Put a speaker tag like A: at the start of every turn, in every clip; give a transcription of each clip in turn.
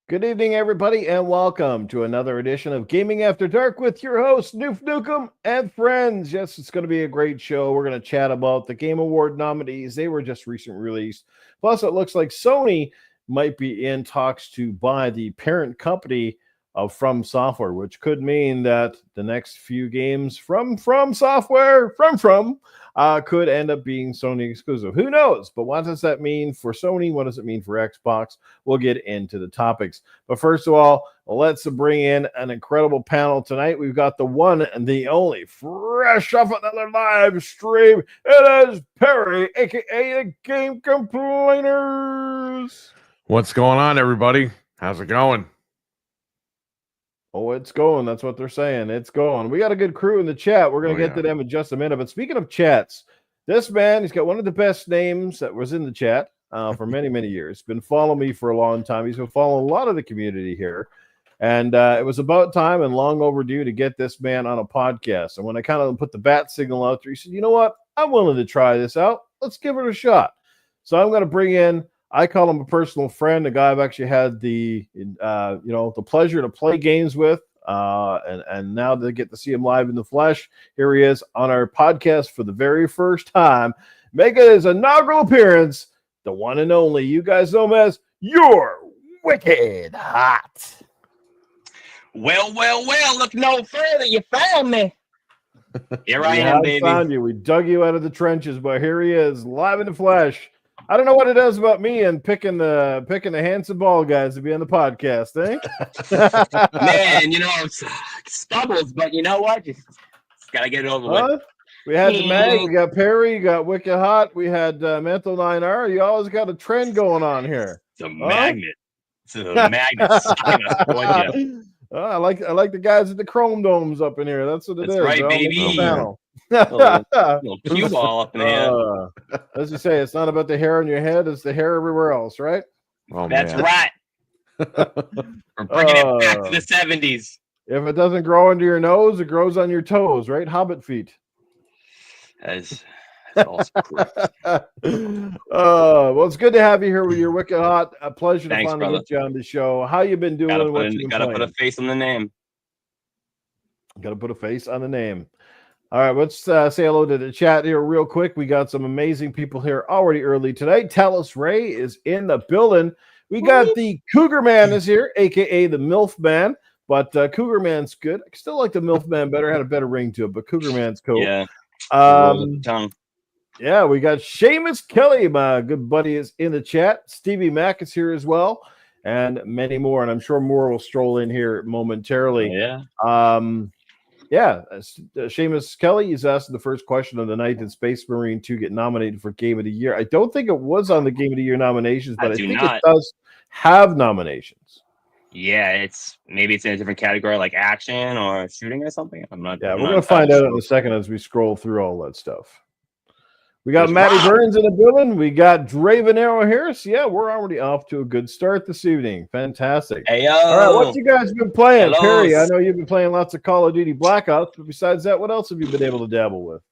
A: Good evening, everybody, and welcome to another edition of Gaming After Dark with your host, Noof Nukem and friends. Yes, it's going to be a great show. We're going to chat about the Game Award nominees. They were just recently released. Plus, it looks like Sony might be in talks to buy the parent company of From Software, which could mean that the next few games from Software, could end up being Sony exclusive. Who knows? But what does that mean for Sony? What does it mean for Xbox? We'll get into the topics. But first of all, let's bring in an incredible panel tonight. We've got the one and the only, fresh off another live stream. It is Perry, a.k.a. the Game Complainerz.
B: What's going on, everybody? How's it going?
A: Oh, it's going. That's what they're saying. It's going. We got a good crew in the chat. We're going to get to them in just a minute. But speaking of chats, this man, he's got one of the best names that was in the chat for many, many years. Been following me for a long time. He's been following a lot of the community here. And it was about time and long overdue to get this man on a podcast. And when I kind of put the bat signal out there, he said, you know what? I'm willing to try this out. Let's give it a shot. So I'm going to bring in, I call him a personal friend, a guy I've actually had the pleasure to play games with, and now to get to see him live in the flesh. Here he is on our podcast for the very first time, making his inaugural appearance, the one and only. You guys know him as You're Wicked Hot.
C: Well, look no further. You found me. Here I am, baby.
A: We found you. We dug you out of the trenches, but here he is, live in the flesh. I don't know what it is about me and picking the handsome bald guys to be on the podcast, eh?
C: Man, stubbles, but you know what? Just gotta get it over with.
A: We had the Mag, we got Perry, you got Wicked Hot, we had Mental 9R. You always got a trend going on here.
C: It's a magnet. It's a magnet.
A: I like the guys at the Chrome Domes up in here. That's what it is.
C: Right, baby. Little cue ball up in the head.
A: As you say, it's not about the hair on your head; it's the hair everywhere else, right?
C: Oh, that's right. We're bringing it back to the 70s.
A: If it doesn't grow under your nose, it grows on your toes, right? Hobbit feet.
C: That's also correct.
A: Well, it's good to have you here with your Wicked Hot. A pleasure to finally get you on the show. How you been doing?
C: Gotta put a face on the name.
A: Gotta put a face on the name. All right, let's say hello to the chat here real quick. We got some amazing people here already early today. Talus Ray is in the building. We got the Cougar Man is here, a.k.a. the MILF Man. But Cougar Man's good. I still like the MILF Man better. Had a better ring to it, but Cougar Man's cool.
C: Yeah.
A: Yeah, we got Seamus Kelly, my good buddy, is in the chat. Stevie Mack is here as well, and many more. And I'm sure more will stroll in here momentarily.
C: Yeah.
A: Seamus Kelly is asking the first question of the night: did Space Marine 2 get nominated for Game of the Year? I don't think it was on the Game of the Year nominations, but I think it does have nominations.
C: Yeah, maybe it's in a different category, like action or shooting or something.
A: We're gonna find out in a second as we scroll through all that stuff. We got Matty Burns in the building. We got Draven Arrow Harris. Yeah, we're already off to a good start this evening. Fantastic.
C: Hey,
A: all right, what you guys been playing? Hello. Perry, I know you've been playing lots of Call of Duty Black Ops, but besides that, what else have you been able to dabble with?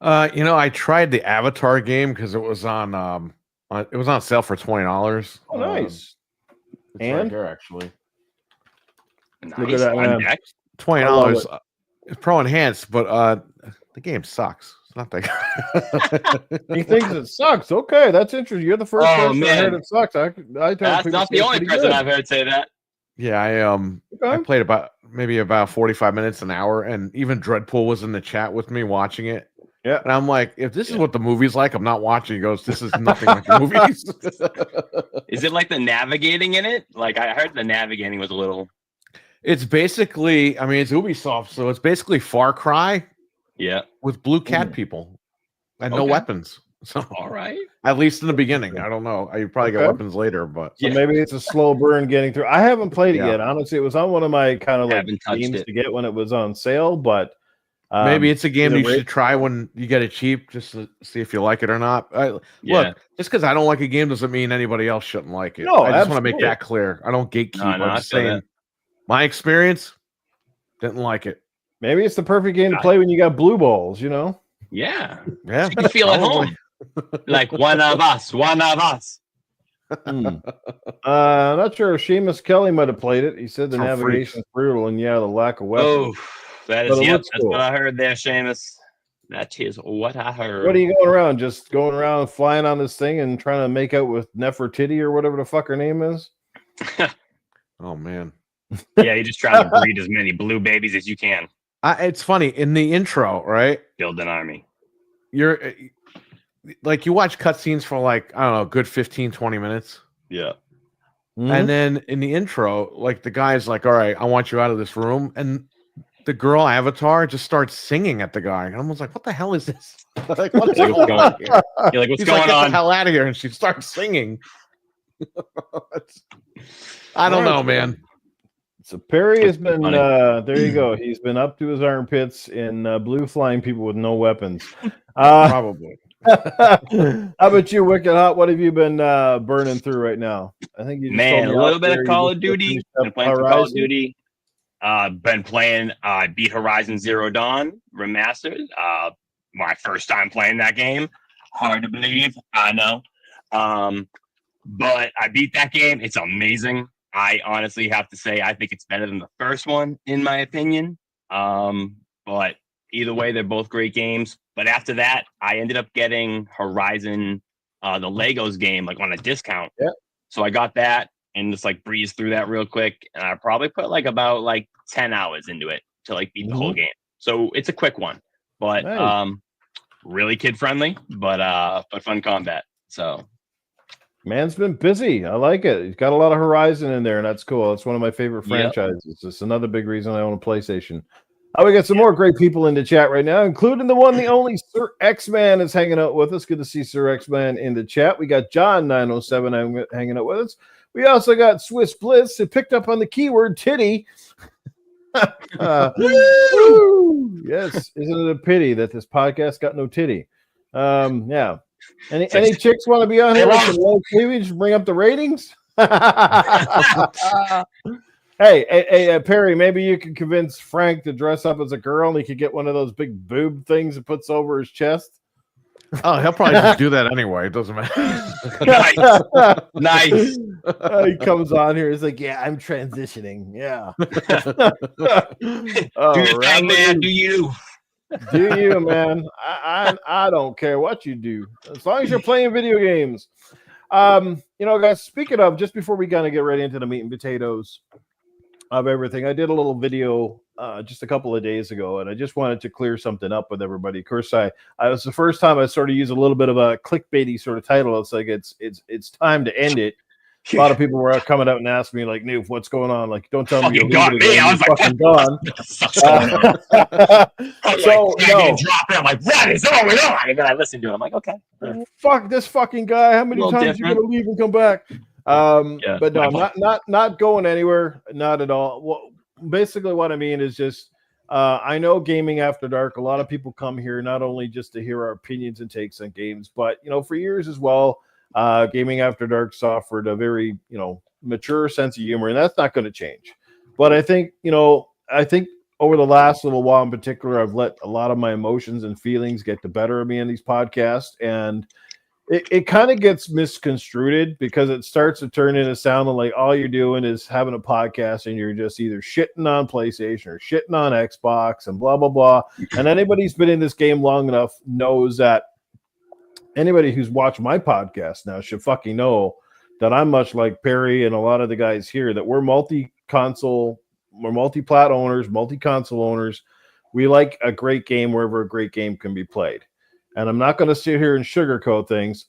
B: I tried the Avatar game because it was on sale for $20.
A: Oh, nice.
B: It's right here, actually.
C: Nice.
A: Look at that, man.
B: $20. It's pro enhanced, but the game sucks. It's not that good.
A: He thinks it sucks. Okay, that's interesting. You're the first person I heard it sucks.
C: That's not the only person I've heard say that.
B: Yeah, I played about 45 minutes, an hour, and even Dreadpool was in the chat with me watching it.
A: Yeah,
B: and I'm like, if this is what the movie's like, I'm not watching. He goes, this is nothing like the movies.
C: Is it like the navigating in it? Like I heard the navigating was a little.
B: It's basically, it's Ubisoft, so it's basically Far Cry.
C: Yeah,
B: with blue cat people and no weapons. So
C: all right,
B: at least in the beginning. I don't know. You probably get weapons later, but
A: so maybe it's a slow burn getting through. I haven't played it yet. Honestly, it was on one of my kind of like games to get when it was on sale, but
B: maybe it's a game you should try when you get it cheap, just to see if you like it or not. Look, just because I don't like a game doesn't mean anybody else shouldn't like it.
A: No,
B: I just want to make that clear. I don't gatekeep. I'm just saying my experience didn't like it.
A: Maybe it's the perfect game to play when you got blue balls, you know?
C: Yeah. So you can feel at home. Like one of us.
A: Not sure. Seamus Kelly might have played it. He said the
B: For
A: navigation's brutal, and the lack of
C: Oh,
A: weapons.
C: that's
A: cool.
C: what I heard there, Seamus. That is what I heard.
A: What are you going around? Just going around flying on this thing and trying to make out with Nefertiti or whatever the fuck her name is?
B: Oh man.
C: Yeah, you're just trying to breed as many blue babies as you can.
B: It's funny in the intro, right?
C: Build an army.
B: You're like you watch cutscenes for like I don't know, a good 15, 20 minutes.
C: Yeah.
A: Mm-hmm.
B: And then in the intro, like the guy's like, "All right, I want you out of this room," and the girl avatar just starts singing at the guy. And I was like, "What the hell is this? Like, what's going on here?"
C: You're like, "What's
B: He's
C: going
B: like, "Get
C: on?
B: the hell out of here!" And she starts singing. I don't know, man.
A: So Perry has been there. You go. He's been up to his armpits in blue flying people with no weapons.
B: Probably.
A: How about you, Wicked Hot? What have you been burning through right now? I think you just
C: Man,
A: told me
C: a little
A: off
C: bit
A: there
C: of
A: you
C: Call
A: just
C: of Duty.
A: finished
C: Been
A: up
C: playing some Call of
A: Horizon.
C: Duty. Been playing. Beat Horizon Zero Dawn remastered. My first time playing that game. Hard to believe, I know. But I beat that game. It's amazing. I honestly have to say I think it's better than the first one, in my opinion. But either way, they're both great games. But after that, I ended up getting Horizon, the Legos game, like on a discount.
A: Yeah.
C: So I got that and just like breezed through that real quick. And I probably put like about like 10 hours into it to like beat the whole game. So it's a quick one, but really kid friendly, but fun combat. So
A: man's been busy. I like it. He's got a lot of Horizon in there, and that's cool. It's one of my favorite franchises. It's another big reason I own a PlayStation. We got some more great people in the chat right now, including the one, the only Sir X-Man is hanging out with us. Good to see Sir X-Man in the chat. We got John 907 hanging out with us. We also got Swiss Bliss who picked up on the keyword titty. Yes, isn't it a pity that this podcast got no titty? Yeah. Any chicks want to be on here? We just bring up the ratings. Hey, Perry, maybe you can convince Frank to dress up as a girl and he could get one of those big boob things that puts over his chest.
B: Oh, he'll probably just do that anyway. It doesn't matter.
C: Nice.
A: He comes on here. He's like, "Yeah, I'm transitioning. Yeah."
C: Do your thing, man. Do you?
A: Do you, man? I don't care what you do as long as you're playing video games. Guys. Speaking of, just before we kind of get right into the meat and potatoes of everything, I did a little video just a couple of days ago, and I just wanted to clear something up with everybody. Of course, I was the first time I sort of used a little bit of a clickbaity sort of title. It's like it's time to end it. A lot of people were coming out and asking me, like, "Noof, what's going on? Like, don't tell me you're
C: got me." I was like,
A: fucking gone.
C: So no, drop it. I'm like, what is going on? And then I listened to it. I'm like, okay,
A: fuck this fucking guy. How many times you gonna leave and come back? But no, not going anywhere. Not at all. Well, basically, what I mean is just I know Gaming After Dark. A lot of people come here not only just to hear our opinions and takes on games, but for years as well. Gaming After Dark offered a very, mature sense of humor, and that's not going to change. But I think over the last little while in particular, I've let a lot of my emotions and feelings get the better of me in these podcasts, and it kind of gets misconstrued because it starts to turn into sounding like all you're doing is having a podcast and you're just either shitting on PlayStation or shitting on Xbox and blah, blah, blah. And anybody who's been in this game long enough knows that anybody who's watched my podcast now should fucking know that I'm much like Perry and a lot of the guys here, that we're multi-console, we're multi-plat owners, multi-console owners. We like a great game wherever a great game can be played. And I'm not going to sit here and sugarcoat things.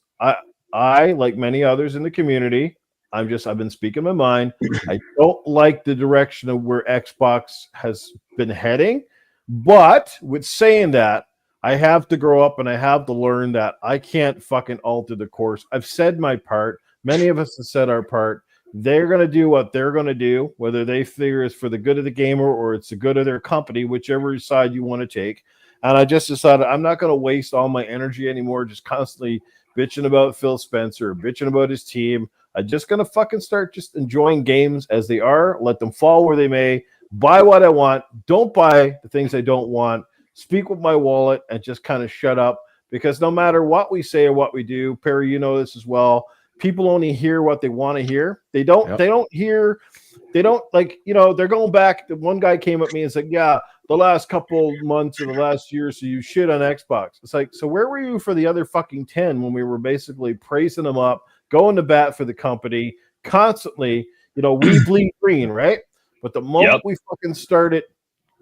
A: I, like many others in the community, I've been speaking my mind. I don't like the direction of where Xbox has been heading. But with saying that, I have to grow up and I have to learn that I can't fucking alter the course. I've said my part. Many of us have said our part. They're going to do what they're going to do, whether they figure it's for the good of the gamer or it's the good of their company, whichever side you want to take. And I just decided I'm not going to waste all my energy anymore just constantly bitching about Phil Spencer, bitching about his team. I'm just going to fucking start just enjoying games as they are, let them fall where they may, buy what I want, don't buy the things I don't want, speak with my wallet, and just kind of shut up. Because no matter what we say or what we do, Perry, you know this as well, people only hear what they want to hear. They don't hear, like, they're going back. One guy came at me and said, yeah, the last couple months or the last year, so you shit on Xbox. It's like, so where were you for the other fucking 10 when we were basically praising them up, going to bat for the company constantly? We bleed green, right? But the moment we fucking started,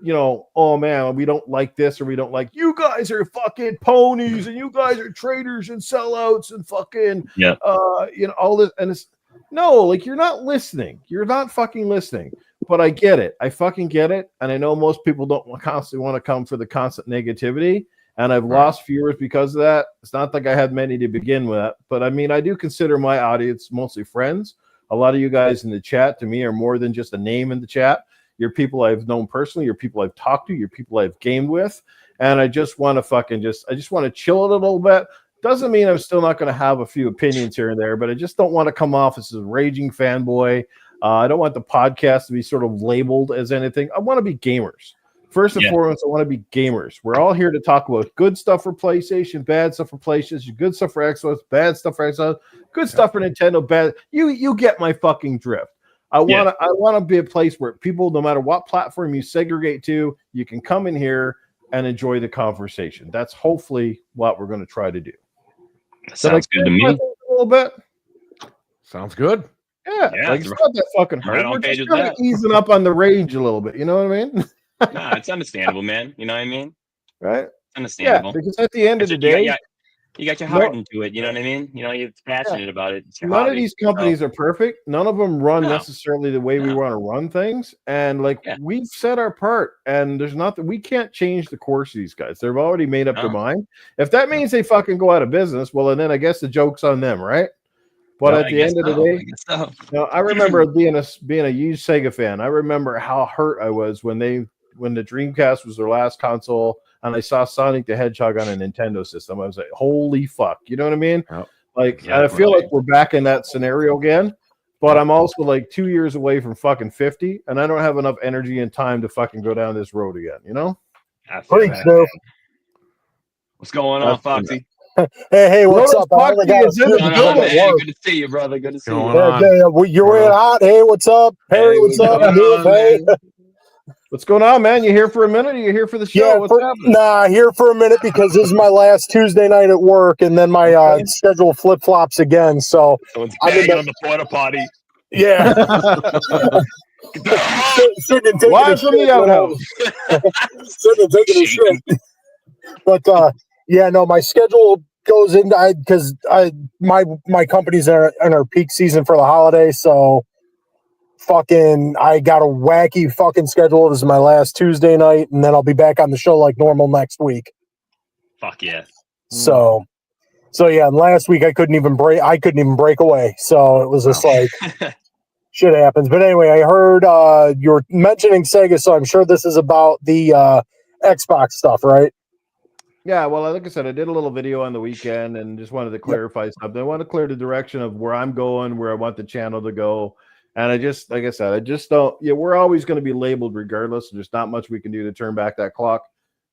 A: oh man, we don't like this, or we don't like, you guys are fucking ponies and you guys are traitors and sellouts and fucking all this, and it's no, like, you're not listening. You're not fucking listening. But I get it. I fucking get it. And I know most people don't constantly want to come for the constant negativity. And I've lost viewers because of that. It's not like I had many to begin with. But I mean, I do consider my audience mostly friends. A lot of you guys in the chat to me are more than just a name in the chat. You're people I've known personally. You're people I've talked to. You're people I've gamed with. And I just want to I just want to chill it a little bit. Doesn't mean I'm still not going to have a few opinions here and there, but I just don't want to come off as a raging fanboy. I don't want the podcast to be sort of labeled as anything. I want to be gamers. First and foremost, I want to be gamers. We're all here to talk about good stuff for PlayStation, bad stuff for PlayStation, good stuff for Xbox, bad stuff for Xbox, good stuff for Nintendo, bad. You get my fucking drift. I want to be a place where people, no matter what platform you segregate to, you can come in here and enjoy the conversation. That's hopefully what we're going to try to do.
C: Sounds good to me.
A: A little bit.
B: Sounds good.
A: Yeah, like, it's not that fucking hard. We're just kind of easing up on the range a little bit. You know what I mean?
C: Nah, it's understandable, man. You know what I mean?
A: Right?
C: It's understandable.
A: Yeah, because at the end of the day,
C: you got your heart into it. You know what I mean? You're passionate about it.
A: None of these companies are perfect. None of them run necessarily the way we want to run things. And we've set our part, and there's nothing, we can't change the course of these guys. They've already made up their mind. If that means they fucking go out of business, well, and then I guess the joke's on them, right? But at the end of the day, I remember being a huge Sega fan. I remember how hurt I was when the Dreamcast was their last console, and I saw Sonic the Hedgehog on a Nintendo system. I was like, holy fuck. You know what I mean? I feel like we're back in that scenario again, but I'm also like 2 years away from fucking 50, and I don't have enough energy and time to fucking go down this road again, you know?
C: What's going on, Foxy?
D: Hey, what's up?
C: Good to see you, brother. Good to see you.
D: You're in hot. Hey, what's up? Perry, what's up?
A: What's going on, man? You here for a minute? Or you here for the show? What's happening?
D: Nah, here for a minute because this is my last Tuesday night at work, and then my schedule flip flops again. So
C: it's banging on the porta potty.
D: Yeah.
A: Live from the outhouse.
D: Sitting and taking a shit. But no, my schedule goes in because my company's in our peak season for the holiday, so I got a wacky fucking schedule. This is my last Tuesday night, and then I'll be back on the show like normal next week.
C: Fuck yeah.
D: So yeah, and last week I couldn't even break away. So it was just like shit happens. But anyway, I heard you were mentioning Sega, so I'm sure this is about the Xbox stuff, right?
A: Yeah, well, like I said, I did a little video on the weekend and just wanted to clarify something. I want to clear the direction of where I'm going, where I want the channel to go. And I just, like I said, I just don't, we're always going to be labeled regardless. There's not much we can do to turn back that clock.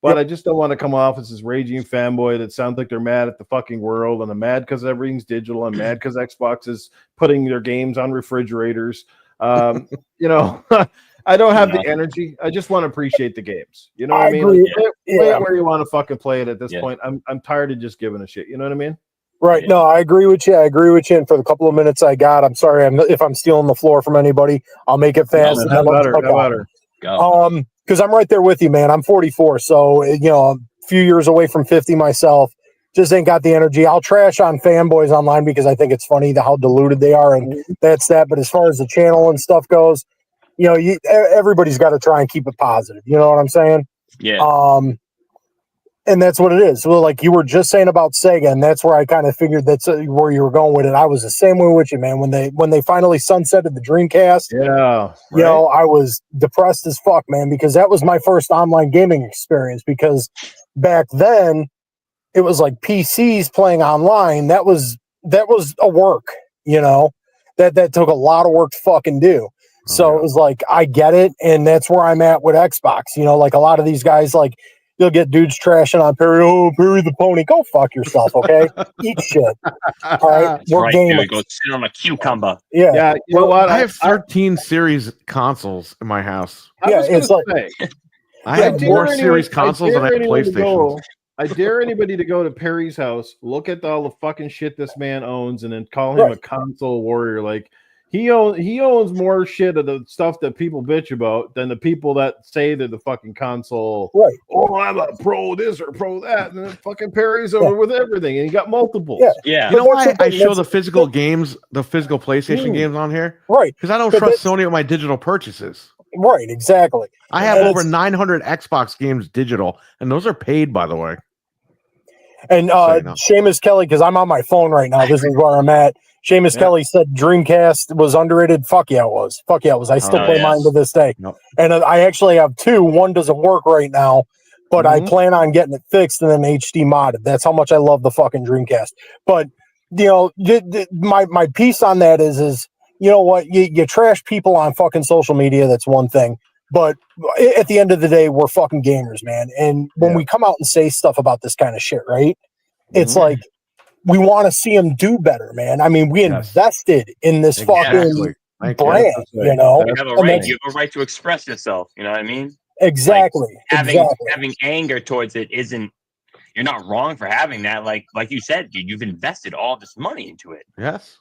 A: But I just don't want to come off as this raging fanboy that sounds like they're mad at the fucking world, and I'm mad because everything's digital. I'm mad because Xbox is putting their games on refrigerators. I don't have the energy. I just want to appreciate the games. You know what I mean? Like, play it where you want to fucking play it at this point. I'm tired of just giving a shit. You know what I mean?
D: Right. No, I agree with you. And for the couple of minutes I got, I'm sorry if I'm stealing the floor from anybody. I'll make it fast.
A: No matter.
D: Because I'm right there with you, man. I'm 44, so a few years away from 50 myself. Just ain't got the energy. I'll trash on fanboys online because I think it's funny how diluted they are, and that's that. But as far as the channel and stuff goes, everybody's got to try and keep it positive. You know what I'm saying?
C: Yeah.
D: And that's what it is. Well, like you were just saying about Sega, and that's where I kind of figured that's where you were going with it. I was the same way with you, man. When they finally sunsetted the Dreamcast, I was depressed as fuck, man, because that was my first online gaming experience. Because back then, it was like PCs playing online. That was a work, that took a lot of work to fucking do. So it was like, I get it. And that's where I'm at with Xbox. Like a lot of these guys, like, you'll get dudes trashing on Perry. Oh, Perry the pony. Go fuck yourself, okay? Eat shit. All right,
C: we're gamers. Go sit on a cucumber.
D: Yeah.
A: You know what?
B: I have 13 series consoles in my house.
D: It's like
B: I have more series consoles than I have PlayStations.
A: I dare anybody to go to Perry's house, look at all the fucking shit this man owns, and then call him a console warrior. Like he owns more shit of the stuff that people bitch about than the people that say they're the fucking console.
D: Right.
A: Oh, I'm a pro this or pro that, and then fucking Perry's over with everything, and he got multiples.
C: Yeah.
B: You know why I show the physical games, the physical PlayStation games on here?
D: Right.
B: Because I don't trust Sony with my digital purchases.
D: Right. Exactly.
B: I have over 900 Xbox games digital, and those are paid, by the way.
D: And Seamus Kelly, because I'm on my phone right now. This is where I'm at. Seamus Kelly said Dreamcast was underrated. Fuck yeah, it was. Fuck yeah, it was. I still play mine to this day.
B: Nope.
D: And I actually have two. One doesn't work right now, but I plan on getting it fixed and then HD modded. That's how much I love the fucking Dreamcast. But, you know, my piece on that is you know what? You trash people on fucking social media. That's one thing. But at the end of the day, we're fucking gamers, man. And when we come out and say stuff about this kind of shit, right? It's like we want to see them do better, man. I mean, we invested in this fucking brand, you know.
C: You have a right. You have a right to express yourself. You know what I mean?
D: Exactly.
C: Like having anger towards it isn't. You're not wrong for having that. Like you said, dude, you've invested all this money into it.
B: Yes.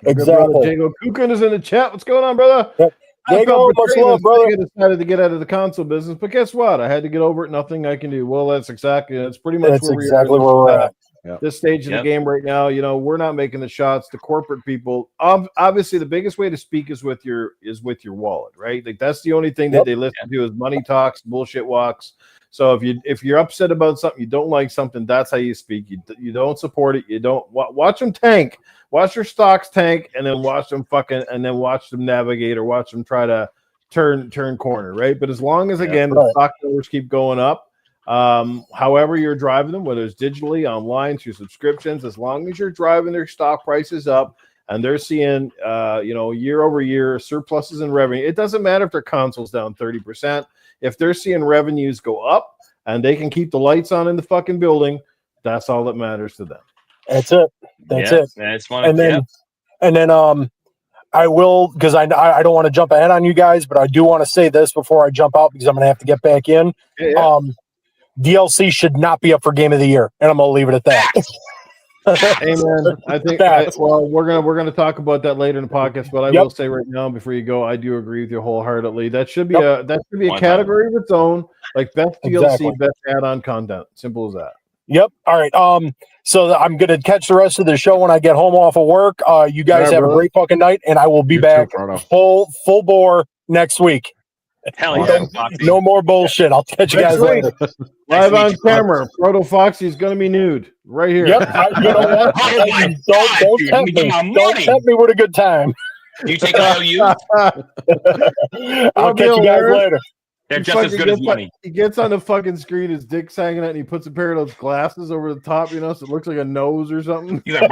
D: Exactly.
A: Jago Kukin is in the chat. What's going on, brother?
D: Yep. Jago, much love, brother.
A: I decided to get out of the console business, but guess what? I had to get over it. Nothing I can do. Well, that's pretty much where
D: we're at.
A: This stage of the game right now, you know, we're not making the shots. The corporate people, obviously, the biggest way to speak is with your wallet, right? Like that's the only thing that they listen to is money talks, bullshit walks. So if you're upset about something, you don't like something, that's how you speak. You don't support it. You don't watch them tank. Watch your stocks tank, and then watch them watch them navigate or watch them try to turn corner, right? But as long as the stock numbers keep going up, however you're driving them, whether it's digitally, online, through subscriptions, as long as you're driving their stock prices up and they're seeing year over year surpluses in revenue, it doesn't matter if their console's down 30%. If they're seeing revenues go up and they can keep the lights on in the fucking building, that's all that matters to them.
D: That's it. That's it.
C: That's
D: one. And then I will, because I don't want to jump ahead on you guys, but I do want to say this before I jump out because I'm going to have to get back in. DLC should not be up for Game of the Year, and I'm going to leave it at that.
A: Amen. I think. We're gonna talk about that later in the podcast, but I will say right now before you go, I do agree with you wholeheartedly. That should be a category of its own, like best DLC, best add-on content. Simple as that.
D: Yep. All right. So I'm gonna catch the rest of the show when I get home off of work. You guys have a great fucking night, and I will be back full bore next week.
C: Hell yeah!
D: No more bullshit. I'll catch you guys later.
A: Live on camera. Proto Foxy's gonna be nude right here.
D: Yep. You know what? Don't tempt me. Don't tempt me with a good time.
C: You take it out, you.
D: I'll catch you guys later.
C: They're just as good as money.
A: He gets on the fucking screen, his dick's hanging out, and he puts a pair of those glasses over the top, so it looks like a nose or something.
C: He's like,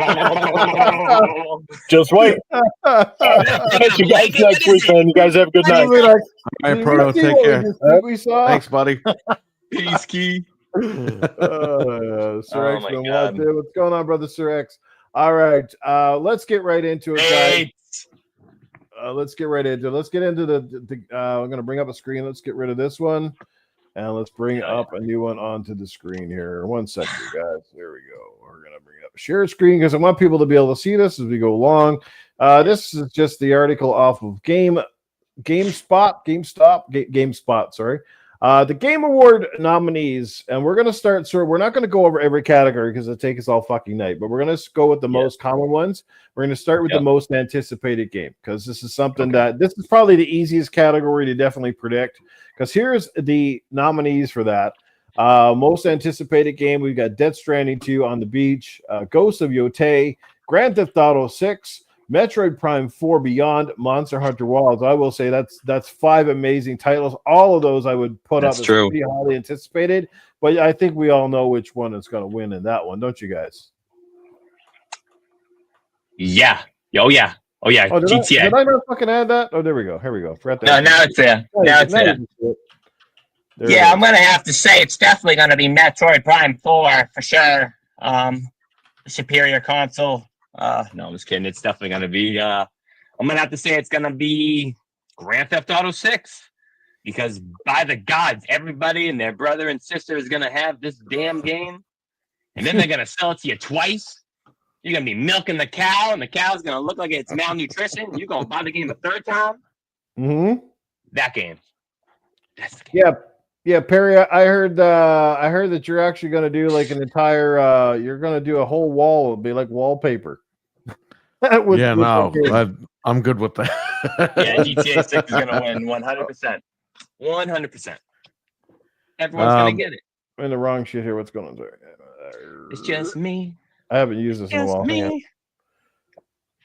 D: just wait. Catch you guys next week, man. You guys have a good night.
B: All right, Proto, take care. Thanks, buddy.
C: Peace, Key.
A: Sir X, what's going on, brother Sir X? All right, let's get right into it, guys. Let's get right into it. Let's get into I'm going to bring up a screen. Let's get rid of this one. And let's bring up a new one onto the screen here. 1 second, guys. There we go. We're going to bring up a share screen because I want people to be able to see this as we go along. This is just the article off of GameSpot, sorry. The Game Award nominees, and we're going to start, sir. We're not going to go over every category because it'll take us all fucking night, but we're going to go with the most common ones. We're going to start with the most anticipated game because this is something this is probably the easiest category to definitely predict because here's the nominees for that. Most anticipated game, we've got Death Stranding 2 on the Beach, Ghost of Yotei, Grand Theft Auto 6, Metroid Prime 4 Beyond, Monster Hunter Wilds. I will say that's 5 amazing titles. All of those I would put up as pretty highly anticipated, but I think we all know which one is going to win in that one, don't you guys?
C: Yeah. Oh, yeah. GTA.
A: Did I not fucking add that? Oh, there we go. Here we go.
C: Now it's there. Now it's there. Yeah, I'm gonna have to say it's definitely gonna be Metroid Prime 4 for sure. Superior console. No, I'm just kidding. It's definitely gonna be. I'm gonna have to say it's gonna be Grand Theft Auto 6 because by the gods, everybody and their brother and sister is gonna have this damn game, and then they're gonna sell it to you twice. You're gonna be milking the cow, and the cow's gonna look like it's malnutrition. You're gonna buy the game a third time.
A: Mm-hmm.
C: That game. That's the game.
A: Yeah. Yeah, Perry, I heard that you're actually going to do like an entire you're going to do a whole wall. It'll be like wallpaper.
B: I'm good with that.
C: Yeah, GTA 6 is going to win 100%. 100%. Everyone's going to get it.
A: I'm in the wrong shit here. What's going on there?
C: It's just me.
A: I haven't used this in a while.
C: Me.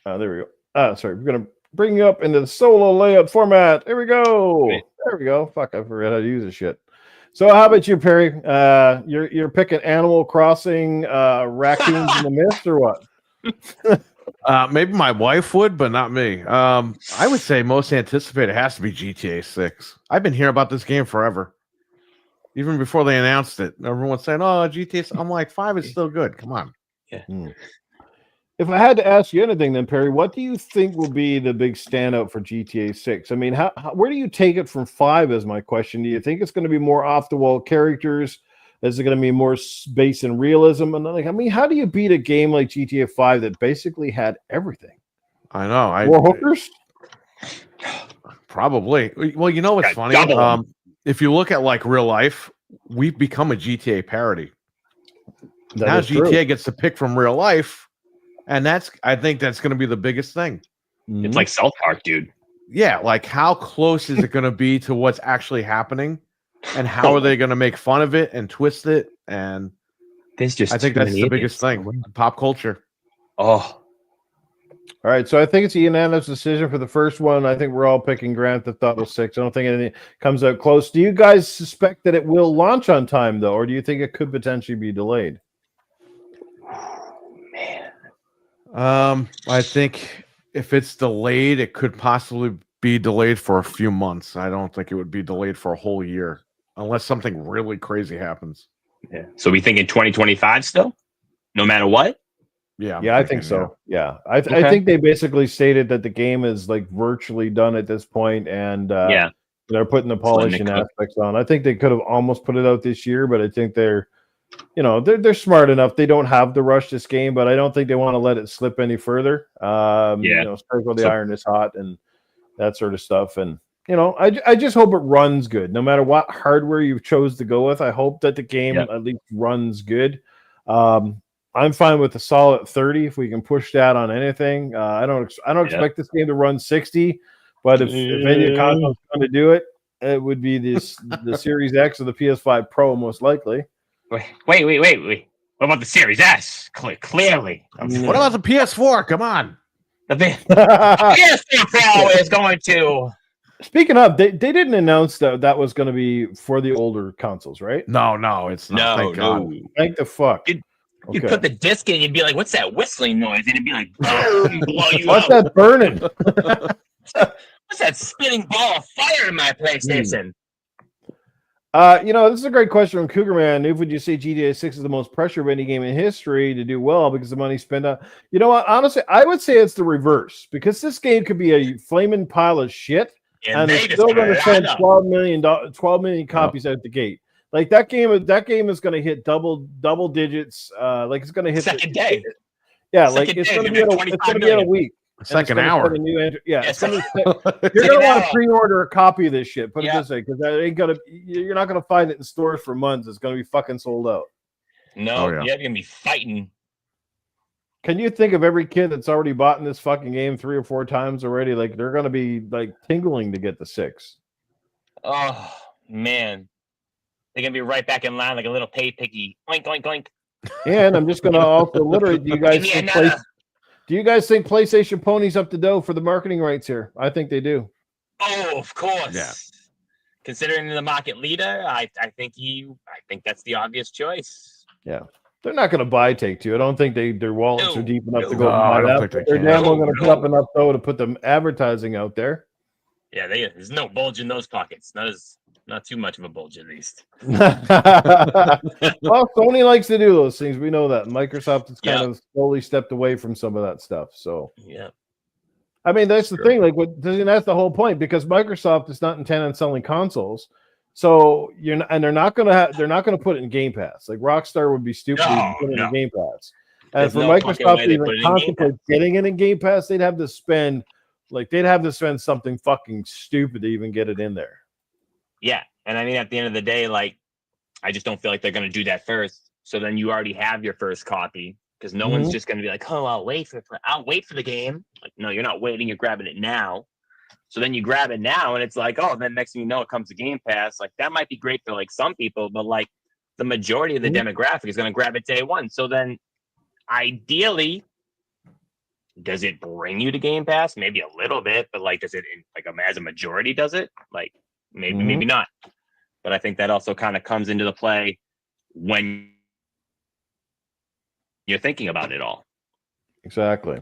A: There we go. Sorry. We're going to bring you up into the solo layup format. Here we go. There we go. Fuck, I forgot how to use this shit. So how about you, Perry? You're picking Animal Crossing, raccoons in the mist, or what?
B: Maybe my wife would, but not me. I would say most anticipated has to be GTA 6. I've been hearing about this game forever. Even before they announced it, everyone's saying, "Oh, GTA." I'm like, 5 is still good. Come on.
C: Yeah.
A: If I had to ask you anything, then Perry, what do you think will be the big standout for GTA 6? I mean, where do you take it from 5? Is my question. Do you think it's going to be more off the wall characters? Is it going to be more based in realism? And like, I mean, how do you beat a game like GTA 5 that basically had everything?
B: I know.
A: More hookers?
B: Probably. Well, you know what's funny? If you look at like real life, we've become a GTA parody. Now GTA gets to pick from real life. And I think that's going to be the biggest thing.
C: It's like South Park, dude.
B: Yeah, like how close is it going to be to what's actually happening, and how are they going to make fun of it and twist it? And I think that's the biggest thing. Pop culture.
C: Oh,
A: all right. So I think it's a unanimous decision for the first one. I think we're all picking Grand Theft Auto 6. I don't think anything comes out close. Do you guys suspect that it will launch on time though, or do you think it could potentially be delayed?
B: I think if it's delayed, it could possibly be delayed for a few months. I don't think it would be delayed for a whole year unless something really crazy happens.
C: Yeah. So we think in 2025 still, no matter what.
A: Yeah, I think so. Yeah, I think they basically stated that the game is like virtually done at this point, and they're putting the polishing aspects on. I think they could have almost put it out this year, but I think they're smart enough. They don't have to rush this game, but I don't think they want to let it slip any further. Strike while the iron is hot and that sort of stuff. And I just hope it runs good, no matter what hardware you chose to go with. I hope that the game at least runs good. I'm fine with a solid 30 if we can push that on anything. I don't expect this game to run 60, but if any console is going to do it, it would be the Series X or the PS5 Pro most likely.
C: Wait. What about the Series S? Clearly.
B: What about the PS4? Come on.
C: The PS4 Pro is going to.
A: Speaking of, they didn't announce that was going to be for the older consoles, right?
B: No, it's not. Thank God.
A: Thank the fuck.
C: You'd put the disc in, you'd be like, what's that whistling noise? And it'd be like, boom, blow you
A: What's
C: out.
A: That burning?
C: What's that spinning ball of fire in my PlayStation?
A: This is a great question from Cougar Man. If would you say GTA 6 is the most pressure-bending game in history to do well because the money spent on? You know what? Honestly, I would say it's the reverse because this game could be a flaming pile of shit, and it's still going to send 12 million copies out the gate. Like that game is going to hit double digits. Like it's going to hit
C: second day.
A: Yeah, like it's going to be in a week.
B: Second hour.
A: You're going to want to pre-order a copy of this shit. Put it this way, because you're not going to find it in stores for months. It's going to be fucking sold out.
C: No, you're going to be fighting.
A: Can you think of every kid that's already bought in this fucking game 3 or 4 times already? Like they're going to be like tingling to get the 6.
C: Oh man, they're going to be right back in line like a little pay piggy. Oink oink oink.
A: And I'm just going to also literally. Do you guys think PlayStation ponies up the dough for the marketing rights here? I think they do.
C: Oh, of course.
B: Yeah.
C: Considering the market leader, I think that's the obvious choice.
A: Yeah. They're not going to buy Take-Two. I don't think their wallets are deep enough to go buy that. They're damn well going to put up enough dough to put them advertising out there.
C: Yeah, there's no bulge in those pockets. Not too much of a bulge, at least.
A: Well, Sony likes to do those things. We know that. Microsoft has kind of slowly stepped away from some of that stuff. So,
C: yeah.
A: I mean, that's the thing. Like, that's the whole point, because Microsoft is not intent on selling consoles. So they're not gonna put it in Game Pass. Like Rockstar would be stupid to put it in Game Pass. And for Microsoft to even contemplate getting it in Game Pass, they'd have to spend something fucking stupid to even get it in there.
C: Yeah, and I mean, at the end of the day, like, I just don't feel like they're gonna do that first. So then you already have your first copy, because no one's just gonna be like, oh, I'll wait for the game. Like, no, you're not waiting. You're grabbing it now. So then you grab it now, and it's like, oh, then next thing you know, it comes to Game Pass. Like, that might be great for like some people, but like the majority of the demographic is going to grab it day one. So then, ideally, does it bring you to Game Pass? Maybe a little bit, but like, does it like as a majority? Does it? Like, maybe not. But I think that also kind of comes into the play when you're thinking about it all.
A: Exactly.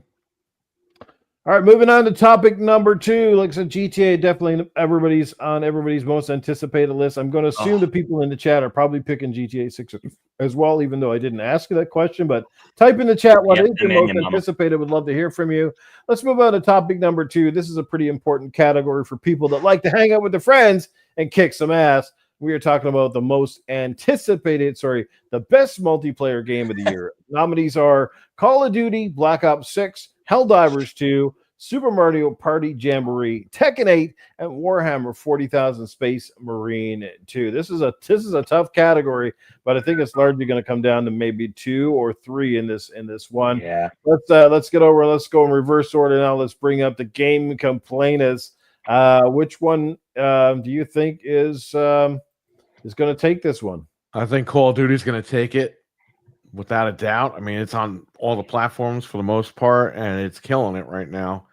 A: All right, moving on to topic number 2. Like I said, GTA definitely everybody's most anticipated list. I'm going to assume the people in the chat are probably picking GTA 6 as well, even though I didn't ask you that question. But type in the chat what is your most anticipated. Would love to hear from you. Let's move on to topic number 2. This is a pretty important category for people that like to hang out with their friends and kick some ass. We are talking about the most anticipated, the best multiplayer game of the year. Nominees are Call of Duty, Black Ops 6, Helldivers 2, Super Mario Party Jamboree, Tekken 8, and Warhammer 40,000 Space Marine 2. This is a tough category, but I think it's largely going to come down to maybe 2 or 3 in this one.
C: Yeah.
A: Let's go in reverse order now. Let's bring up the Game Complainerz. Which one do you think is going to take this one?
B: I think Call of Duty is going to take it without a doubt. I mean, it's on all the platforms for the most part, and it's killing it right now.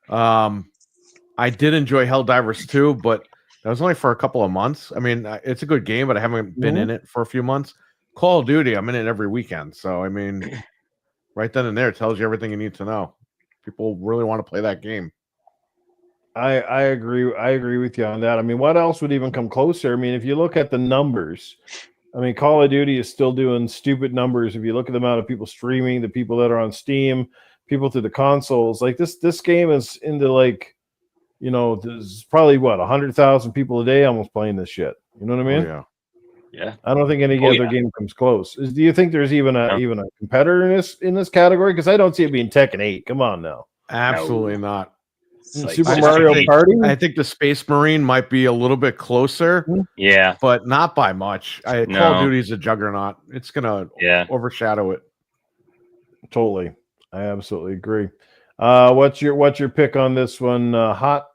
B: I did enjoy Helldivers 2, but that was only for a couple of months. I mean, it's a good game, but I haven't been in it for a few months. Call of Duty, I'm in it every weekend. So, I mean, right then and there, it tells you everything you need to know. People really want to play that game.
A: I agree. I agree with you on that. I mean, what else would even come closer? I mean, if you look at the numbers, I mean, Call of Duty is still doing stupid numbers. If you look at the amount of people streaming, the people that are on Steam, people through the consoles, like this game is into like, there's probably 100,000 people a day almost playing this shit. You know what I mean?
B: Oh,
C: yeah.
A: I don't think any other game comes close. Do you think there's even a competitor in this category? Because I don't see it being Tekken 8. Come on now.
B: Absolutely not.
A: Like Super Mario Party?
B: I think the Space Marine might be a little bit closer.
C: Yeah.
B: But not by much. Call of Duty is a juggernaut. It's going to overshadow it.
A: Totally. I absolutely agree. What's your pick on this one, Hot?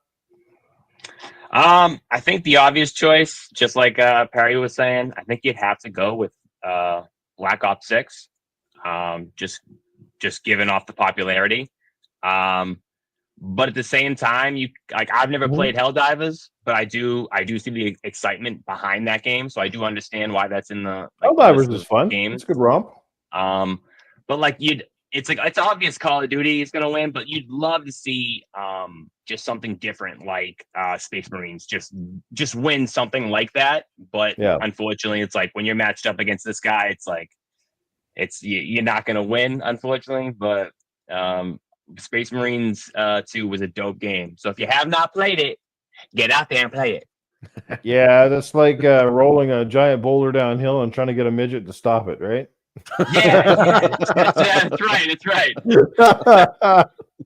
C: I think the obvious choice, just like Perry was saying, I think you'd have to go with Black Ops 6. Just given off the popularity. But at the same time, I've never played Helldivers, but I do see the excitement behind that game, so I do understand why that's in the
A: Helldivers is fun. It's a good romp.
C: But like it's obvious Call of Duty is gonna win, but you'd love to see just something different, like Space Marines just win something like that. But unfortunately, it's like when you're matched up against this guy, it's like you're not gonna win, unfortunately. But Space Marines 2 was a dope game. So if you have not played it, get out there and play it.
A: Yeah, that's like rolling a giant boulder downhill and trying to get a midget to stop it, right?
C: Yeah, that's right. It's right.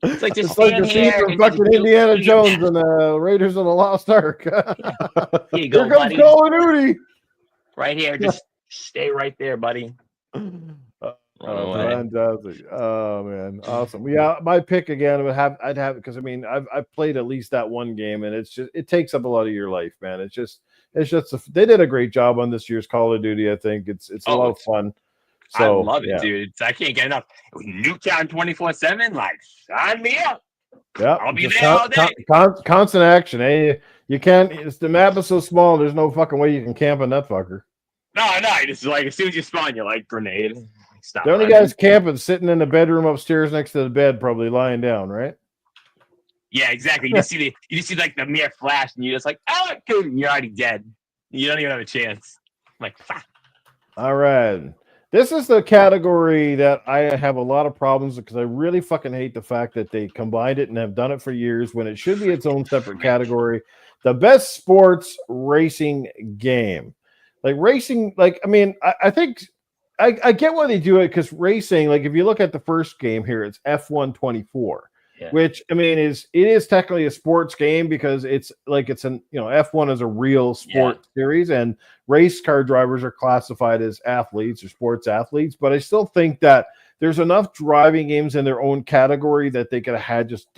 C: It's like just
A: the scene from fucking Indiana Jones and the Raiders of the Lost Ark.
C: Here you go,
A: Here comes
C: buddy.
A: Call of Duty.
C: Right here, just stay right there, buddy.
A: Fantastic! Oh man, awesome. Yeah, my pick again I'd have because I mean I've played at least that one game, and it takes up a lot of your life, man. It's just they did a great job on this year's Call of Duty. I think it's a lot of fun. So,
C: I love it, dude. I can't get enough. Nuketown 24/7, like sign me up.
A: Yeah,
C: I'll be there all day.
A: Constant action. Eh? You can't. The map is so small. There's no fucking way you can camp on that fucker.
C: No. It's like as soon as you spawn, you're like grenade. Stop
A: the only guys camping sitting in the bedroom upstairs next to the bed, probably lying down, right?
C: Yeah, exactly. You just see like the mere flash, and you're just like, oh, dude, you're already dead. You don't even have a chance. Like,
A: all right. This is the category that I have a lot of problems because I really fucking hate the fact that they combined it and have done it for years when it should be its own separate category. The best sports racing game. Like racing, like, I mean, I think I get why they do it because racing, like if you look at the first game here, it's F1 24. Yeah. Which I mean it is technically a sports game because it's an F1 is a real sport series and race car drivers are classified as athletes or sports athletes, but I still think that there's enough driving games in their own category that they could have had just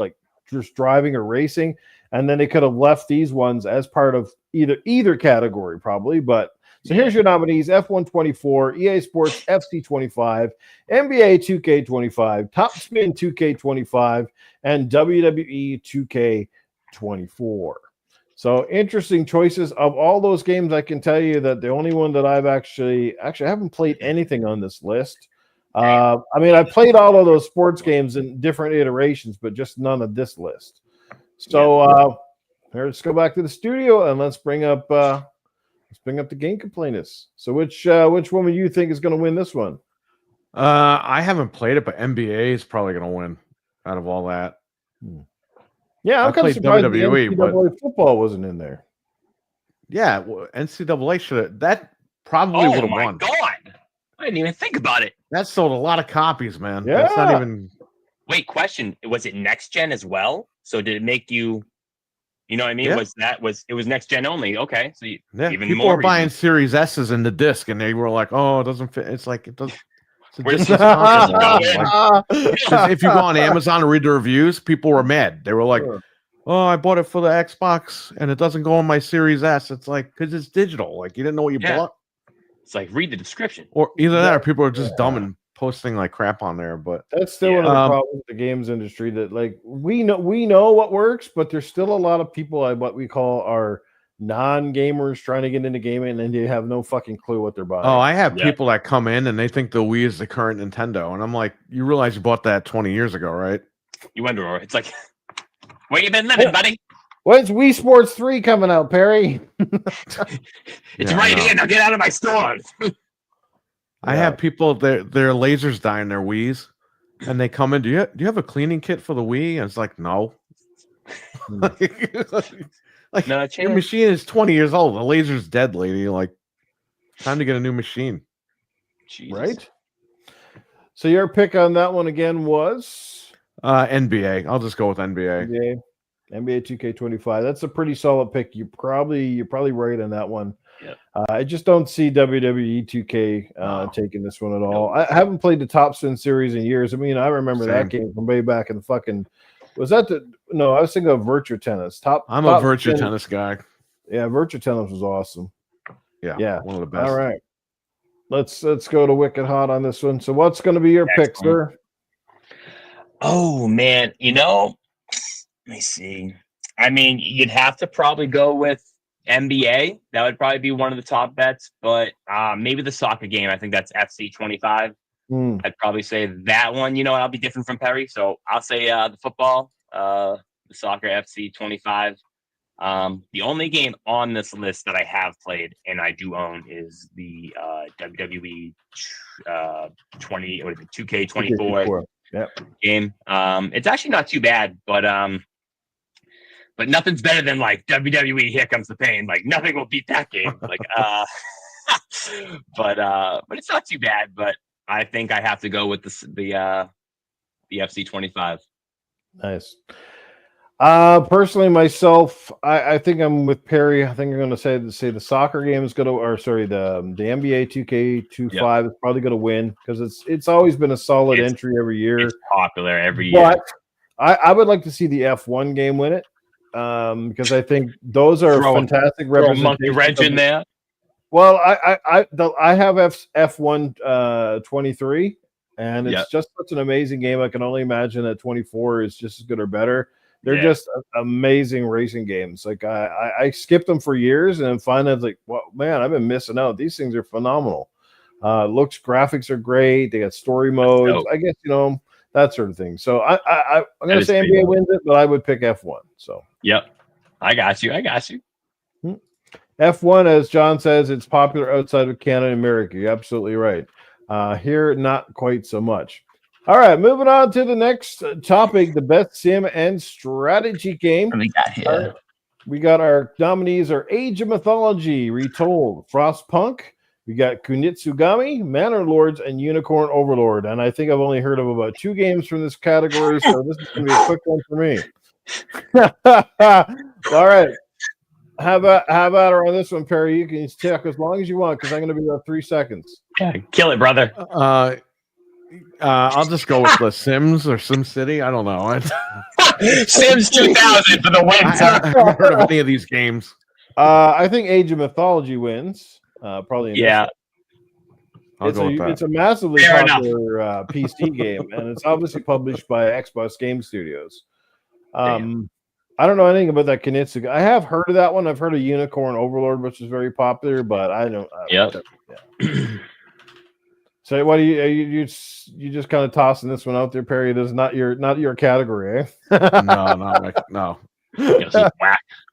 A: driving or racing, and then they could have left these ones as part of either category probably. But so here's your nominees: F1 24, EA Sports FC 25, NBA 2K 25, Top Spin 2K 25, and WWE 2K 24. So interesting choices. Of all those games, I can tell you that the only one that I haven't played anything on this list. I mean, I played all of those sports games in different iterations, but just none of this list. So let's go back to the studio and let's bring up the Game Complainerz. So which one do you think is going to win this one?
B: I haven't played it, but NBA is probably going to win out of all that.
A: Yeah, I'm kind of surprised WWE, but football wasn't in there.
B: Yeah, well, NCAA should have. That probably would have won.
C: Oh my god! I didn't even think about it.
B: That sold a lot of copies, man.
A: Yeah.
B: That's not even.
C: Wait, question: was it next gen as well? So did it make you? You know what I mean? Yeah. It was next gen only? Okay, so even
B: people
C: more
B: were buying Series S's in the disc, and they were like, "Oh, it doesn't fit." It's like it does. If you go on Amazon and read the reviews, people were mad. They were like, "Oh, I bought it for the Xbox, and it doesn't go on my Series S." It's like because it's digital. Like you didn't know what you bought.
C: It's like read the description,
B: or either that, or people are just dumb and posting like crap on there. But
A: that's still one of the problems with the games industry. That like we know what works, but there's still a lot of people what we call our non-gamers trying to get into gaming and they have no fucking clue what they're buying.
B: Oh, I have people that come in and they think the Wii is the current Nintendo, and I'm like, you realize you bought that 20 years ago, right?
C: You wonder, it's like, where you been living, buddy?
A: When's Wii Sports 3 coming out, Perry?
C: It's right here. Now get out of my stores.
B: I have people, their lasers die in their Wiis, and they come in. Do you have a cleaning kit for the Wii? And it's like, no. Like no, your machine is 20 years old. The laser's dead, lady. Like, time to get a new machine.
C: Jesus.
A: Right? So your pick on that one again was?
B: NBA. I'll just go with NBA.
A: NBA 2K25. That's a pretty solid pick. You're probably right on that one.
C: Yeah.
A: I just don't see WWE 2K taking this one at all. I haven't played the Top Spin series in years. I mean, I remember that game from way back in the fucking. Was that no? I was thinking of Virtua Tennis.
B: I'm a Virtua Tennis guy.
A: Yeah, Virtua Tennis was awesome.
B: Yeah, one of the best.
A: All right, let's go to Wicked Hot on this one. So, what's going to be your pick, sir?
C: Oh man, let me see. I mean, you'd have to probably go with NBA. That would probably be one of the top bets, but maybe the soccer game. I think that's FC 25. I'd probably say that one. I'll be different from Perry, so I'll say the football, the soccer FC 25. The only game on this list that I have played and I do own is the WWE 2K24 game. It's actually not too bad, but nothing's better than like WWE Here Comes the Pain. Like nothing will beat that game. Like but it's not too bad, but I think I have to go with the FC 25.
A: Nice. Personally, myself, I think I'm with Perry. I think I'm going to say the soccer game is going to, or sorry, the NBA 2K25 is probably going to win because it's always been a solid entry every year.
C: It's popular every year.
A: But I would like to see the F1 game win it because I think those are fantastic representations.
C: Monkey wrench in there.
A: Well, I have F1 23, and it's just such an amazing game. I can only imagine that 24 is just as good or better. They're just amazing racing games. Like I skipped them for years, and then finally I was like, "Well, man, I've been missing out. These things are phenomenal. Graphics are great. They got story modes. I guess that sort of thing. So I'm going to say NBA wins it, but I would pick F1. So
C: I got you.
A: F1, as John says, it's popular outside of Canada and America. You're absolutely right. Here, not quite so much. All right, moving on to the next topic, the best sim and strategy game.
C: What do we got here?
A: We got our nominees are Age of Mythology, Retold, Frostpunk. We got Kunitsugami, Manor Lords, and Unicorn Overlord. And I think I've only heard of about 2 games from this category, so this is going to be a quick one for me. All right. How about her on this one, Perry? You can talk as long as you want because I'm going to be about 3 seconds.
C: Yeah, kill it, brother.
B: I'll just go with the Sims or Sim City. I don't know.
C: Sims 2000 for the win.
B: I haven't heard of any of these games.
A: I think Age of Mythology wins. Probably.
C: Yeah.
A: It's a massively popular PC game, and it's obviously published by Xbox Game Studios. I don't know anything about that Kunitsuga. I have heard of that one. I've heard of Unicorn Overlord, which is very popular, but I don't.
C: Yeah.
A: So, what do you just kind of tossing this one out there, Perry? This is not your category, eh?
B: No.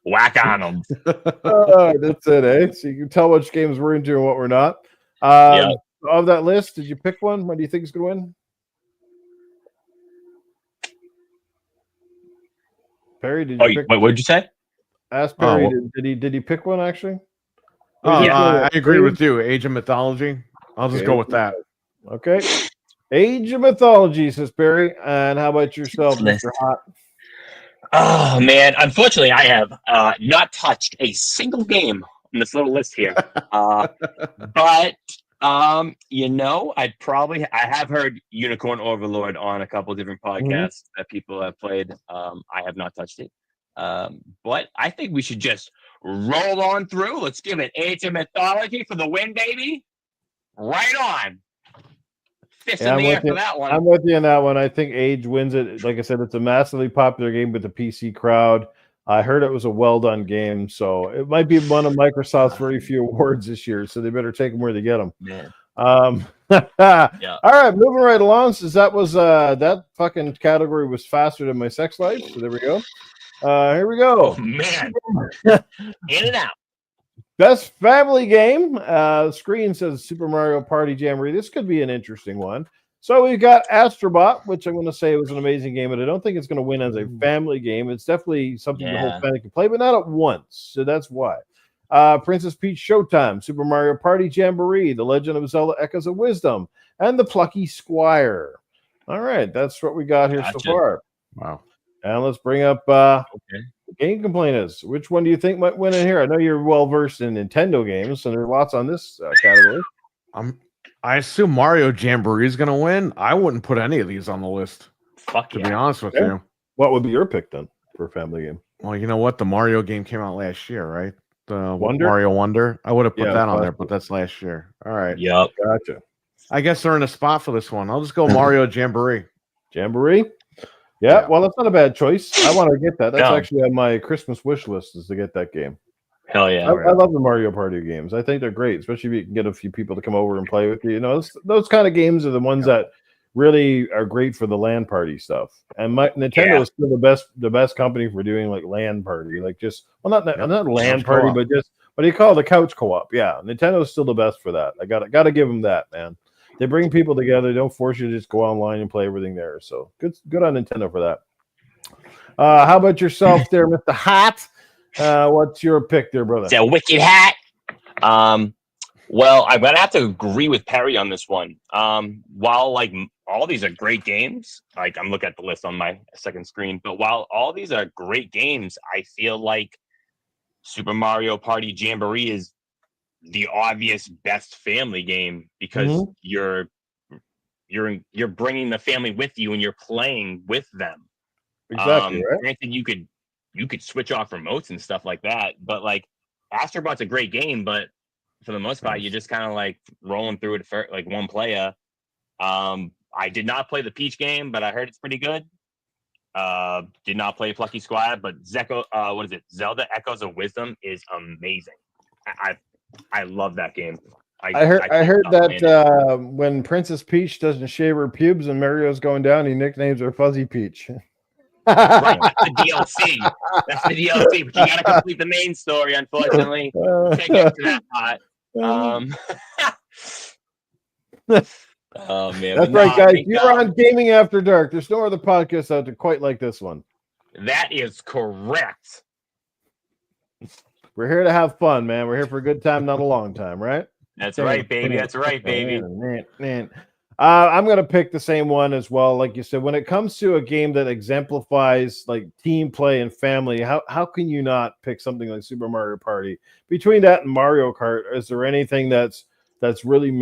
C: Whack on them.
A: That's it, eh? So you can tell which games we're into and what we're not. Of that list, did you pick one? What do you think is going to win? Perry, did you pick?
C: What did you say?
A: Ask Perry. Did he pick one actually?
B: I agree with you. Age of Mythology. I'll just go with that.
A: Okay. Age of Mythology, says Perry. And how about yourself, Mr. Hot?
C: Oh man, unfortunately, I have not touched a single game on this little list here. But I have heard Unicorn Overlord on a couple of different podcasts that people have played. I have not touched it. But I think we should just roll on through. Let's give it Age of Mythology for the win, baby. Right on. Fist in the air for that one.
A: I'm with you on that one. I think Age wins it. Like I said, it's a massively popular game with the PC crowd. I heard it was a well-done game, so it might be one of Microsoft's very few awards this year, so they better take them where they get them.
C: Man.
A: All right, moving right along, since that fucking category was faster than my sex life, so there we go. Here we go.
C: Oh, man. In and out.
A: Best family game. The screen says Super Mario Party Jamboree. This could be an interesting one. So we've got Astrobot, which I'm going to say was an amazing game, but I don't think it's going to win as a family game. It's definitely something the whole family can play, but not at once. So that's why. Princess Peach Showtime, Super Mario Party Jamboree, The Legend of Zelda Echoes of Wisdom, and The Plucky Squire. All right, that's what we got here so far.
B: Wow.
A: And let's bring up Game Complainers. Which one do you think might win in here? I know you're well versed in Nintendo games, and there are lots on this category.
B: I assume Mario Jamboree is going to win. I wouldn't put any of these on the list. To be honest with you.
A: What would be your pick then for a family game?
B: Well, you know what? The Mario game came out last year, right? The
A: Wonder?
B: Mario Wonder. I would have put that on there, but that's last year. All right.
C: Yep.
A: Gotcha.
B: I guess they're in a spot for this one. I'll just go Mario Jamboree.
A: Jamboree? Yeah, well, that's not a bad choice. I want to get that. That's actually on my Christmas wish list is to get that game.
C: Hell yeah.
A: I love the Mario Party games. I think they're great, especially if you can get a few people to come over and play with you. You know, those kind of games are the ones that really are great for the LAN party stuff. And Nintendo is still the best company for doing like LAN party, like just not LAN party, but just what do you call it? The couch co-op? Yeah, Nintendo is still the best for that. I got to give them that, man. They bring people together. They don't force you to just go online and play everything there. So good on Nintendo for that. How about yourself there, Mr. Hat? What's your pick there, brother?
C: It's a wicked hat. Well, I'm gonna have to agree with Perry on this one. While like all these are great games, like I'm looking at the list on my second screen, but while all these are great games, I feel like Super Mario Party Jamboree is the obvious best family game because you're bringing the family with you and you're playing with them.
A: Exactly. Right?
C: Granted, you could switch off remotes and stuff like that, but like Astrobot's a great game, but for the most part, you're just kind of like rolling through it for like one player. I did not play the Peach game, but I heard it's pretty good. Did not play Plucky Squire, but Zelda Echoes of Wisdom is amazing. I love that game.
A: I heard that when Princess Peach doesn't shave her pubes and Mario's going down, he nicknames her Fuzzy Peach.
C: Right, that's the DLC. That's the DLC, but you got to complete the main story. Unfortunately, can't get to that part. Oh man,
A: that's right, guys. You're on Gaming After Dark. There's no other podcast out there quite like this one.
C: That is correct.
A: We're here to have fun, man. We're here for a good time, not a long time, right?
C: That's right, baby. That's right, baby.
A: I'm going to pick the same one as well. Like you said, when it comes to a game that exemplifies like team play and family, how can you not pick something like Super Mario Party? Between that and Mario Kart, is there anything that's really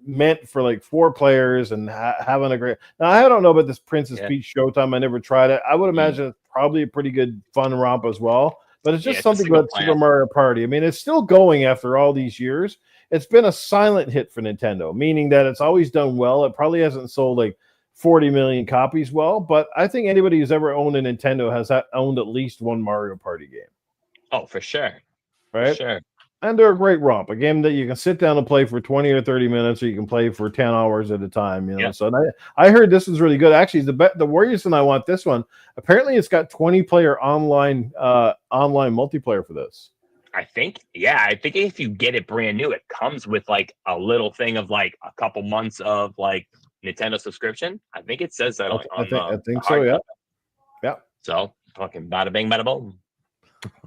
A: meant for like 4 players and having a great... Now, I don't know about this Princess Peach Showtime. I never tried it. I would imagine it's probably a pretty good fun romp as well. But it's just something about Super Mario Party. I mean, it's still going after all these years. It's been a silent hit for Nintendo, meaning that it's always done well. It probably hasn't sold like 40 million copies well, but I think anybody who's ever owned a Nintendo has owned at least one Mario Party game.
C: Oh, for sure.
A: Right?
C: For sure.
A: And they're a great romp, a game that you can sit down and play for 20 or 30 minutes, or you can play for 10 hours at a time. You know, so I heard this was really good. Actually, the reason I want this one, apparently, it's got 20-player online multiplayer for this.
C: I think if you get it brand new, it comes with like a little thing of like a couple months of like Nintendo subscription. I think it says that
A: I think so. Yeah. Yeah.
C: So fucking bada bing, bada boom.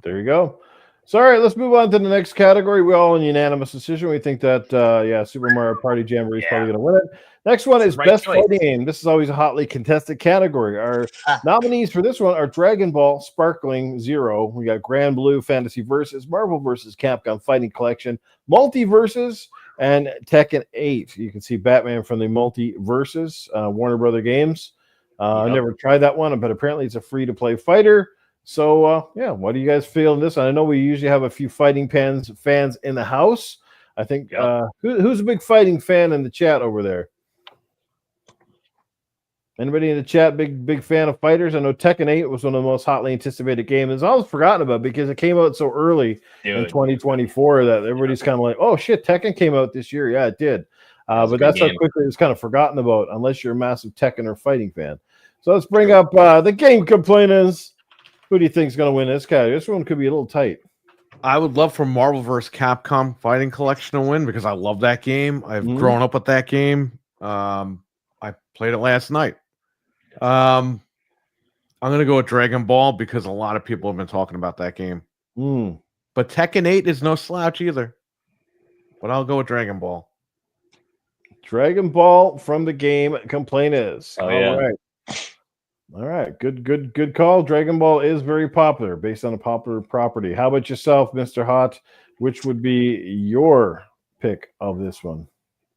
A: There you go. So, all right, let's move on to the next category. We're all in unanimous decision. We think that, Super Mario Party Jamboree is probably going to win it. Next one is Best Fighting Game. This is always a hotly contested category. Our nominees for this one are Dragon Ball Sparkling Zero. We got Grand Blue Fantasy Versus, Marvel vs. Capcom Fighting Collection, Multiverses, and Tekken 8. You can see Batman from the Multiverses, Warner Brother Games. I never tried that one, but apparently it's a free-to-play fighter. So, what do you guys feel in this? I know we usually have a few fighting fans in the house. I think who's a big fighting fan in the chat over there? Anybody in the chat big fan of fighters? I know Tekken 8 was one of the most hotly anticipated games. It's always forgotten about because it came out so early in 2024 that everybody's kind of like, oh shit, Tekken came out this year. Yeah, it did. But that's how quickly it's kind of forgotten about unless you're a massive Tekken or fighting fan. So let's bring up the Game Complainerz. Who do you think is going to win this category? This one could be a little tight.
B: I would love for Marvel vs. Capcom Fighting Collection to win because I love that game. I've grown up with that game. I played it last night. I'm going to go with Dragon Ball because a lot of people have been talking about that game. But Tekken 8 is no slouch either. But I'll go with Dragon Ball.
A: Dragon Ball from the Game Complainerz.
C: All right.
A: All right, good call. Dragon Ball is very popular, based on a popular property. How about yourself, Mr. Hot? Which would be your pick of this one?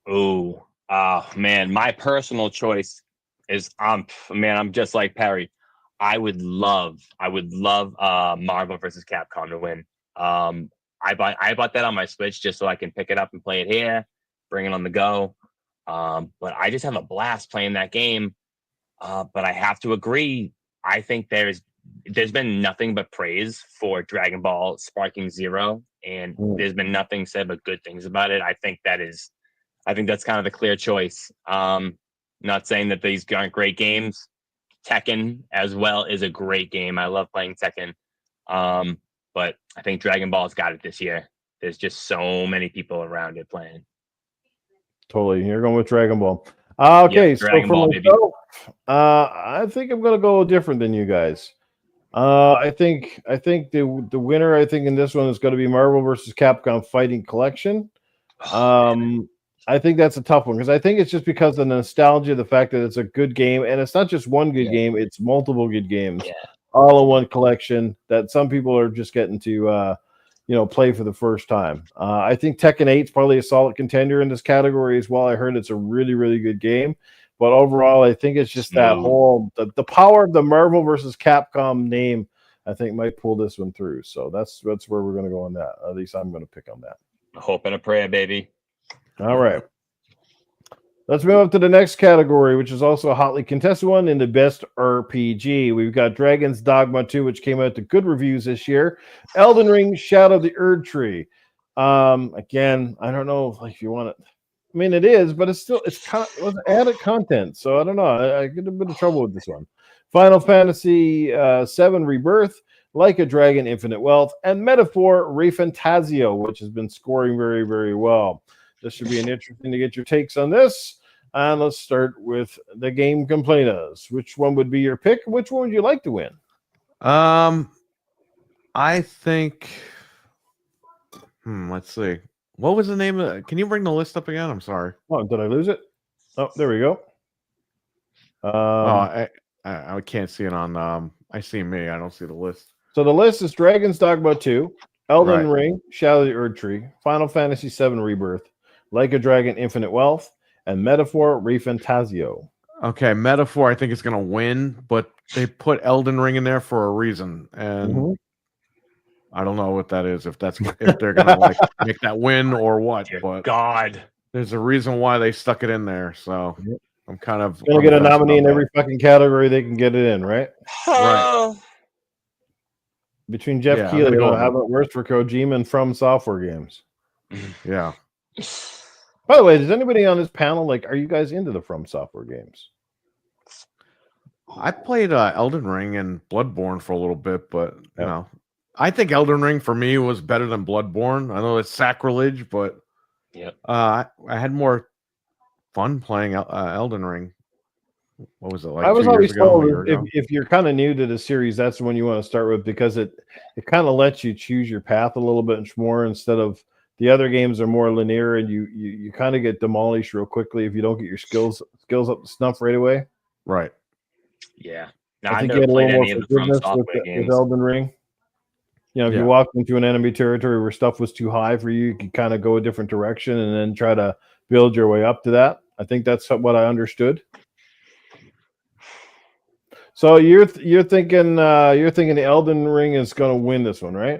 C: Oh, man, my personal choice is I'm just like Perry. I would love Marvel vs. Capcom to win. I bought that on my Switch just so I can pick it up and play it here, bring it on the go. But I just have a blast playing that game. But I have to agree. I think there's been nothing but praise for Dragon Ball Sparking Zero, and there's been nothing said but good things about it. I think that's kind of the clear choice. Not saying that these aren't great games. Tekken as well is a great game. I love playing Tekken. But I think Dragon Ball's got it this year. There's just so many people around it playing.
A: Totally. You're going with Dragon Ball. Okay, so for myself, I think I'm going to go different than you guys. I think the winner, I think in this one is going to be Marvel vs. Capcom Fighting Collection. I think that's a tough one because I think it's just because of the nostalgia, the fact that it's a good game, and it's not just one good game; it's multiple good games, all in one collection. That some people are just getting to play for the first time. I think Tekken 8 is probably a solid contender in this category as well. I heard it's a really, really good game. But overall, I think it's just that whole the power of the Marvel versus Capcom name, I think, might pull this one through. So that's where we're going to go on that. At least I'm going to pick on that.
C: A hope and a prayer, baby.
A: All right. Let's move up to the next category, which is also a hotly contested one in the best RPG. We've got Dragon's Dogma 2, which came out to good reviews this year. Elden Ring, Shadow of the Erd Tree. Again, I don't know if you want it. I mean, it is, but it's kind of added content. So I don't know. I get a bit of trouble with this one. Final Fantasy VII Rebirth, Like a Dragon, Infinite Wealth, and Metaphor Refantasio, which has been scoring very, very well. This should be an interesting to get your takes on this. And let's start with the Game Complainerz. Which one would be your pick? Which one would you like to win?
B: I think. Let's see. What was the name of? Can you bring the list up again? I'm sorry.
A: Oh, did I lose it? Oh, there we go.
B: I can't see it on. I see me. I don't see the list.
A: So the list is Dragon's Dogma 2, Elden Ring, Shadow of the Erd Tree, Final Fantasy VII Rebirth, Like a Dragon, Infinite Wealth, and Metaphor Refantasio.
B: Okay, Metaphor I think is going to win, but they put Elden Ring in there for a reason, and I don't know what that is. If they're going to like make that win or what.
C: Dear
B: but
C: God,
B: there's a reason why they stuck it in there. So I'm kind of
A: going to get a nominee in every fucking category they can get it in, right?
B: Right.
A: Between Jeff Keighley, how about it worse for Kojima and From Software games?
B: Yeah.
A: By the way, does anybody on this panel are you guys into the From Software games?
B: I played Elden Ring and Bloodborne for a little bit, but you know, I think Elden Ring for me was better than Bloodborne. I know it's sacrilege, but I had more fun playing Elden Ring. What was it like?
A: I was always told if you're kind of new to the series, that's the one you want to start with because it kind of lets you choose your path a little bit more instead of the other games are more linear and you kind of get demolished real quickly if you don't get your skills up to snuff right away.
B: Right.
C: Yeah.
A: No, I never played any of the From Software games. With Elden Ring. You know, if you walked into an enemy territory where stuff was too high for you, you could kind of go a different direction and then try to build your way up to that. I think that's what I understood. So you're thinking the Elden Ring is going to win this one, right?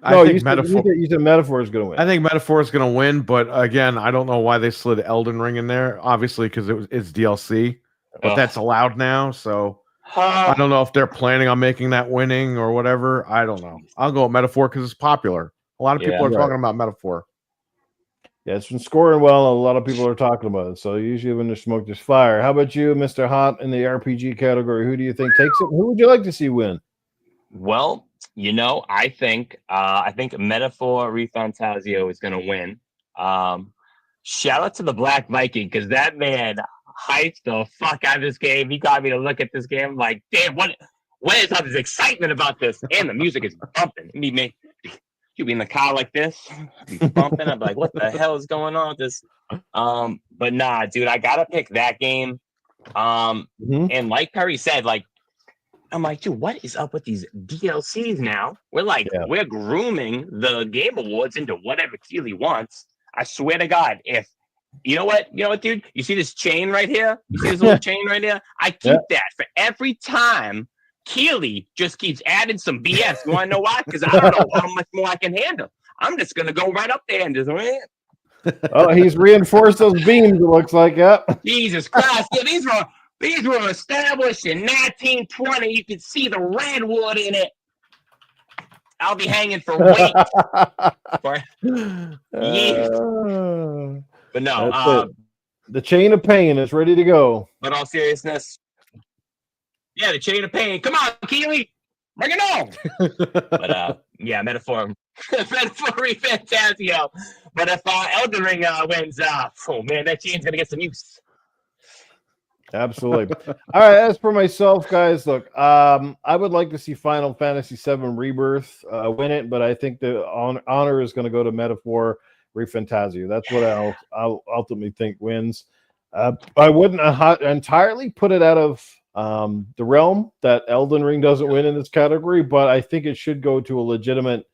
B: No, I think Metaphor.
A: You said Metaphor is going to win.
B: I think Metaphor is going to win, but again, I don't know why they slid Elden Ring in there. Obviously, because it's DLC, but that's allowed now. So I don't know if they're planning on making that winning or whatever. I don't know. I'll go with Metaphor because it's popular. A lot of people are talking about Metaphor.
A: Yeah, it's been scoring well. A lot of people are talking about it. So usually when there's smoke, there's fire. How about you, Mr. Hot, in the RPG category? Who do you think takes it? Who would you like to see win?
C: Well, you know, I think Metaphor Refantasio is going to win. Shout out to the Black Viking because that man hyped the fuck out of this game. He got me to look at this game. I'm like, damn, what is all this excitement about this? And the music is bumping. You'd be in the car like this, be bumping. I'm like, what the hell is going on with this? But nah, dude, I gotta pick that game. And like Perry said, I'm like, dude, what is up with these DLCs now? We're grooming the Game Awards into whatever Keighley wants. I swear to God, if you know what, dude, you see this chain right here? You see this little chain right here? I keep that for every time Keighley just keeps adding some BS. You want to know why? Because I don't know how much more I can handle. I'm just going to go right up there and just
A: Oh, he's reinforced those beams, it looks like.
C: Jesus Christ. Yeah, these were established in 1920. You can see the redwood in it. I'll be hanging for weight. But no.
A: The chain of pain is ready to go.
C: But all seriousness, yeah, the chain of pain. Come on, Keighley. Bring it on. But Metaphor Refantasio. But if Elden Ring wins, oh man, that chain's gonna get some use.
A: Absolutely. All right, as for myself, guys, look, I would like to see Final Fantasy VII Rebirth win it, but I think the honor is going to go to Metaphor Refantasio. That's what I'll ultimately think wins. I wouldn't entirely put it out of the realm that Elden Ring doesn't win in this category, but I think it should go to a legitimate,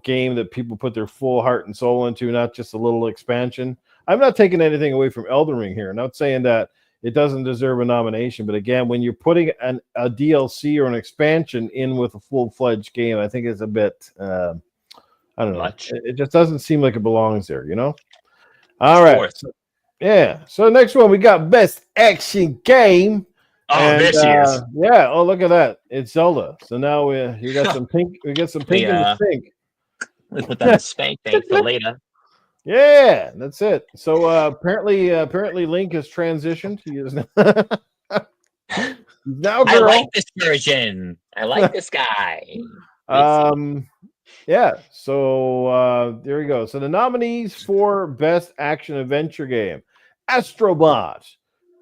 A: game that people put their full heart and soul into, not just a little expansion. I'm not taking anything away from Elden Ring here. I'm not saying that it doesn't deserve a nomination, but again, when you're putting a DLC or an expansion in with a full-fledged game, I think it's a bit, I don't know. It just doesn't seem like it belongs there, All right. So next one, we got Best Action Game.
C: Oh, there she is.
A: Yeah. Oh, look at that. It's Zelda. So now you got some pink. We get some pink in the stink.
C: Let's put that in spank thing for later.
A: Yeah, that's it. So apparently Link has transitioned. He is Now,
E: I
A: girl.
E: like this version. I like this guy.
A: Yeah. So there we go. So the nominees for Best Action Adventure Game: Astrobot,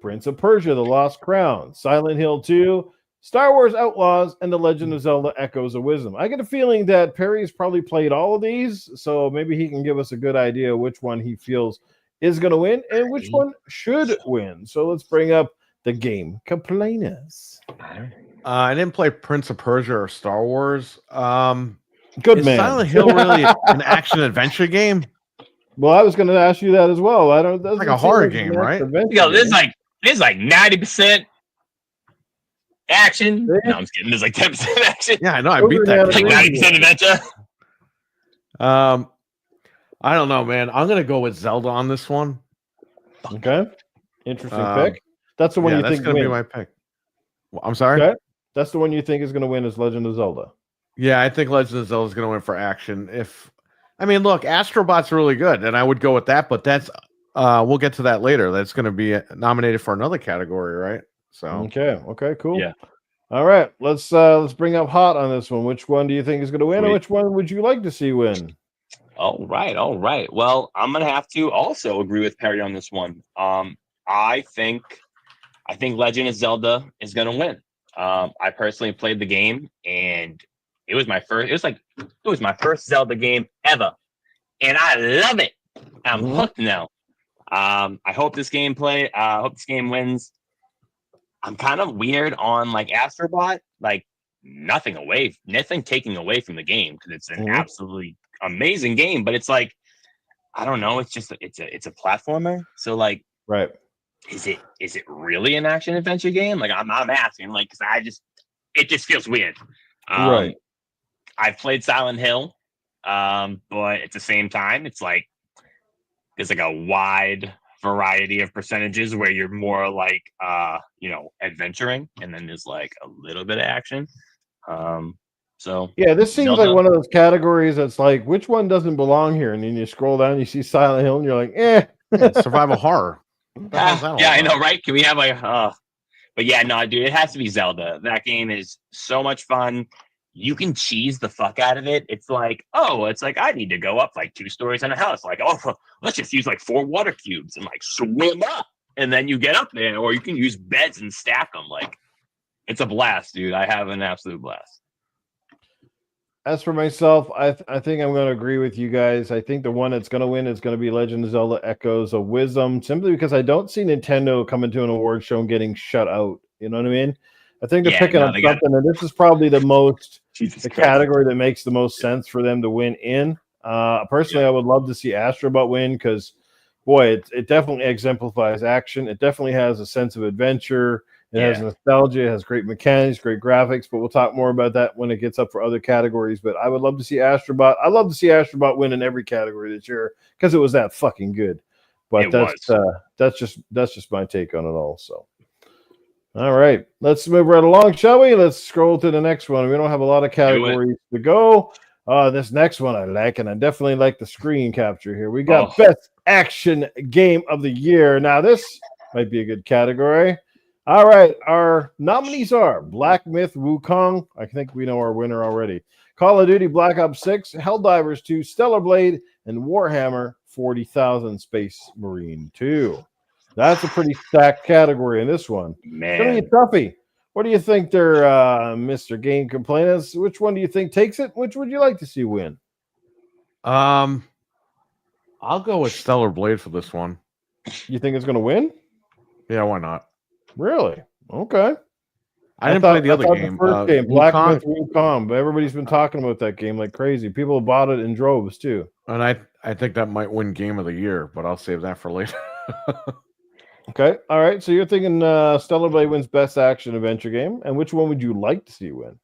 A: Prince of Persia: The Lost Crown, Silent Hill 2, Star Wars Outlaws, and The Legend of Zelda: Echoes of Wisdom. I get a feeling that Perry's probably played all of these, so maybe he can give us a good idea which one he feels is going to win and which one should win. So let's bring up the Game Complainerz.
B: I didn't play Prince of Persia or Star Wars.
A: Good
B: is
A: man.
B: Silent Hill really an action adventure game?
A: Well, I was going to ask you that as well. I don't.
B: Like a horror game, right?
C: There's like 90% action. No, I'm just kidding. There's like 10% action.
B: Yeah, I know. I beat that.
C: Like 90% adventure.
B: I don't know, man. I'm gonna go with Zelda on this one.
A: Okay, interesting pick. That's the one you think
B: that's gonna be my pick. Well, I'm sorry.
A: Okay. That's the one you think is going to win is Legend of Zelda.
B: Yeah, I think Legend of Zelda is going to win for action. Look, Astrobot's really good, and I would go with that. But that's we'll get to that later. That's going to be nominated for another category, right? So
A: okay, cool.
C: Yeah.
A: All right, let's bring up hot on this one. Which one do you think is going to win, and which one would you like to see win?
C: All right. Well, I'm gonna have to also agree with Perry on this one. I think Legend of Zelda is gonna win. I personally played the game, and it was my first. It was my first Zelda game ever, and I love it. I'm hooked now. I hope this game wins. I'm kind of weird on like Astrobot, like nothing taking away from the game because it's an absolutely amazing game, but it's like I don't know. It's a platformer. So like,
A: right.
C: Is it really an action adventure game? Like I'm asking, like, because it just feels weird.
A: Right.
C: I've played Silent Hill, but at the same time, it's like there's like a wide variety of percentages where you're more like adventuring, and then there's like a little bit of action. So
A: yeah, this seems like one of those categories that's like, which one doesn't belong here? And then you scroll down, you see Silent Hill, and you're like,
B: survival horror.
C: I know, right? Can we have like, but yeah, no, dude, it has to be Zelda. That game is so much fun. You can cheese the fuck out of it. It's like I need to go up like 2 stories in a house. Like, let's just use like 4 water cubes and like swim up, and then you get up there, or you can use beds and stack them. Like, it's a blast, dude. I have an absolute blast.
A: As for myself, I think I'm going to agree with you guys. I think the one that's going to win is going to be Legend of Zelda: Echoes of Wisdom, simply because I don't see Nintendo coming to an award show and getting shut out. You know what I mean? I think they're picking up something, and this is probably the category that makes the most sense for them to win in. Personally, I would love to see Astrobot win because, boy, it definitely exemplifies action. It definitely has a sense of adventure. It has nostalgia. It has great mechanics, great graphics. But we'll talk more about that when it gets up for other categories. But I would love to see Astrobot. I'd love to see Astrobot win in every category this year because it was that fucking good. But that's just my take on it all. So, all right, let's move right along, shall we? Let's scroll to the next one. We don't have a lot of categories to go. This next one I like, and I definitely like the screen capture here. We got Best Action Game of the Year. Now, this might be a good category. All right, our nominees are Black Myth Wukong. I think we know our winner already. Call of Duty Black Ops 6, Helldivers 2, Stellar Blade, and Warhammer 40,000 Space Marine 2. That's a pretty stacked category in this one.
C: Man.
A: It's going to be a toughie. What do you think there, Mr. Game Complainerz? Which one do you think takes it? Which would you like to see win?
B: I'll go with Stellar Blade for this one.
A: You think it's going to win?
B: Yeah, why not?
A: Really? Okay.
B: I didn't play the other game.
A: The first game, Black Myth Wukong, but everybody's been talking about that game like crazy. People bought it in droves too.
B: And I think that might win Game of the Year, but I'll save that for later.
A: Okay. All right. So you're thinking Stellar Blade wins Best Action Adventure Game, and which one would you like to see win?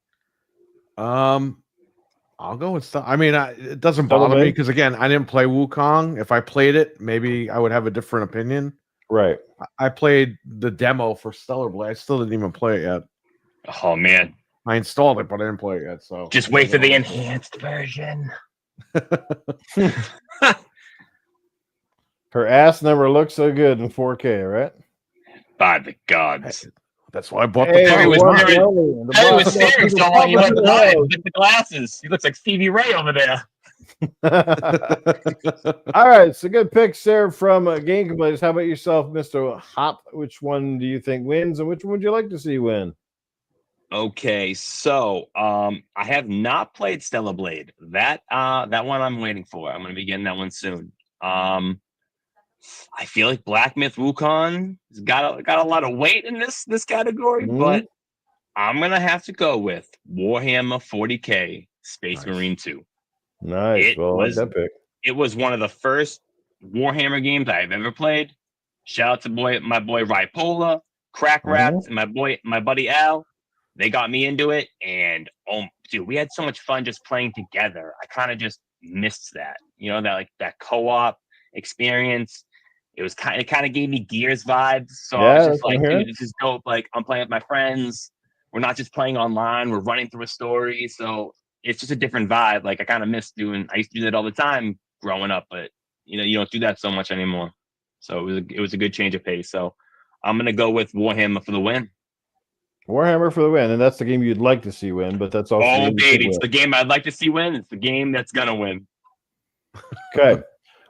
B: I'll go with it doesn't bother me because again, I didn't play Wukong. If I played it, maybe I would have a different opinion.
A: Right.
B: I played the demo for Stellar Blade. I still didn't even play it yet.
C: Oh man.
B: I installed it, but I didn't play it yet. So
C: just wait for the enhanced version.
A: Her ass never looked so good in 4K, right?
C: By the gods.
B: That's why I bought
A: Hey,
B: the
C: Harry was
B: Pro.
C: staring- Harry was staring so long he went behind with the glasses. He looks like Stevie Ray over there.
A: All right, so good picks there from Game Complainerz. How about yourself, Mr. Hop? Which one do you think wins, and which one would you like to see win?
C: Okay, so I have not played Stellar Blade. That one I'm waiting for. I'm gonna be getting that one soon. I feel like Black Myth Wukong has got a lot of weight in this category, but I'm gonna have to go with Warhammer 40K Space Marine 2.
A: Nice. Well, I like that pick.
C: It was one of the first Warhammer games I've ever played. Shout out to my boy Raipola, Crack Rats, and my buddy Al. They got me into it, and dude, we had so much fun just playing together. I kind of just missed that, that co-op experience. It kind of gave me Gears vibes. So I was just like, dude, this is dope. Like, I'm playing with my friends. We're not just playing online. We're running through a story. So it's just a different vibe. Like, I kind of miss I used to do that all the time growing up, but you don't do that so much anymore. So it was a good change of pace. So I'm gonna go with Warhammer for the win.
A: Warhammer for the win, and that's the game you'd like to see win, but that's also
C: baby, it's the game I'd like to see win. It's the game that's gonna win.
A: Okay.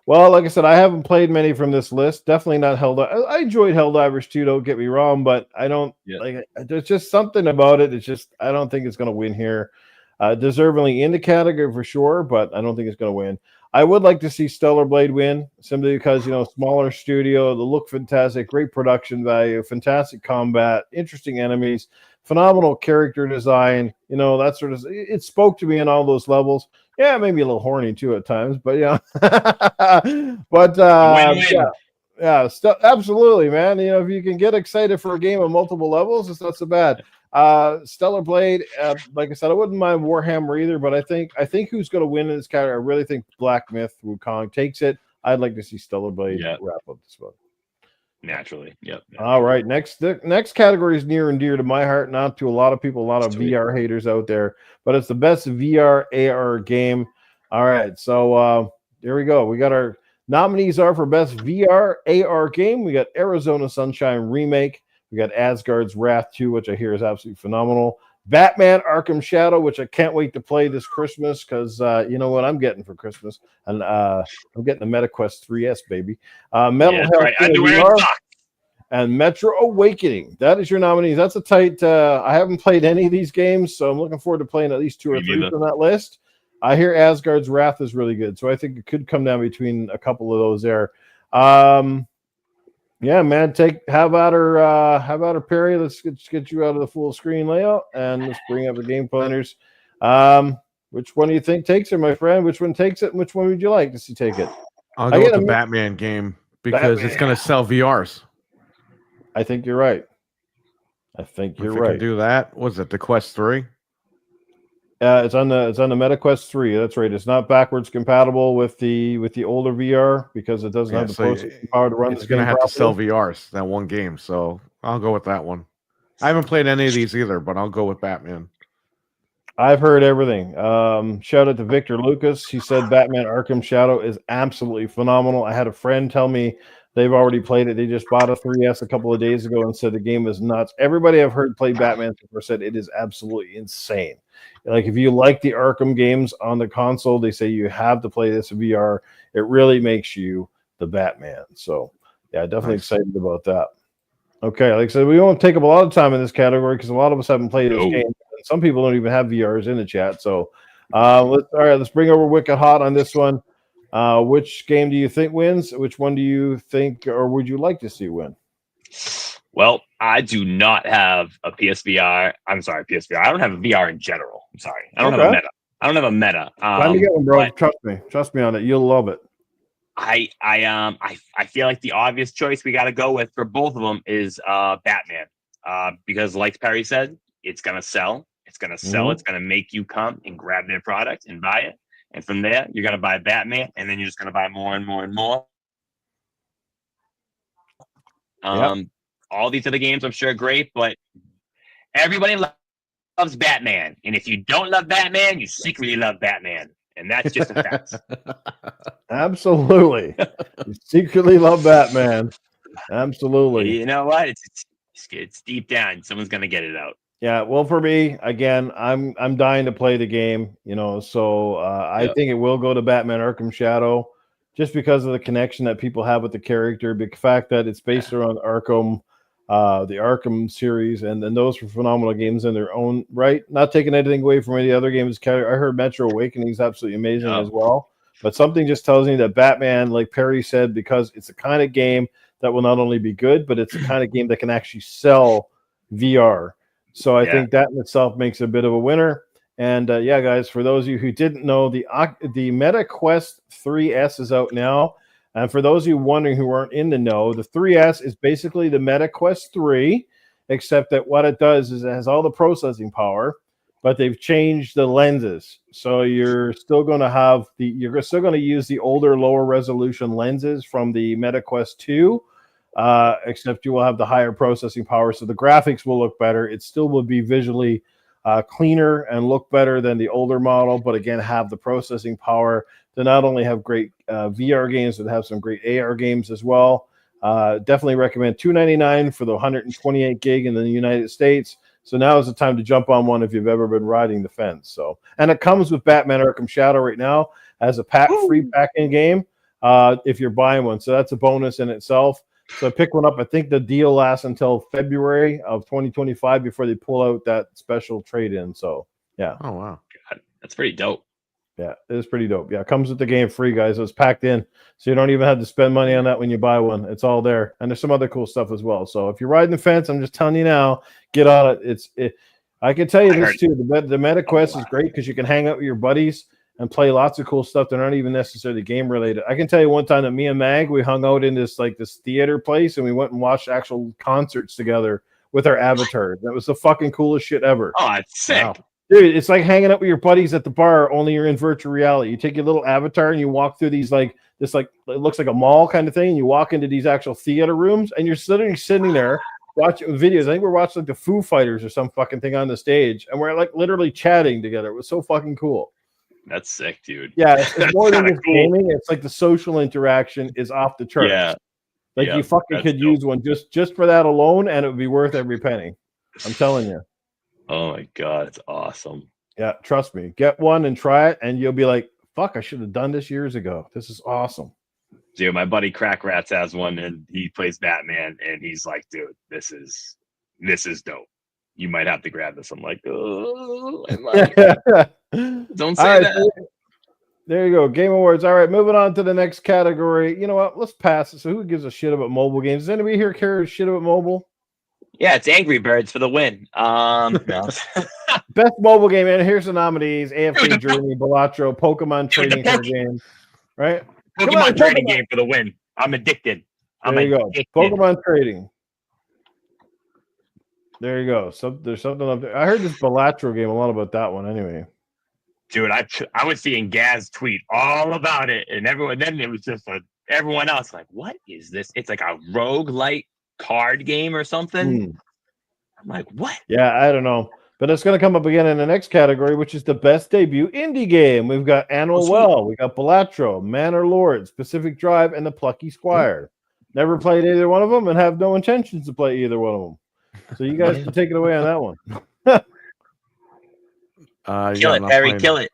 A: Well, like I said, I haven't played many from this list. Definitely not Helldivers. I enjoyed Helldivers too, don't get me wrong, but I don't like. There's just something about it. It's just I don't think it's going to win here. Deservingly in the category for sure, but I don't think it's going to win. I would like to see Stellar Blade win simply because smaller studio, the look fantastic, great production value, fantastic combat, interesting enemies, phenomenal character design. That sort of it spoke to me on all those levels. Yeah, maybe a little horny too at times, but but absolutely, man. If you can get excited for a game on multiple levels, it's not so bad. Stellar Blade, like I said, I wouldn't mind Warhammer either, but I think who's going to win in this category? I really think Black Myth Wukong takes it. I'd like to see Stellar Blade wrap up this one.
C: Naturally, yep.
A: All right, next category is near and dear to my heart, not to a lot of people, a lot of VR haters out there, but it's the best VR AR game. All right, so there we go. We got our nominees are for best VR AR game. We got Arizona Sunshine Remake. We got Asgard's Wrath 2, which I hear is absolutely phenomenal. Batman Arkham Shadow, which I can't wait to play this Christmas because you know what I'm getting for Christmas, and I'm getting the MetaQuest 3S, baby. Metal Health VR and Metro Awakening. That is your nominees. That's a tight. I haven't played any of these games, so I'm looking forward to playing at least 2 or 3 from that list. I hear Asgard's Wrath is really good, so I think it could come down between a couple of those there. Yeah, man, have at her, Perry. Let's get you out of the full screen layout, and let's bring up the Game Complainerz. Which one do you think takes it, my friend? Which one takes it, and which one would you like to see take it?
B: I'll go with the Batman game because it's going to sell VRs.
A: I think you're right. If it can
B: do that, was it the Quest 3?
A: It's on the MetaQuest 3. That's right. It's not backwards compatible with the older VR because it doesn't have the processing power to run.
B: It's going to have to sell VRs, that one game. So I'll go with that one. I haven't played any of these either, but I'll go with Batman.
A: I've heard everything. Shout out to Victor Lucas. He said Batman Arkham Shadow is absolutely phenomenal. I had a friend tell me they've already played it. They just bought a 3S a couple of days ago and said the game is nuts. Everybody I've heard play Batman said it is absolutely insane. Like, if you like the Arkham games on the console, they say you have to play this in VR. It really makes you the Batman. So, yeah, definitely excited about that. Okay, like I said, we won't take up a lot of time in this category because a lot of us haven't played this game. And some people don't even have VRs in the chat. So, let's bring over Wicked Hot on this one. Which game do you think wins? Which one do you think or would you like to see win?
C: Well, I do not have a PSVR. I'm sorry, PSVR. I don't have a VR in general. I'm sorry. I don't have a meta. I don't have a meta.
A: Time to get one, bro. Trust me on it. You'll love it.
C: I feel like the obvious choice we got to go with for both of them is Batman. Because like Perry said, it's gonna sell. It's gonna sell. It's gonna make you come and grab their product and buy it. And from there, you're gonna buy Batman, and then you're just gonna buy more and more and more. All these other games, I'm sure, are great, but everybody loves Batman. And if you don't love Batman, you secretly love Batman. And that's just a fact.
A: Absolutely. You secretly love Batman. Absolutely.
C: You know what? It's It's deep down. Someone's gonna get it out.
A: Yeah, well, for me, again, I'm dying to play the game, so I think it will go to Batman Arkham Shadow just because of the connection that people have with the character, the fact that it's based around Arkham, the Arkham series, and those were phenomenal games in their own right. Not taking anything away from any other games. I heard Metro Awakening is absolutely amazing as well, but something just tells me that Batman, like Perry said, because it's the kind of game that will not only be good, but it's the kind of game that can actually sell VR. So I think that in itself makes a bit of a winner. And guys, for those of you who didn't know, the Meta Quest 3S is out now. And for those of you wondering who aren't in the know, the 3S is basically the Meta Quest 3, except that what it does is it has all the processing power, but they've changed the lenses. So you're still going to have you're still going to use the older, lower resolution lenses from the Meta Quest 2. Except you will have the higher processing power, so the graphics will look better. It still will be visually cleaner and look better than the older model, but again, have the processing power to not only have great VR games, but have some great AR games as well. Definitely recommend $299 for the 128 gig in the United States. So now is the time to jump on one if you've ever been riding the fence. So, and it comes with Batman Arkham Shadow right now as a free pack-in game if you're buying one. So that's a bonus in itself. So pick one up. I think the deal lasts until February of 2025 before they pull out that special trade-in. So, yeah.
B: Oh, wow.
C: God, that's pretty dope.
A: Yeah, it is pretty dope. Yeah, it comes with the game free, guys. It's packed in. So you don't even have to spend money on that when you buy one. It's all there. And there's some other cool stuff as well. So if you're riding the fence, I'm just telling you now, get on it. I can tell you this too. The Meta Quest is great because you can hang out with your buddies and play lots of cool stuff that aren't even necessarily game related. I can tell you one time that me and Mag, we hung out in this theater place and we went and watched actual concerts together with our avatars. That was the fucking coolest shit ever.
C: Oh, it's sick.
A: Wow. Dude, it's like hanging out with your buddies at the bar, only you're in virtual reality. You take your little avatar and you walk through these it looks like a mall kind of thing. And you walk into these actual theater rooms and you're sitting there watching videos. I think we're watching the Foo Fighters or some fucking thing on the stage. And we're literally chatting together. It was so fucking cool.
C: That's sick, dude.
A: Yeah, it's more than just gaming. It's like the social interaction is off the charts.
C: Yeah.
A: You fucking could use one just for that alone, and it would be worth every penny. I'm telling you.
C: Oh my God, it's awesome.
A: Yeah, trust me. Get one and try it, and you'll be like, fuck, I should have done this years ago. This is awesome.
C: Dude, my buddy Crack Rats has one, and he plays Batman, and he's like, dude, this is dope. You might have to grab this. I'm like, oh, don't say that.
A: There you go. Game Awards. All right, moving on to the next category. You know what? Let's pass it. So who gives a shit about mobile games? Does anybody here care shit about mobile?
E: Yeah, it's Angry Birds for the win. No.
A: Best mobile game, and here's the nominees: AFK Journey, Balatro, Pokemon Trading Card Game. Right?
C: Pokemon Trading Game for the win. I'm addicted.
A: There you go. Pokemon Trading. There you go. There's something up there. I heard this Balatro game a lot about that one anyway.
C: Dude, I was seeing Gaz tweet all about it, and then it was just everyone else like, what is this? It's like a roguelite card game or something. I'm like, what? Yeah,
A: I don't know. But it's going to come up again in the next category, which is the best debut indie game. We've got Animal Well, we got Balatro, Manor Lords, Pacific Drive, and The Plucky Squire. Never played either one of them and have no intentions to play either one of them. So you guys can take it away on that one.
E: Kill it, Perry. Kill it.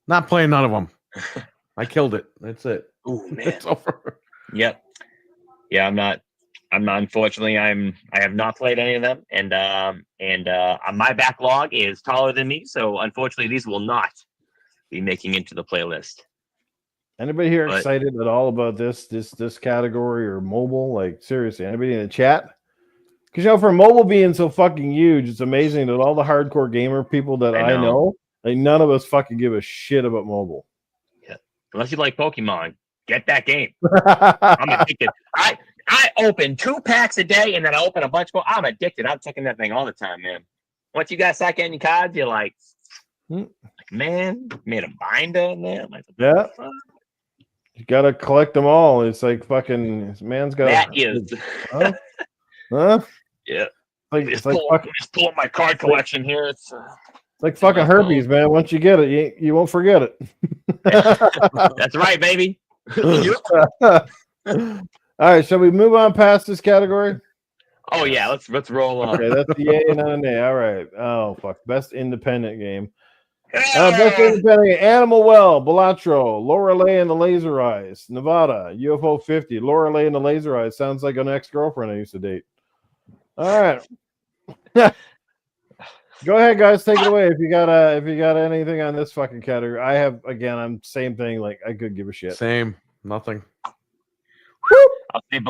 B: Not playing none of them. I killed it. That's it.
E: Oh man,
B: it's over.
E: Yep. Yeah, I'm not. Unfortunately, I have not played any of them, and my backlog is taller than me. So unfortunately, these will not be making into the playlist.
A: Anybody here excited at all about this category or mobile? Like seriously, anybody in the chat? Because for mobile being so fucking huge, it's amazing that all the hardcore gamer people that I know, like none of us fucking give a shit about mobile.
E: Yeah, unless you like Pokemon, get that game. I'm addicted. I open 2 packs a day, and then I open a bunch more. I'm addicted. I'm checking that thing all the time, man. Once you guys start getting cards, you're like, man, made a binder in there. I'm like,
A: yeah. You gotta collect them all. It's like fucking man's got.
E: That is.
A: Huh?
E: Yeah.
A: Just
E: pull up my card collection here. It's
A: like fucking herpes, man. Once you get it, you won't forget it.
E: That's right, baby.
A: All right, shall we move on past this category?
E: Oh yeah, let's roll on.
A: Okay, that's the yay, not an A. All right. Oh fuck, best independent game. Best independent game. Animal Well, Balatro, Lorelei and the Laser Eyes, Nevada, UFO 50, Lorelei and the Laser Eyes. Sounds like an ex-girlfriend I used to date. All right. Go ahead, guys. Take it away. If you got anything on this fucking category, I have. Again, I'm same thing. Like I could give a shit.
B: Same. Nothing.
E: I'll say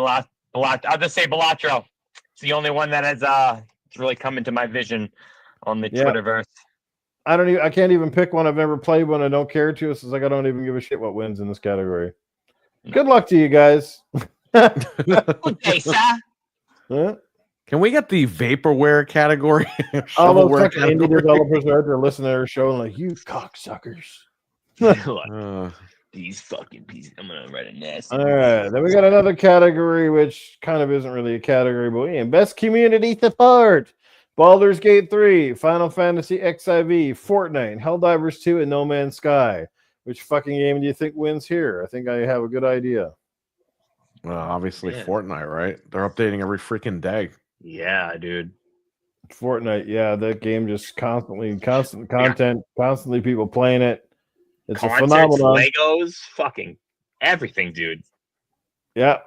E: I'll just say Balatro. It's the only one that has really come into my vision on the Twitterverse.
A: I can't even pick one. I've never played one. I don't care to. It's like I don't even give a shit what wins in this category. Good luck to you guys.
E: Okay, sir.
A: Huh?
B: Can we get the vaporware category?
A: All those fucking indie developers are out there listening to our show and like, you cocksuckers.
E: These fucking pieces. I'm gonna write a nasty.
A: All right, then we got another category which kind of isn't really a category, but we in best community support. Baldur's Gate 3, Final Fantasy XIV, Fortnite, Helldivers 2, and No Man's Sky. Which fucking game do you think wins here? I think I have a good idea.
B: Well, obviously Fortnite, right? They're updating every freaking day.
E: Yeah, dude.
A: Fortnite, yeah, that game just constant content, constantly people playing it. It's a phenomenon.
E: Legos, fucking everything, dude.
A: Yeah.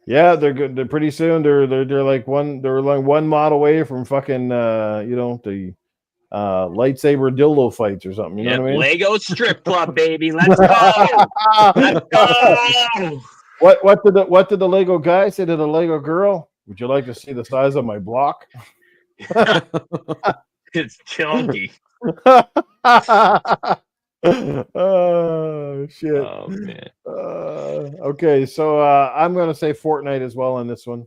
A: Yeah, they're good. They're pretty soon. They're like one mod away from fucking the lightsaber dildo fights or something. You know what I mean?
E: Lego strip club, baby. Let's go. Let's go.
A: What did the Lego guy say to the Lego girl? Would you like to see the size of my block?
E: It's chunky.
A: Oh shit.
E: Oh man.
A: Okay, so I'm gonna say Fortnite as well on this one.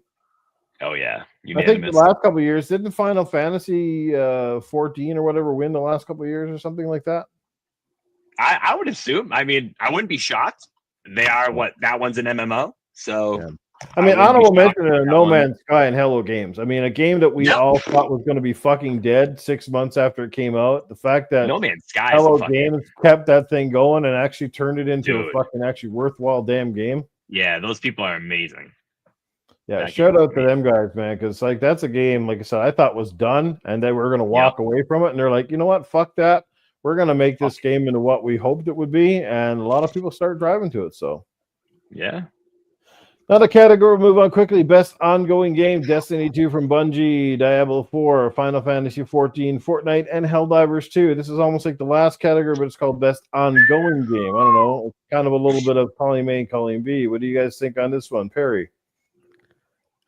E: Oh yeah.
A: I think the last couple of years didn't Final Fantasy 14 or whatever win the last couple of years or something like that.
E: I would assume. I mean, I wouldn't be shocked. They are that one's an MMO. So
A: yeah. I mean, honorable mention of No Man's Sky and Hello Games. I mean, a game that we all thought was going to be fucking dead 6 months after it came out. The fact that
E: No Man's Sky
A: Hello Games kept that thing going and actually turned it into a fucking actually worthwhile damn game.
E: Yeah, those people are amazing.
A: Yeah, shout out to them guys, man, because like that's a game, like I said, I thought was done, and they were going to walk away from it, and they're like, you know what, fuck that. We're going to make this game into what we hoped it would be, and a lot of people start driving to it. So,
E: yeah.
A: Another category, we'll move on quickly. Best ongoing game, Destiny 2 from Bungie, Diablo 4, Final Fantasy 14, Fortnite, and Helldivers 2. This is almost like the last category, but it's called Best Ongoing Game. I don't know. It's kind of a little bit of column A and column B. What do you guys think on this one, Perry?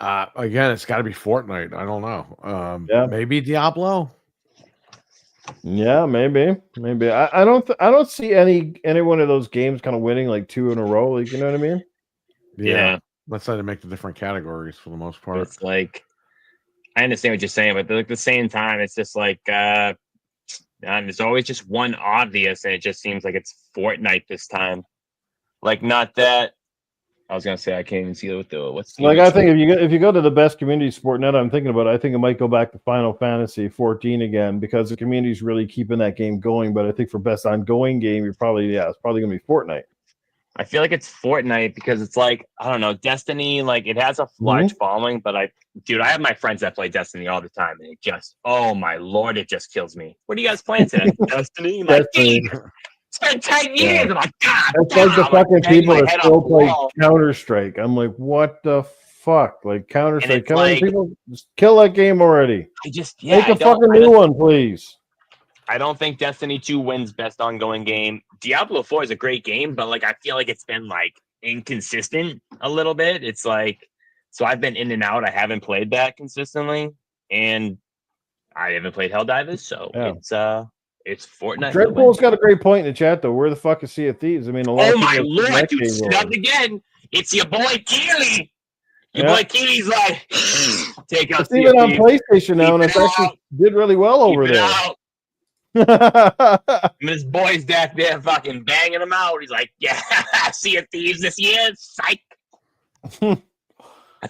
B: Again, it's got to be Fortnite. I don't know. Maybe Diablo.
A: Yeah, maybe. I don't see any one of those games kind of winning like 2 in a row. Like, you know what I mean?
B: Yeah. Let's try to make the different categories for the most part.
E: It's like, I understand what you're saying, but at the same time, it's just like, there's always just one obvious, and it just seems like it's Fortnite this time. Like, not that. I was gonna say I can't even see what's
A: like. I think if you go to the best community sport net, I'm thinking about it, I think it might go back to Final Fantasy 14 again because the community's really keeping that game going. But I think for best ongoing game, it's probably gonna be Fortnite.
E: I feel like it's Fortnite because it's like, I don't know, Destiny, like it has a large following, but I have my friends that play Destiny all the time, and it just, oh my lord, it just kills me. What are you guys playing today? Destiny? Like, it's been 10 years. I'm like, God.
A: That's like the fucking people that still play Counter-Strike. I'm like, what the fuck? Like Counter-Strike. People just kill that game already. Make a fucking new one, please.
E: I don't think Destiny 2 wins best ongoing game. Diablo 4 is a great game, but like I feel like it's been like inconsistent a little bit. It's like, so I've been in and out. I haven't played that consistently, and I haven't played Helldivers, so it's Fortnite.
A: Dreadpool's got a great point in the chat though. Where the fuck is Sea of Thieves? I mean, a lot of
E: my lord, dude, snubbed again. It's your boy Keely. Your boy Keely's like, take out.
A: It's even on PlayStation now, and it's actually did really well over there.
E: His boy's back there fucking banging him out. He's like, yeah, Sea of Thieves this year, psych. I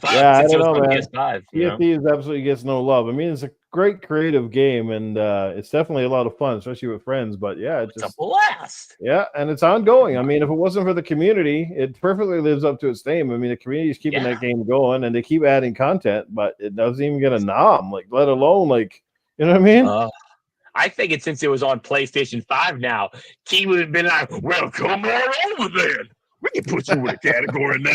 E: don't know, man. PS5,
A: Sea of Thieves absolutely gets no love. I mean, it's a great creative game, and it's definitely a lot of fun, especially with friends. But yeah,
E: It's a blast.
A: Yeah, and it's ongoing. I mean, if it wasn't for the community, it perfectly lives up to its name. I mean, the community is keeping that game going, and they keep adding content, but it doesn't even get a nom, like let alone like, you know what I mean?
E: I figured since it was on PlayStation 5 now, Key would have been like, well, come on over then. We can put you in a category now.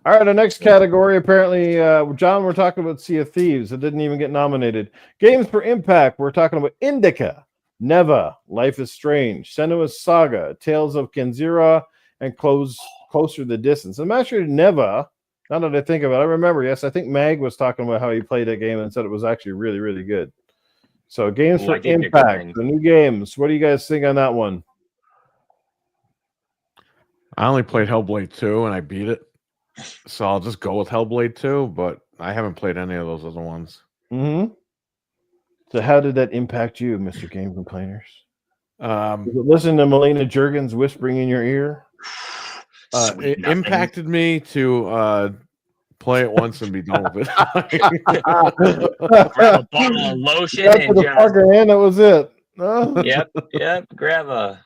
A: All right, our next category, apparently, John, we're talking about Sea of Thieves. It didn't even get nominated. Games for Impact, we're talking about Indica, Neva, Life is Strange, Senua's Saga, Tales of Kenzira, and Closer the Distance. I'm actually Neva, now that I think of it, I remember, yes, I think Mag was talking about how he played that game and said it was actually really, really good. So games for Impact, the new games. What do you guys think on that one?
B: I only played Hellblade 2 and I beat it. So I'll just go with Hellblade 2, but I haven't played any of those other ones.
A: Mm-hmm. So how did that impact you, Mr. Game Complainers? Listen to Melina Juergens whispering in your ear?
B: It impacted me to play it once and be done with it.
E: Grab a bottle of lotion and
A: the fucker hand, that was it.
E: Yep. Grab a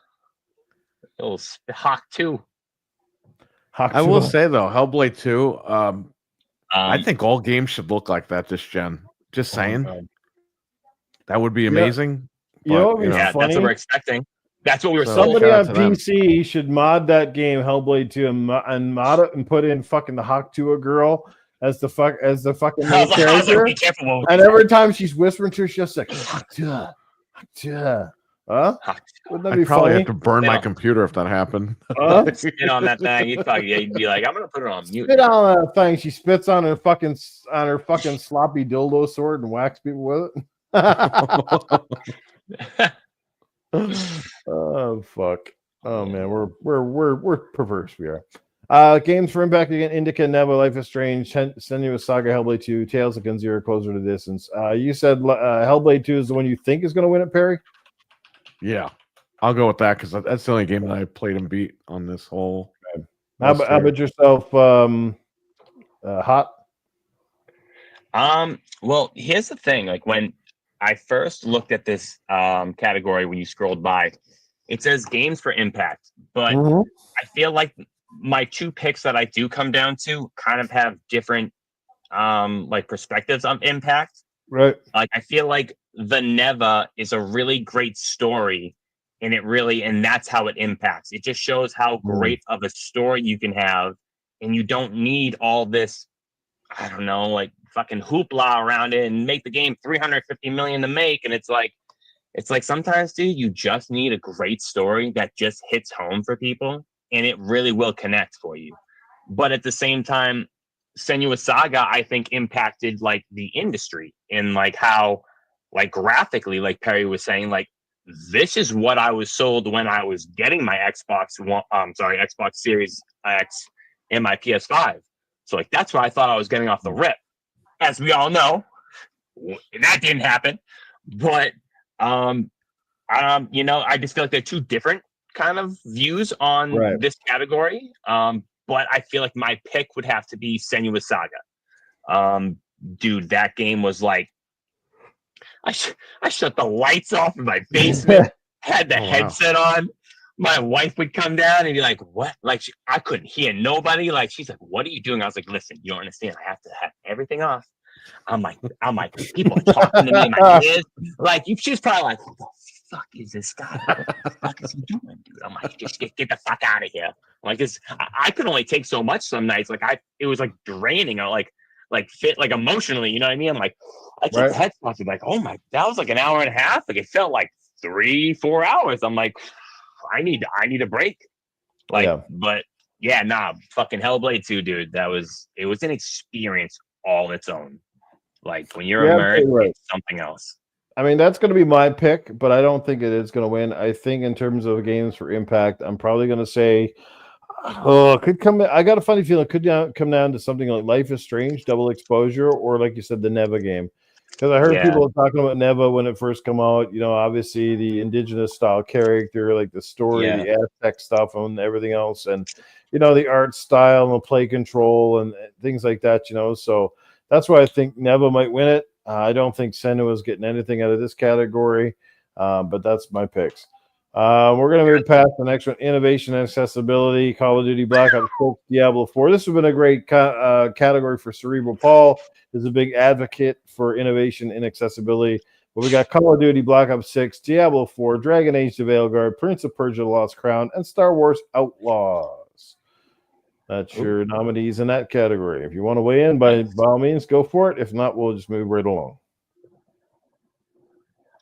E: little Hawk 2.
B: I will say though, Hellblade 2, I think all games should look like that this gen. Just saying. That would be amazing.
E: But, that's what we're expecting. That's what we were
A: Somebody on PC should mod that game, Hellblade 2, and mod it and put in fucking the Hawk 2 girl as the fucking main character. And every time she's whispering to her, she's just like, Hawk 2, Hawk 2. Huh? Wouldn't that be
B: I'd probably
A: funny?
B: have to burn my computer if that happened.
E: Spit on that thing. You'd be like, I'm gonna put it on mute.
A: Spit on that thing. She spits on her fucking sloppy dildo sword and whacks people with it. Oh fuck! Oh man, we're perverse. We are. Games for Impact again: Indica, Neva, Life is Strange, Senua's Saga, Hellblade 2, Tales of Kenzira, Closer to Distance. You said Hellblade 2 is the one you think is going to win it, Perry?
B: Yeah, I'll go with that because that's the only game that I played and beat on this whole.
A: Okay. How about yourself, Hot?
E: Well, here's the thing. Like when I first looked at this category, when you scrolled by, it says games for Impact, but I feel like my two picks that I do come down to kind of have different like perspectives on Impact.
A: Right.
E: Like I feel like the Neva is a really great story, and that's how it impacts. It just shows how great of a story you can have, and you don't need all this, I don't know, like fucking hoopla around it and make the game $350 million to make. And it's like sometimes, dude, you just need a great story that just hits home for people, and it really will connect for you. But at the same time, Senua's Saga, I think, impacted like the industry in like how, like graphically, like Perry was saying, like this is what I was sold when I was getting my Xbox Series X and my PS5. So like that's what I thought I was getting off the rip. As we all know, that didn't happen. But I just feel like they're two different kind of views on this category. But I feel like my pick would have to be Senua's Saga. Dude, that game was like, I shut the lights off in my basement, had the headset on. My wife would come down and be like, what? Like, I couldn't hear nobody. Like, she's like, what are you doing? I was like, listen, you don't understand. I have to have everything off. I'm like, people are talking to me in my ears. Like, she's probably like, who the fuck is this guy? What the fuck is he doing, dude? I'm like, just get the fuck out of here. Like, this, I could only take so much some nights. Like, it was like draining. I like fit, like emotionally, you know what I mean? I'm like, I take the headphones and like, oh my, that was like an hour and a half. Like, it felt like 3-4 hours. I'm like, I need a break. Like, but yeah, fucking Hellblade 2, dude. It was an experience all its own. Like when you're immersed, it's something else.
A: I mean, that's going to be my pick, but I don't think it is going to win. I think in terms of games for Impact, I'm probably going to say, it could come. I got a funny feeling it could come down to something like Life is Strange, Double Exposure, or like you said, the Neva game. Because I heard people talking about Neva when it first come out. You know, obviously the indigenous style character, like the story, the Aztec stuff, and everything else, and you know the art style and the play control and things like that. You know, so that's why I think Neva might win it. I don't think Senua is getting anything out of this category, but that's my picks. We're going to move past the next one: innovation and accessibility. Call of Duty Black Ops 6, Diablo 4. This has been a great category for Cerebral. Paul is a big advocate for innovation and accessibility. But we got Call of Duty Black Ops 6, Diablo 4, Dragon Age: The Veilguard, Prince of Persia: The Lost Crown, and Star Wars Outlaws. That's your nominees in that category. If you want to weigh in, by all means, go for it. If not, we'll just move right along.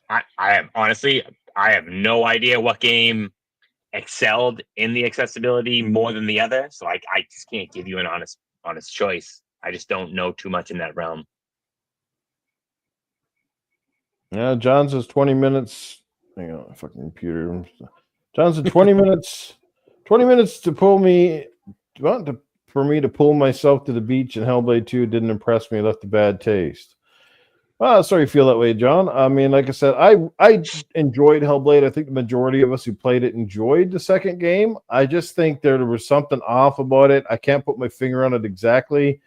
E: I have no idea what game excelled in the accessibility more than the other, so I just can't give you an honest choice. I just don't know too much in that realm.
A: Yeah, John says 20 minutes. Hang on, fucking computer. John said 20 minutes. 20 minutes to pull me. For me to pull myself to the beach in Hellblade 2 didn't impress me. Left a bad taste. Well, sorry you feel that way, John. I mean, like I said, I enjoyed Hellblade. I think the majority of us who played it enjoyed the second game. I just think there was something off about it. I can't put my finger on it exactly.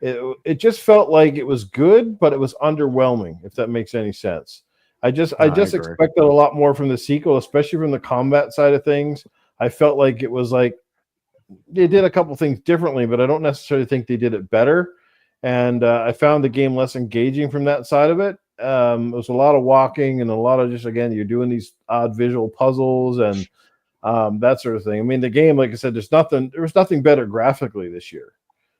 A: It just felt like it was good, but it was underwhelming, if that makes any sense. I just expected a lot more from the sequel, especially from the combat side of things. I felt like it was like they did a couple things differently, but I don't necessarily think they did it better. And I found the game less engaging from that side of it. It was a lot of walking and a lot of just, again, you're doing these odd visual puzzles and that sort of thing. I mean, the game, like I said, there was nothing better graphically this year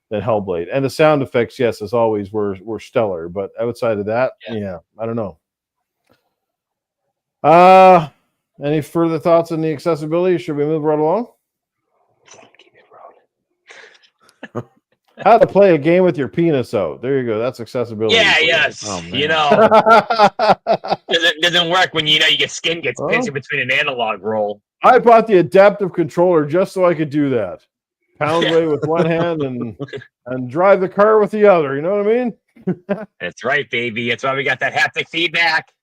A: than Hellblade. And the sound effects, yes, as always, were stellar. But outside of that, yeah I don't know. Any further thoughts on the accessibility? Should we move right along? How to play a game with your penis out. There you go. That's accessibility.
E: Yeah, yes. Oh, doesn't work when your skin gets pinched in between an analog roll.
A: I bought the adaptive controller just so I could do that. Pound away with one hand and drive the car with the other. You know what I mean?
E: That's right, baby. That's why we got that haptic feedback.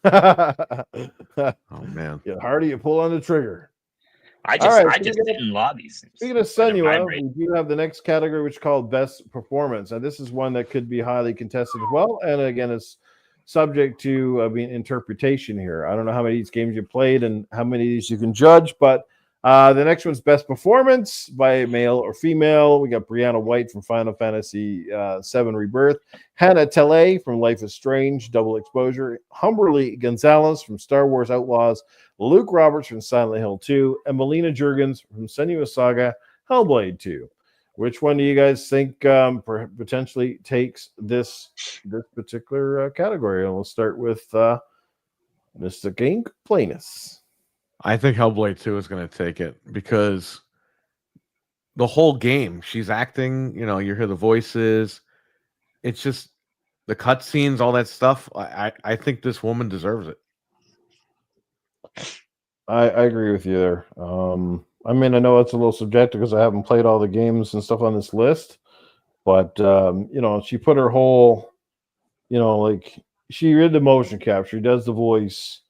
B: Oh man.
A: Get harder, you pull on the trigger.
E: I just didn't lobbies.
A: Speaking of Senua, we do have the next category, which is called Best Performance. And this is one that could be highly contested as well. And again, it's subject to interpretation here. I don't know how many of these games you played and how many of these you can judge, but the next one's Best Performance by male or female. We got Brianna White from Final Fantasy VII Rebirth, Hannah Telle from Life is Strange, Double Exposure, Humberly Gonzalez from Star Wars Outlaws, Luke Roberts from Silent Hill 2, and Melina Juergens from Senua Saga Hellblade 2. Which one do you guys think potentially takes this particular category? And we'll start with Mr. Game Complainerz.
B: I think Hellblade 2 is going to take it because the whole game, she's acting, you hear the voices. It's just the cutscenes, all that stuff. I think this woman deserves it.
A: I agree with you there. I mean, I know it's a little subjective because I haven't played all the games and stuff on this list, but she put her whole, like she did the motion capture, does the voice,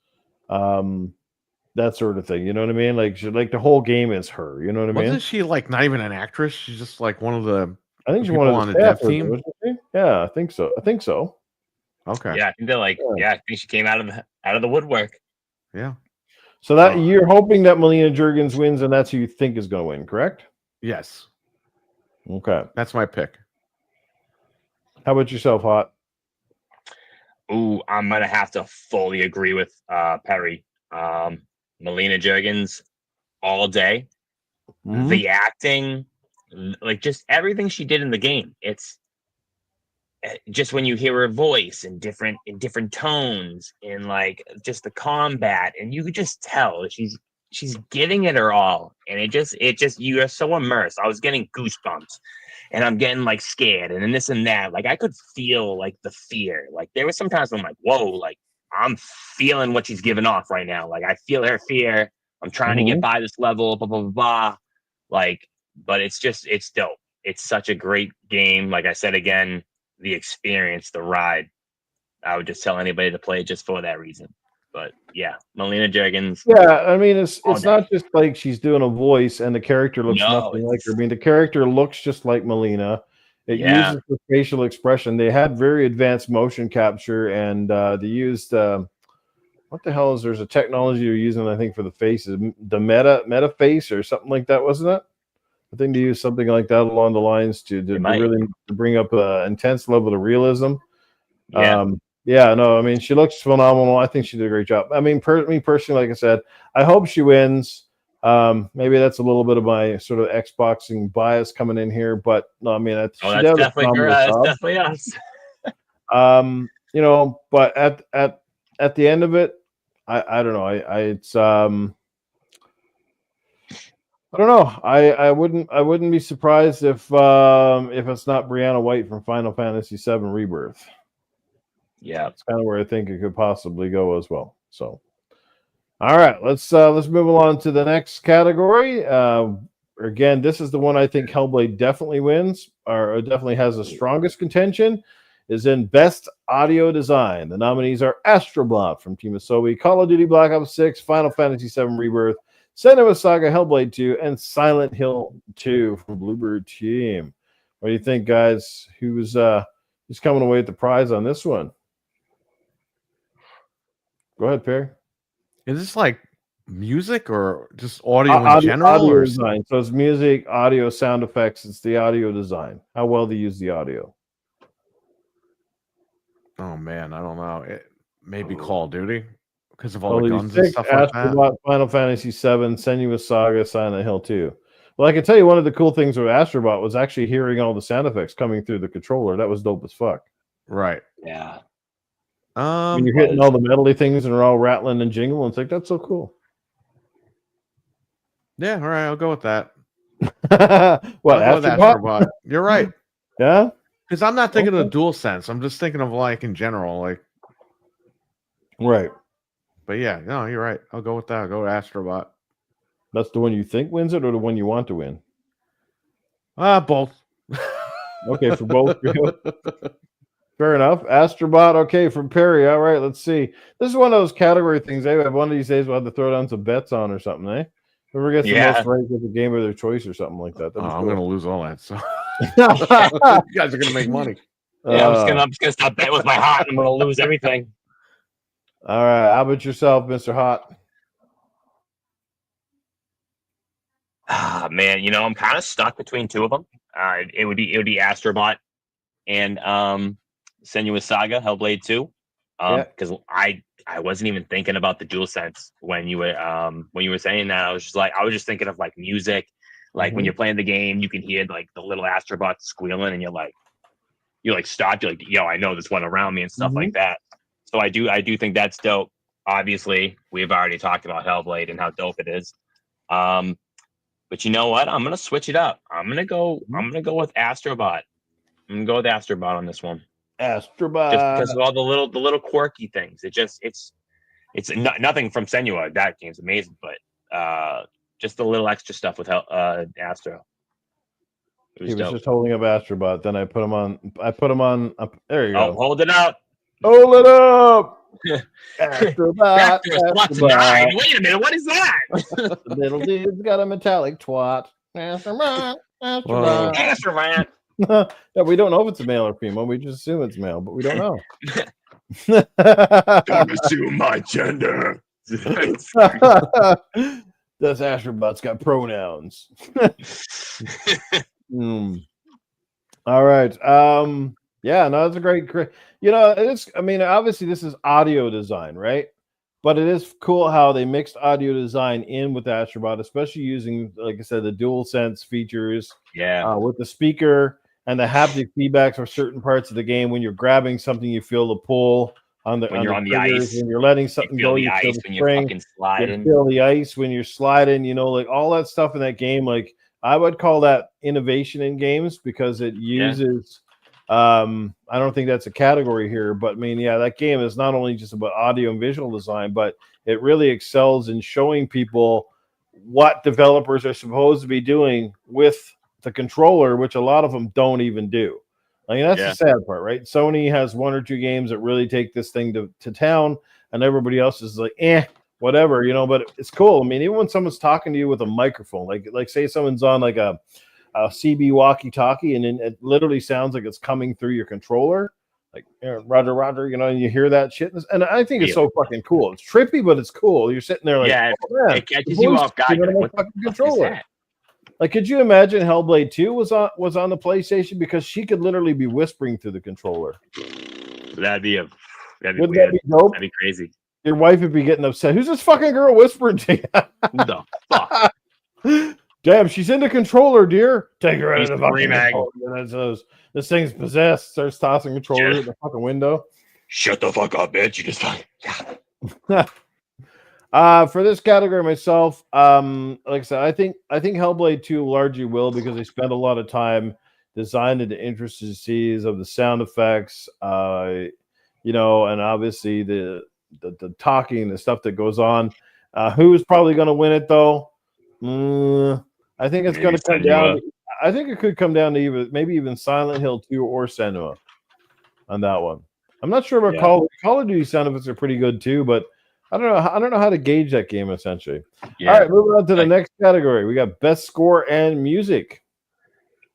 A: that sort of thing. You know what I mean? Like the whole game is her. You know what I mean?
B: Wasn't she like not even an actress? She's just like one of the.
A: I think she's one of the dev team. Yeah, I think so.
B: Okay.
E: Yeah, I think they're like. Yeah, I think she came out of the woodwork.
B: Yeah.
A: So that you're hoping that Melina Juergens wins, and that's who you think is going to win, correct?
B: Yes.
A: Okay,
B: that's my pick.
A: How about yourself, Hot?
E: Ooh, I'm gonna have to fully agree with Perry. Melina Juergens all day. Mm-hmm. The acting, like just everything she did in the game. It's just when you hear her voice in different tones, and like just the combat, and you could just tell she's giving it her all, and it just you are so immersed. I was getting goosebumps, and I'm getting like scared, and then this and that. Like I could feel like the fear. Like there was sometimes I'm like, whoa, like I'm feeling what she's giving off right now. Like I feel her fear. I'm trying to get by this level, blah blah blah blah. Like, but it's dope. It's such a great game. Like I said again. The experience, the ride. I would just tell anybody to play it just for that reason. But yeah, Melina Juergens.
A: Yeah, I mean, it's not just like she's doing a voice and the character looks nothing like her. I mean, the character looks just like Melina. It uses the facial expression. They had very advanced motion capture, and they used what the hell is? There's a technology you're using, I think, for the faces, the meta face or something like that, wasn't it? I think they used something like that along the lines to really bring up an intense level of realism. Yeah, no, I mean, she looks phenomenal. I think she did a great job. I mean, me personally, like I said, I hope she wins. Maybe that's a little bit of my sort of Xboxing bias coming in here, but no, I mean,
E: that's definitely us.
A: You know, but at the end of it, I don't know. It's I don't know. I wouldn't be surprised if it's not Brianna White from Final Fantasy VII Rebirth.
E: Yeah,
A: it's kind of where I think it could possibly go as well. So, all right, let's move along to the next category. Again, this is the one I think Hellblade definitely wins, or definitely has the strongest contention. Is in Best Audio Design. The nominees are Astrobot from Team Asobi, Call of Duty Black Ops 6, Final Fantasy VII Rebirth, Senua Saga Hellblade 2, and Silent Hill 2 from Bluebird Team. What do you think, guys? Who's coming away with the prize on this one? Go ahead, Perry.
B: Is this like music or just audio in general?
A: Audio design. So it's music, audio, sound effects. It's the audio design. How well they use the audio.
B: Oh man, I don't know. Maybe Call of Duty because of all the guns 6, and stuff
A: like that. Final Fantasy VII, Senua Saga, Silent Hill 2. Well, I can tell you one of the cool things with Astrobot was actually hearing all the sound effects coming through the controller. That was dope as fuck.
B: Right.
E: Yeah.
A: When you're hitting all the metally things and they're all rattling and jingling, it's like, that's so cool.
B: Yeah, all right, I'll go with that.
A: What, Astrobot?
B: You're right.
A: Yeah?
B: Because I'm not thinking of the dual sense. I'm just thinking of like in general, like.
A: Right.
B: But yeah, no, you're right. I'll go with that. I'll go with Astrobot.
A: That's the one you think wins it, or the one you want to win?
B: Both.
A: Okay, for both. Fair enough. Astrobot, okay, from Perry. All right, let's see. This is one of those category things. One of these days we'll have to throw down some bets on or something, eh? Whoever gets the most right with the game of their choice or something like that.
B: I'm going to lose all that. So you guys are going to make money.
E: Yeah, I'm just gonna stop betting with my heart. I'm going to lose everything.
A: All right. How about yourself, Mr. Hot?
E: Man, you know, I'm kind of stuck between two of them. It would be Astrobot and Senua Saga Hellblade 2. Because I wasn't even thinking about the DualSense when you were saying that. I was just thinking of like music, like when you're playing the game, you can hear like the little Astrobots squealing, and you're like stopped. You're like, yo, I know there's one around me and stuff like that. So I do think that's dope. Obviously, we've already talked about Hellblade and how dope it is. But you know what? I'm gonna switch it up. I'm gonna go with Astrobot. I'm gonna go with Astrobot on this one.
A: Astrobot,
E: just because of all the little quirky things. It's nothing from Senua. That game's amazing, but just the little extra stuff with Astro.
A: He was just holding up Astrobot. Then I put him on. There you go.
E: Hold it up.
A: Hold it up. Astrobot.
E: Astrobot. Wait a minute. What is that?
A: The little dude's got a metallic twat. Astrobot. Astrobot.
E: Astrobot.
A: Yeah, we don't know if it's a male or female. We just assume it's male, but we don't know.
E: Don't assume my gender.
A: This Astrobot's got pronouns. All right. Yeah, no, that's a great. You know, it's. I mean, obviously, this is audio design, right? But it is cool how they mixed audio design in with Astrobot, especially using, like I said, the DualSense features.
E: Yeah.
A: With the speaker and the haptic feedback for certain parts of the game. When you're grabbing something, you feel the pull on the
E: when you're on the
A: triggers.
E: ice.
A: When you're letting something go,
E: you feel the ice when you're fucking sliding.
A: You feel the ice when you're sliding. You know, like all that stuff in that game. Like I would call that innovation in games because it uses. I don't think that's a category here, but I mean, yeah, that game is not only just about audio and visual design, but it really excels in showing people what developers are supposed to be doing with the controller, which a lot of them don't even do. I mean, that's the sad part, right? Sony has one or two games that really take this thing to town, and everybody else is like, whatever, you know, but it's cool. I mean, even when someone's talking to you with a microphone, like say someone's on like a CB walkie-talkie, and then it literally sounds like it's coming through your controller, like Roger, Roger, and you hear that shit, and I think it's so fucking cool. It's trippy, but it's cool. You're sitting there like,
E: it catches you off guard.
A: What the fuck controller? Is that? Like, could you imagine Hellblade 2 was on the PlayStation, because she could literally be whispering through the controller?
E: That'd be weird.
A: That be dope?
E: That'd be crazy.
A: Your wife would be getting upset. Who's this fucking girl whispering to you?
E: Who the fuck?
A: Damn, she's in the controller, dear. Take her out of the
E: fucking
A: controller. This thing's possessed. Starts tossing controller at the fucking window.
E: Shut the fuck up, bitch. You just
A: for this category myself, like I said, I think Hellblade 2 largely will, because they spent a lot of time designing the intricacies of the sound effects, and obviously the talking, the stuff that goes on. Who's probably going to win it though? I think it's going to come down. I think it could come down to maybe even Silent Hill 2 or Senua on that one. I'm not sure about Call of Duty sound effects are pretty good too, but I don't know how to gauge that game essentially. Yeah. All right, moving on to the next category. We got best score and music.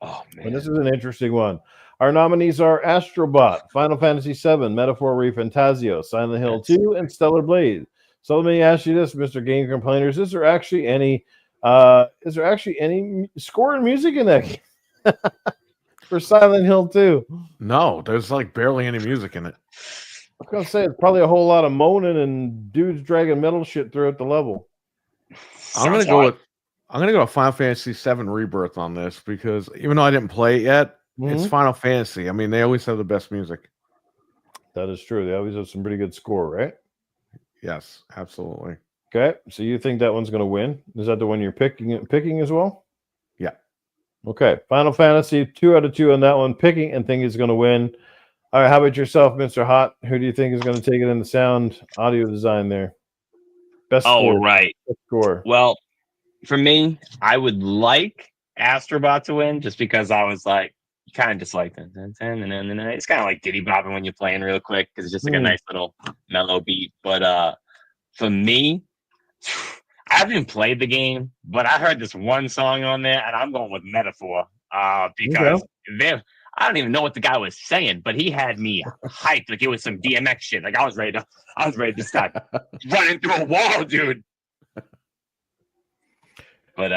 E: Oh man,
A: and this is an interesting one. Our nominees are Astrobot, Final Fantasy VII, Metaphor Refantasio, Silent Hill 2, and Stellar Blade. So let me ask you this, Mr. Game Complainers: is there actually any score and music in that game for Silent Hill 2?
B: No, there's like barely any music in it.
A: I was gonna say it's probably a whole lot of moaning and dudes dragging metal shit throughout the level.
B: I'm gonna go with Final Fantasy VII Rebirth on this, because even though I didn't play it yet, it's Final Fantasy. I mean, they always have the best music.
A: That is true. They always have some pretty good score, right?
B: Yes, absolutely.
A: Okay, so you think that one's going to win? Is that the one you're picking as well?
B: Yeah.
A: Okay, Final Fantasy 2 out of 2 on that one, picking and think is going to win. All right, how about yourself, Mr. Hot? Who do you think is going to take it in the sound audio design there? Best score.
E: Right.
A: Best score.
E: Well, for me, I would like Astrobot to win, just because I was like, kind of just like it's kind of like Diddy bopping when you're playing real quick, because it's just like a nice little mellow beat. But for me, I haven't even played the game, but I heard this one song on there, and I'm going with Metaphor, because I don't even know what the guy was saying, but he had me hyped like it was some DMX shit. Like I was ready to start running through a wall, dude. But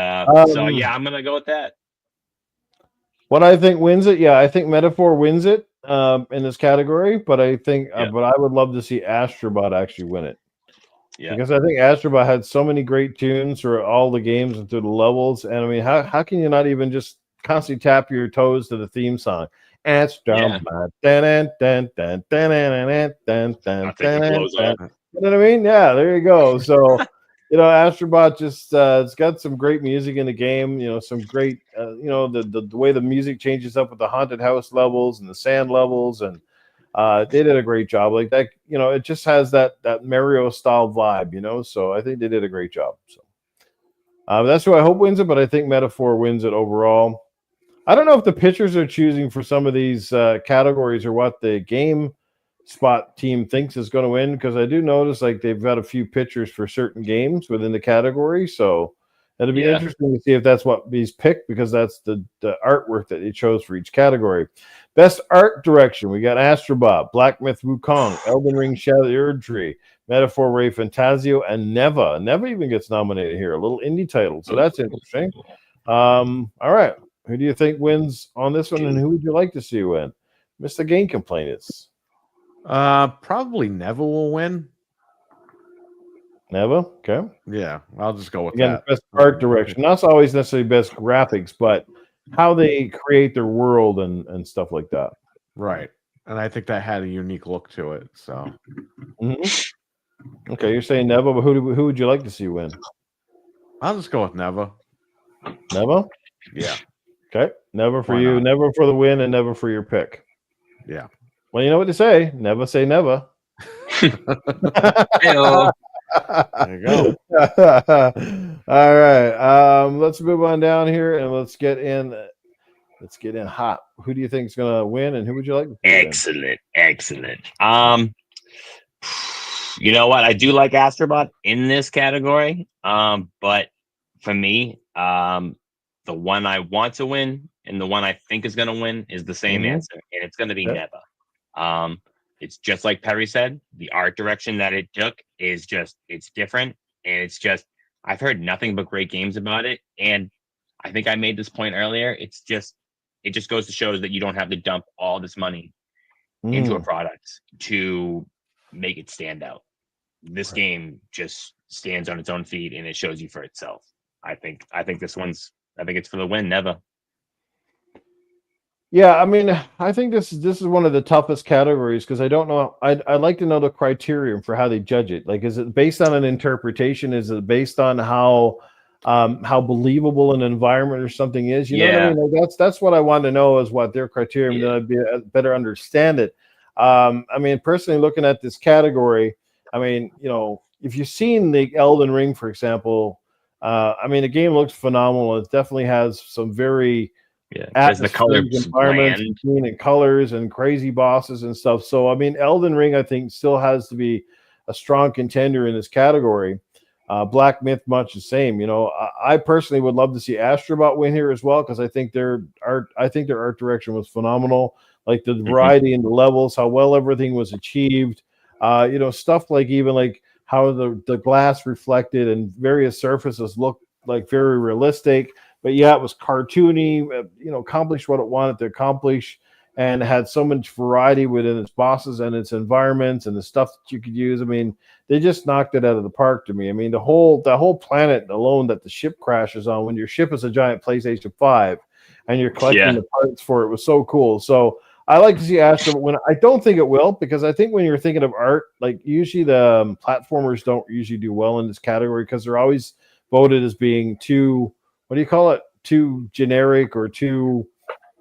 E: so yeah, I'm gonna go with that.
A: What I think wins it, I think Metaphor wins it in this category, but I think, but I would love to see Astrobot actually win it. Yeah, because I think Astrobot had so many great tunes for all the games and through the levels, and I mean, how can you not even just constantly tap your toes to the theme song? Astrobot, you know what I mean? Yeah, there you go. So. Astrobot just it's got some great music in the game. Some great, the way the music changes up with the haunted house levels and the sand levels, and they did a great job. Like that, it just has that Mario style vibe. So I think they did a great job. So that's who I hope wins it, but I think Metaphor wins it overall. I don't know if the pitchers are choosing for some of these categories or what the Game Spot team thinks is going to win, because I do notice like they've got a few pitchers for certain games within the category, so it'll be interesting to see if that's what these pick, because that's the artwork that they chose for each category. Best art direction, we got Astrobot, Black Myth Wukong, Elden Ring Shadow Erdtree, Metaphor Refantasio, and Neva. Neva even gets nominated here, a little indie title, so that's interesting. All right, who do you think wins on this one, and who would you like to see win? Mr. Game Complainers.
B: Probably Neva will win.
A: Neva? Okay.
B: Yeah, I'll just go with that.
A: Best art direction. Not always necessarily best graphics, but how they create their world and stuff like that.
B: Right. And I think that had a unique look to it. So
A: okay, you're saying Neva, but who would you like to see win?
B: I'll just go with Neva.
A: Neva?
B: Yeah.
A: Okay. Never for you, never for the win, and never for your pick.
B: Yeah.
A: Well, you know what to say. Never say never.
E: Hello.
B: There you go.
A: All right. Let's move on down here and let's get in hot. Who do you think is going to win, and who would you like to
E: win? Excellent. You know what? I do like Astrobot in this category. But for me, the one I want to win and the one I think is going to win is the same answer, and it's going to be Neva. It's just like Perry said, the art direction that it took is just, it's different, and it's just, I've heard nothing but great games about it, and I think I made this point earlier. It just goes to show that you don't have to dump all this money into a product to make it stand out. This game just stands on its own feet, and it shows you for itself. I think it's for the win, Neva.
A: Yeah, I mean, I think this is one of the toughest categories because I don't know. I'd like to know the criterion for how they judge it. Like, is it based on an interpretation? Is it based on how believable an environment or something is? You know what I mean? Like, that's what I want to know is what their criterion. Then I'd better understand it. I mean, personally, looking at this category, I mean, if you've seen the Elden Ring, for example, I mean, the game looks phenomenal. It definitely has some very
E: the color
A: environments and colors and crazy bosses and stuff. So, I mean, Elden Ring, I think, still has to be a strong contender in this category. Black Myth, much the same. I personally would love to see Astrobot win here as well because I think their art direction was phenomenal. Like the variety in the levels, how well everything was achieved. Stuff like even like how the glass reflected and various surfaces looked like very realistic, but it was cartoony. Accomplished what it wanted to accomplish, and had so much variety within its bosses and its environments and the stuff that you could use. I mean, they just knocked it out of the park to me. I mean, the whole planet alone that the ship crashes on, when your ship is a giant PlayStation 5 and you're collecting the parts for it, was so cool. So I like to see Astro win. I don't think it will, because I think when you're thinking of art, like usually the platformers don't usually do well in this category because they're always voted as being too, too generic or too,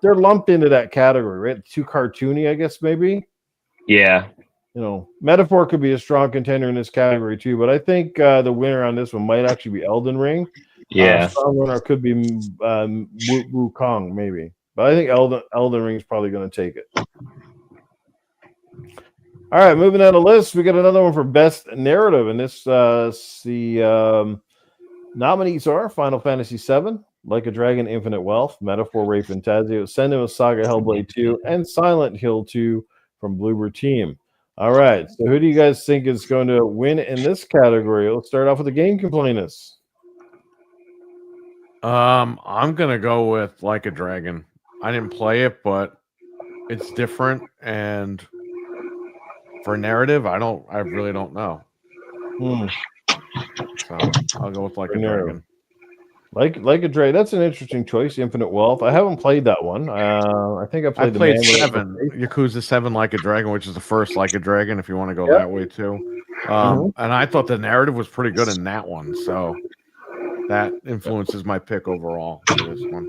A: they're lumped into that category, right? Too cartoony, I guess, maybe.
E: Yeah.
A: Metaphor could be a strong contender in this category too, but I think the winner on this one might actually be Elden Ring. Strong winner could be Wukong, maybe. But I think Elden Ring is probably going to take it. All right, moving down the list, we got another one for Best Narrative, and this the nominees are Final Fantasy VII, Like a Dragon, Infinite Wealth, Metaphor, Ray Fantasio, Senua Saga, Hellblade 2, and Silent Hill 2 from Bloober Team. All right, so who do you guys think is going to win in this category? Let's start off with the Game Complainerz.
B: I'm gonna go with Like a Dragon. I didn't play it, but it's different, and for narrative, I really don't know. So I'll go with Like a Dragon.
A: Like a Dragon. That's an interesting choice. Infinite Wealth. I haven't played that one. I think I played
B: 7, Yakuza 7 Like a Dragon, which is the first Like a Dragon, if you want to go that way too. And I thought the narrative was pretty good in that one, so that influences my pick overall for this one.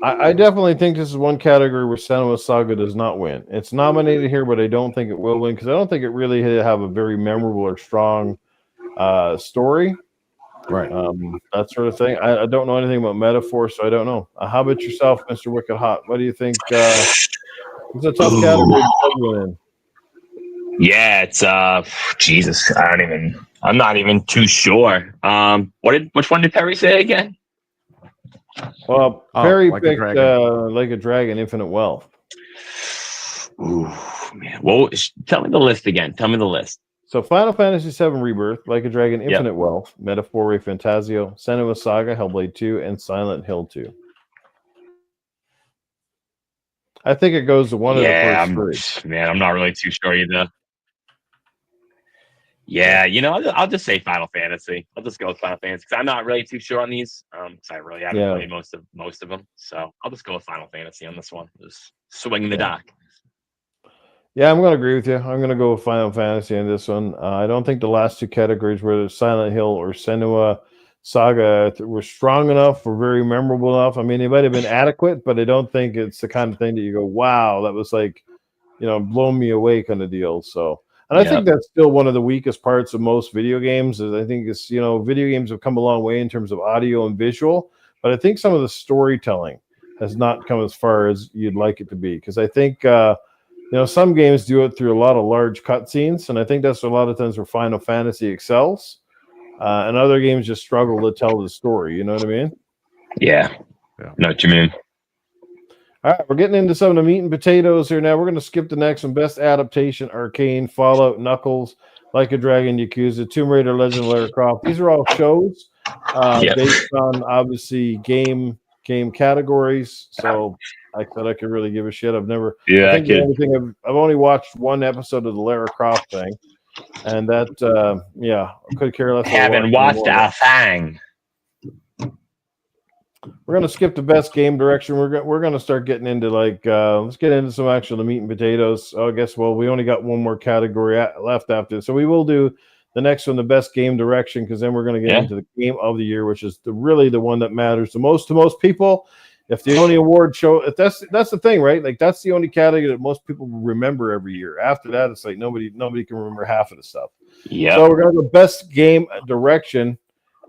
A: I definitely think this is one category where Senua Saga does not win. It's nominated here, but I don't think it will win because I don't think it really have a very memorable or strong story.
B: Right.
A: That sort of thing. I don't know anything about Metaphor, so I don't know. How about yourself, Mr. Wicked Hot? What do you think? It's a tough category to win in.
E: Yeah, it's Jesus. I'm not even too sure. Which one did Perry say again?
A: Well, Perry picked Like a Dragon, Infinite Wealth.
E: Ooh, man. Well, tell me the list again. Tell me the list.
A: So Final Fantasy VII Rebirth, Like a Dragon, Infinite Wealth, Metaphor, Ray Fantasio, Senua Saga, Hellblade 2, and Silent Hill 2. I think it goes to one of the first three.
E: Man, I'm not really too sure either. Yeah, I'll just say Final Fantasy. I'll just go with Final Fantasy because I'm not really too sure on these. Because I really haven't played most of them. So I'll just go with Final Fantasy on this one. Just swinging the dock.
A: Yeah, I'm going to agree with you. I'm going to go with Final Fantasy on this one. I don't think the last two categories, whether Silent Hill or Senua Saga, were strong enough or very memorable enough. I mean, they might have been adequate, but I don't think it's the kind of thing that you go, wow, that was like, blown me away kind of deal. So, and I think that's still one of the weakest parts of most video games. Is I think it's, video games have come a long way in terms of audio and visual, but I think some of the storytelling has not come as far as you'd like it to be. Because I think, some games do it through a lot of large cutscenes, and I think that's a lot of times where Final Fantasy excels. And other games just struggle to tell the story. You know what I mean?
E: Yeah. Know what you mean.
A: All right, we're getting into some of the meat and potatoes here now. We're going to skip the next one. Best adaptation: Arcane, Fallout, Knuckles, Like a Dragon, Yakuza, Tomb Raider, Legend of Lara Croft. These are all shows based on obviously game categories. So I thought I could really give a shit. I've never.
E: Yeah,
A: I think the only thing I've only watched one episode of the Lara Croft thing, and that I could care less.
E: Haven't watched a thing.
A: We're gonna skip the best game direction. We're gonna start getting into let's get into some actual meat and potatoes. I guess we only got one more category left after, so we will do the next one, the best game direction, because then we're gonna get into the game of the year, which is really the one that matters the most to most people. If the only award show, if that's the thing, right? Like that's the only category that most people remember every year. After that, it's like nobody can remember half of the stuff.
E: Yeah.
A: So we're gonna go best game direction.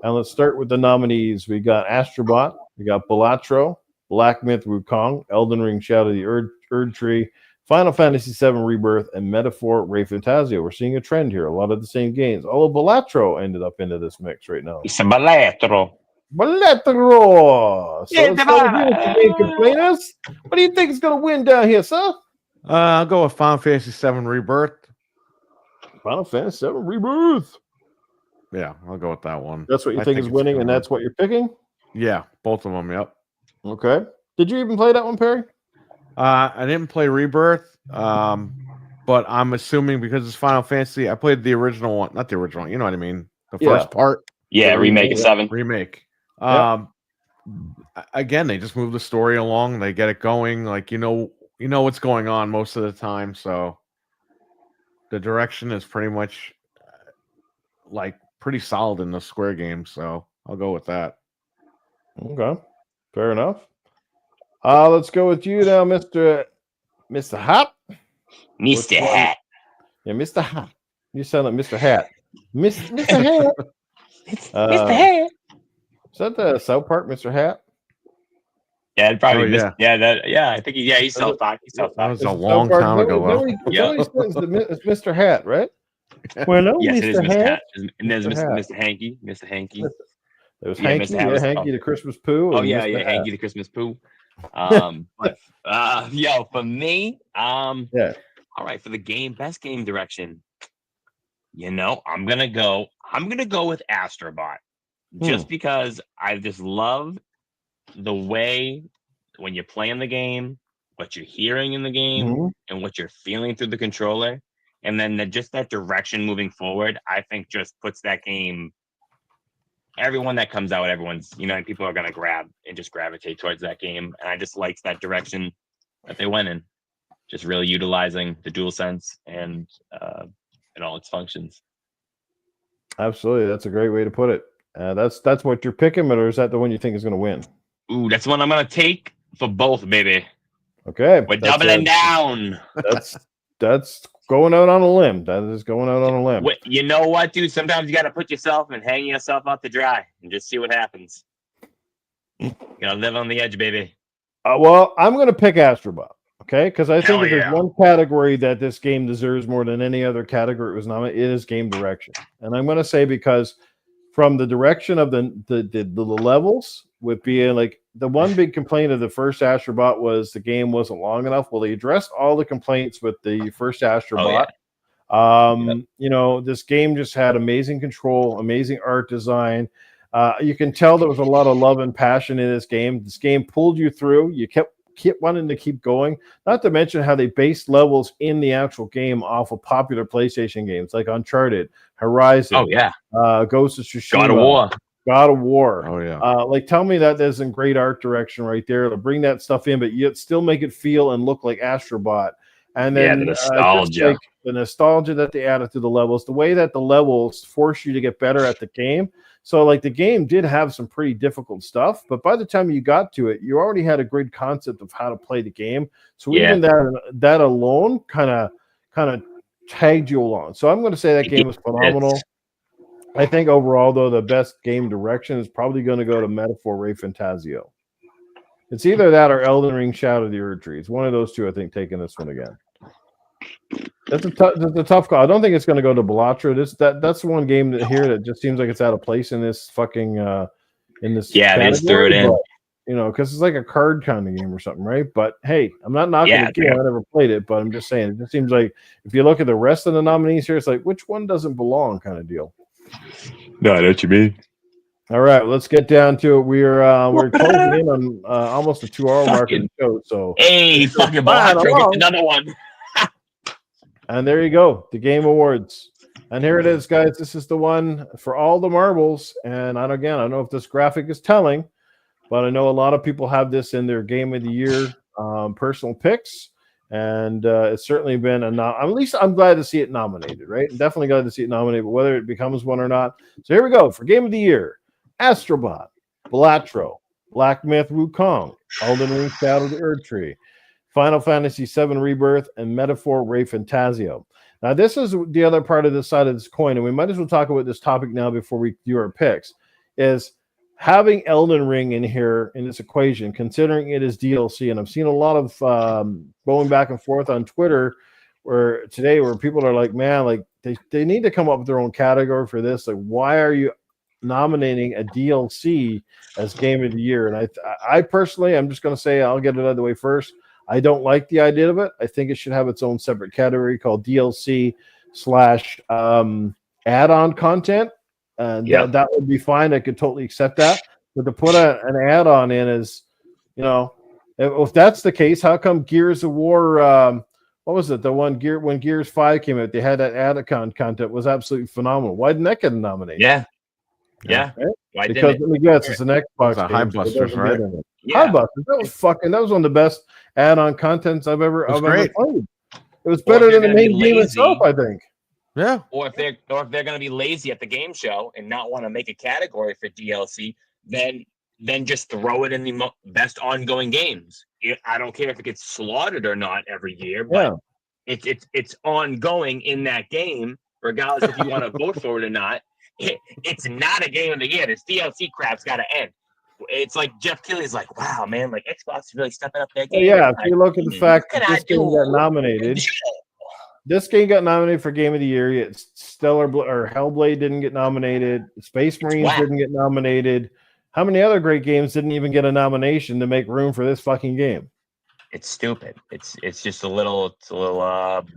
A: And let's start with the nominees. We got Astrobot, we got Balatro, Black Myth Wukong, Elden Ring Shadow of the Erd Tree, Final Fantasy VII Rebirth, and Metaphor Ray Fantasio. We're seeing a trend here. A lot of the same games. Although Balatro ended up into this mix right now.
E: It's a Balatro.
A: Balatro! So let's go with Game Complainerz. What do you think is going to win down here, sir?
B: I'll go with Final Fantasy VII Rebirth.
A: Final Fantasy VII Rebirth.
B: Yeah, I'll go with that one.
A: That's what you think is winning, and that's what you're picking?
B: Yeah, both of them, yep.
A: Okay. Did you even play that one, Perry?
B: I didn't play Rebirth, but I'm assuming because it's Final Fantasy, I played the original one. Not the original one, you know what I mean? The first part.
E: Yeah, remake of 7.
B: Remake.
A: Yep.
B: Again, they just move the story along. They get it going. Like, you know what's going on most of the time, so the direction is pretty much pretty solid in the Square game, so I'll go with that.
A: Okay, fair enough. Let's go with you now, Mr. Hat.
E: Mr. Hat.
A: Yeah, Mr. Hat. You sound like Mr. Hat. Mr. Hat.
E: Mr. Hat.
A: Is that the South Park, Mr. Hat?
E: Yeah, probably. I think he's South Park.
B: That was a long time ago.
A: It's Mr. Hat, right? Well,
E: yes,
A: Mr.
E: it is Mr.
A: Hat.
E: And there's Mr. Hanky. Mr. Hanky.
A: There was Hanky, Hanky the Christmas Poo.
E: Oh yeah, Hanky the Christmas Poo. But for me, all right, for the best game direction, I'm gonna go with Astrobot, just because I just love the way when you're playing the game, what you're hearing in the game, and what you're feeling through the controller. And then just that direction moving forward, I think just puts that game, everyone that comes out, people are going to grab and just gravitate towards that game. And I just liked that direction that they went in, just really utilizing the DualSense and all its functions.
A: Absolutely. That's a great way to put it. That's what you're picking, or is that the one you think is going to win?
E: Ooh, that's the one I'm going to take for both, baby.
A: Okay.
E: We're doubling down.
A: That's going out on a limb. That is going out on a limb.
E: You know what, dude? Sometimes you got to put yourself and hang yourself out to dry and just see what happens. You got to live on the edge, baby.
A: Well, I'm going to pick Astrobot, okay? Because I think if there's one category that this game deserves more than any other category it was nominated, it is game direction. And I'm going to say because from the direction of the levels, with being like the one big complaint of the first Astrobot was the game wasn't long enough. Well, they addressed all the complaints with the first Astrobot. This game just had amazing control, amazing art design. You can tell there was a lot of love and passion in this game. This game pulled you through. You kept wanting to keep going. Not to mention how they based levels in the actual game off of popular PlayStation games like Uncharted, Horizon, Ghost of Tsushima, God of War.
B: Oh yeah.
A: Tell me that there's some great art direction right there to bring that stuff in, but yet still make it feel and look like Astrobot. And then
E: the nostalgia,
A: the nostalgia that they added to the levels, the way that the levels force you to get better at the game. So the game did have some pretty difficult stuff, but by the time you got to it, you already had a great concept of how to play the game. So even that alone kind of tagged you along. So I'm going to say that game was phenomenal. I think overall, though, the best game direction is probably going to go to Metaphor Ray Fantasio. It's either that or Elden Ring Shadow of the Erd Tree. It's one of those two, I think, taking this one again. That's a tough call. I don't think it's going to go to Balatro. That's the one game here that just seems like it's out of place in this fucking in this.
E: Yeah, they just threw it in.
A: because it's like a card kind of game or something, right? But hey, I'm not knocking the game. I never played it, but I'm just saying it just seems like if you look at the rest of the nominees here, it's like which one doesn't belong kind of deal.
E: No, I know what you mean.
A: All right, let's get down to it. We're closing in on almost a 2-hour mark of the show. So
E: hey, fucking Blatro gets another one.
A: And there you go, the Game Awards. And here it is, guys. This is the one for all the marbles. And I don't know if this graphic is telling, but I know a lot of people have this in their Game of the Year personal picks. And it's certainly been at least I'm glad to see it nominated, right? I'm definitely glad to see it nominated, but whether it becomes one or not. So here we go for Game of the Year. Astrobot, Blatro, Black Myth Wukong, Elden Ring Shadow of the Erdtree, Final Fantasy VII Rebirth, and Metaphor Ray Fantasio. Now, this is the other part of this side of this coin, and we might as well talk about this topic now before we do our picks, is having Elden Ring in here in this equation, considering it is DLC. And I've seen a lot of going back and forth on Twitter where people are like, man, like they need to come up with their own category for this. Like, why are you nominating a DLC as Game of the Year? And I personally, I'm just going to say, I'll get it out of the way first. I don't like the idea of it. I think it should have its own separate category called DLC / add-on content. And that would be fine. I could totally accept that. But to put an add-on in is, if that's the case, how come Gears of War, what was it? The one when Gears 5 came out, they had that add-on content was absolutely phenomenal. Why didn't that get nominated?
E: Yeah.
A: Right?
E: Why
A: because
E: didn't
A: let me guess, it's an Xbox game.
B: High Busters, right?
A: High Busters. That was one of the best add-on contents I've ever played. It was better than the main game itself, I think.
B: Yeah.
E: Or if they're going to be lazy at the game show and not want to make a category for DLC, then just throw it in the best ongoing games. I don't care if it gets slaughtered or not every year, but it's ongoing in that game, regardless if you want to vote for it or not. It's not a Game of the Year. This DLC crap's got to end. It's like Jeff Keighley's like, wow, man, like Xbox is really stepping up their game.
A: Yeah, if you look at the fact that this game got nominated. This game got nominated for Game of the Year. Yet Hellblade didn't get nominated. Space Marines didn't get nominated. How many other great games didn't even get a nomination to make room for this fucking game?
E: It's stupid. It's just a little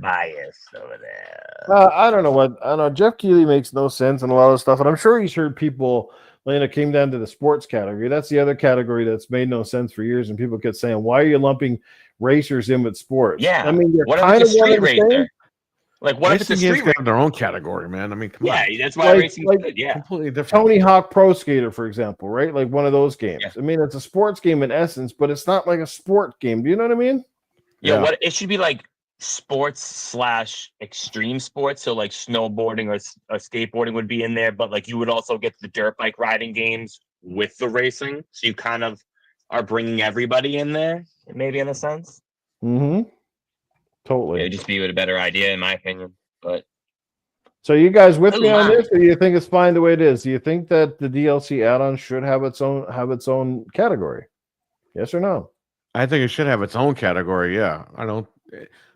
E: biased over there.
A: I don't know. Jeff Keighley makes no sense in a lot of stuff, and I'm sure he's heard people when it came down to the sports category. That's the other category that's made no sense for years, and people kept saying, "Why are you lumping racers in with sports?"
E: Yeah,
A: I mean,
E: what if it's a street racer? Like, what if it's a street racer?
B: Have their own category, man. I mean, come on.
E: That's why racing's good. Yeah,
B: completely different.
A: Tony Hawk Pro Skater, for example, right? Like one of those games. Yeah. I mean, it's a sports game in essence, but it's not like a sport game. Do you know what I mean?
E: Yeah. What it should be like sports / extreme sports. So like snowboarding or skateboarding would be in there, but like you would also get the dirt bike riding games with the racing. So you kind of are bringing everybody in there, maybe in a sense.
A: Mm-hmm. Totally.
E: It'd just be a better idea, in my opinion. But
A: so you guys with me on this, or do you think it's fine the way it is? Do you think that the DLC add-on should have its own category? Yes or no?
B: I think it should have its own category. Yeah, I don't.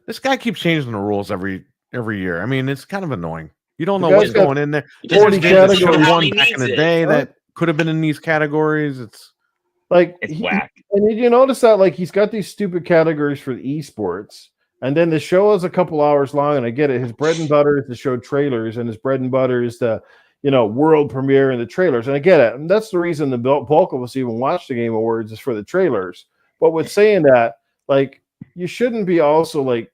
B: This guy keeps changing the rules every year. I mean, it's kind of annoying. You don't know what's going in there.
A: 40 categories
B: one back in the day that could have been in these categories. It's
A: like
E: it's whack.
A: And did you notice that? Like he's got these stupid categories for the esports. And then the show is a couple hours long, and I get it. His bread and butter is to show trailers, and his bread and butter is the, world premiere and the trailers. And I get it. And that's the reason the bulk of us even watch the Game Awards is for the trailers. But with saying that, like, you shouldn't be also like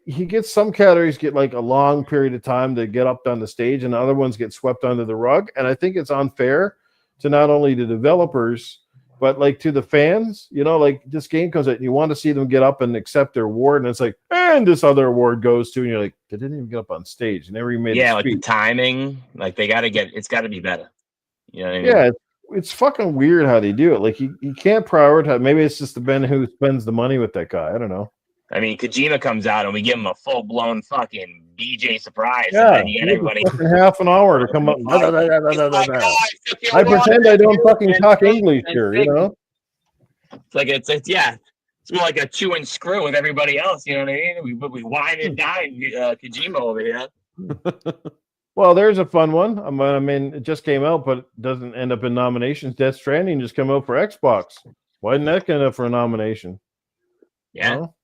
A: he gets some categories get like a long period of time to get up on the stage, and other ones get swept under the rug. And I think it's unfair to not only the developers, but like to the fans, like this game comes out and you want to see them get up and accept their award, and it's like, and this other award goes to, and you're like, they didn't even get up on stage. Never even made
E: like the timing, like it's got to be better. You know what I mean?
A: Yeah, it's fucking weird how they do it. Like you can't prioritize. Maybe it's just the Ben who spends the money with that guy. I don't know.
E: I mean, Kojima comes out and we give him a full blown fucking DJ surprise. Yeah, and then you get everybody
A: half an hour to come up. I pretend I don't fucking talk English here,
E: It's like it's more like a chew and screw with everybody else. You know what I mean? We wine and dine Kojima over here.
A: Well, there's a fun one. I mean, it just came out, but it doesn't end up in nominations. Death Stranding just came out for Xbox. Why didn't that get up for a nomination?
E: Yeah.
A: Well,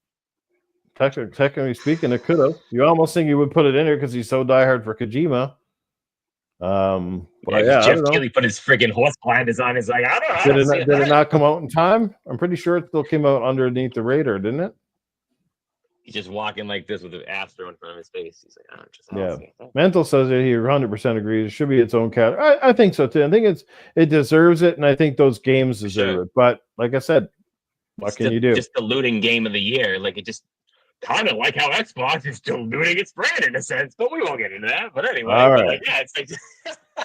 A: technically speaking, it could have. You almost think he would put it in there because he's so diehard for Kojima. But yeah,
E: Jeff Keighley put his friggin' horse blinders on. He's like, I don't know.
A: Did it not come out in time? I'm pretty sure it still came out underneath the radar, didn't it?
E: He's just walking like this with the Astro in front of his face. He's like,
A: yeah. Mental says that he 100% agrees. It should be its own category. I think so too. I think it deserves it, and I think those games deserve it. But like I said, what can you do?
E: Just diluting game of the year, like it just kind of like how Xbox is diluting its brand in a sense, but we won't get into that. But anyway,
A: all right.
E: Like, yeah, it's like.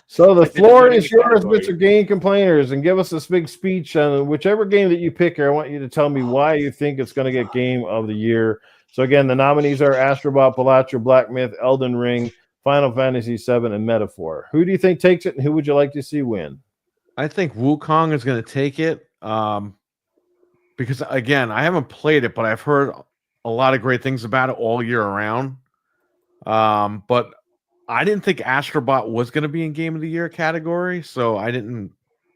A: So the floor is yours, Mr. Game Complainers, and give us this big speech on whichever game that you pick here. I want you to tell me why you think it's going to get Game of the Year. So again, the nominees are Astrobot, Balatro, Black Myth, Elden Ring, Final Fantasy VII, and Metaphor. Who do you think takes it, and who would you like to see win?
B: I think Wukong is going to take it because, again, I haven't played it, but I've heard a lot of great things about it all year around. But I didn't think Astrobot was going to be in Game of the Year category, so I didn't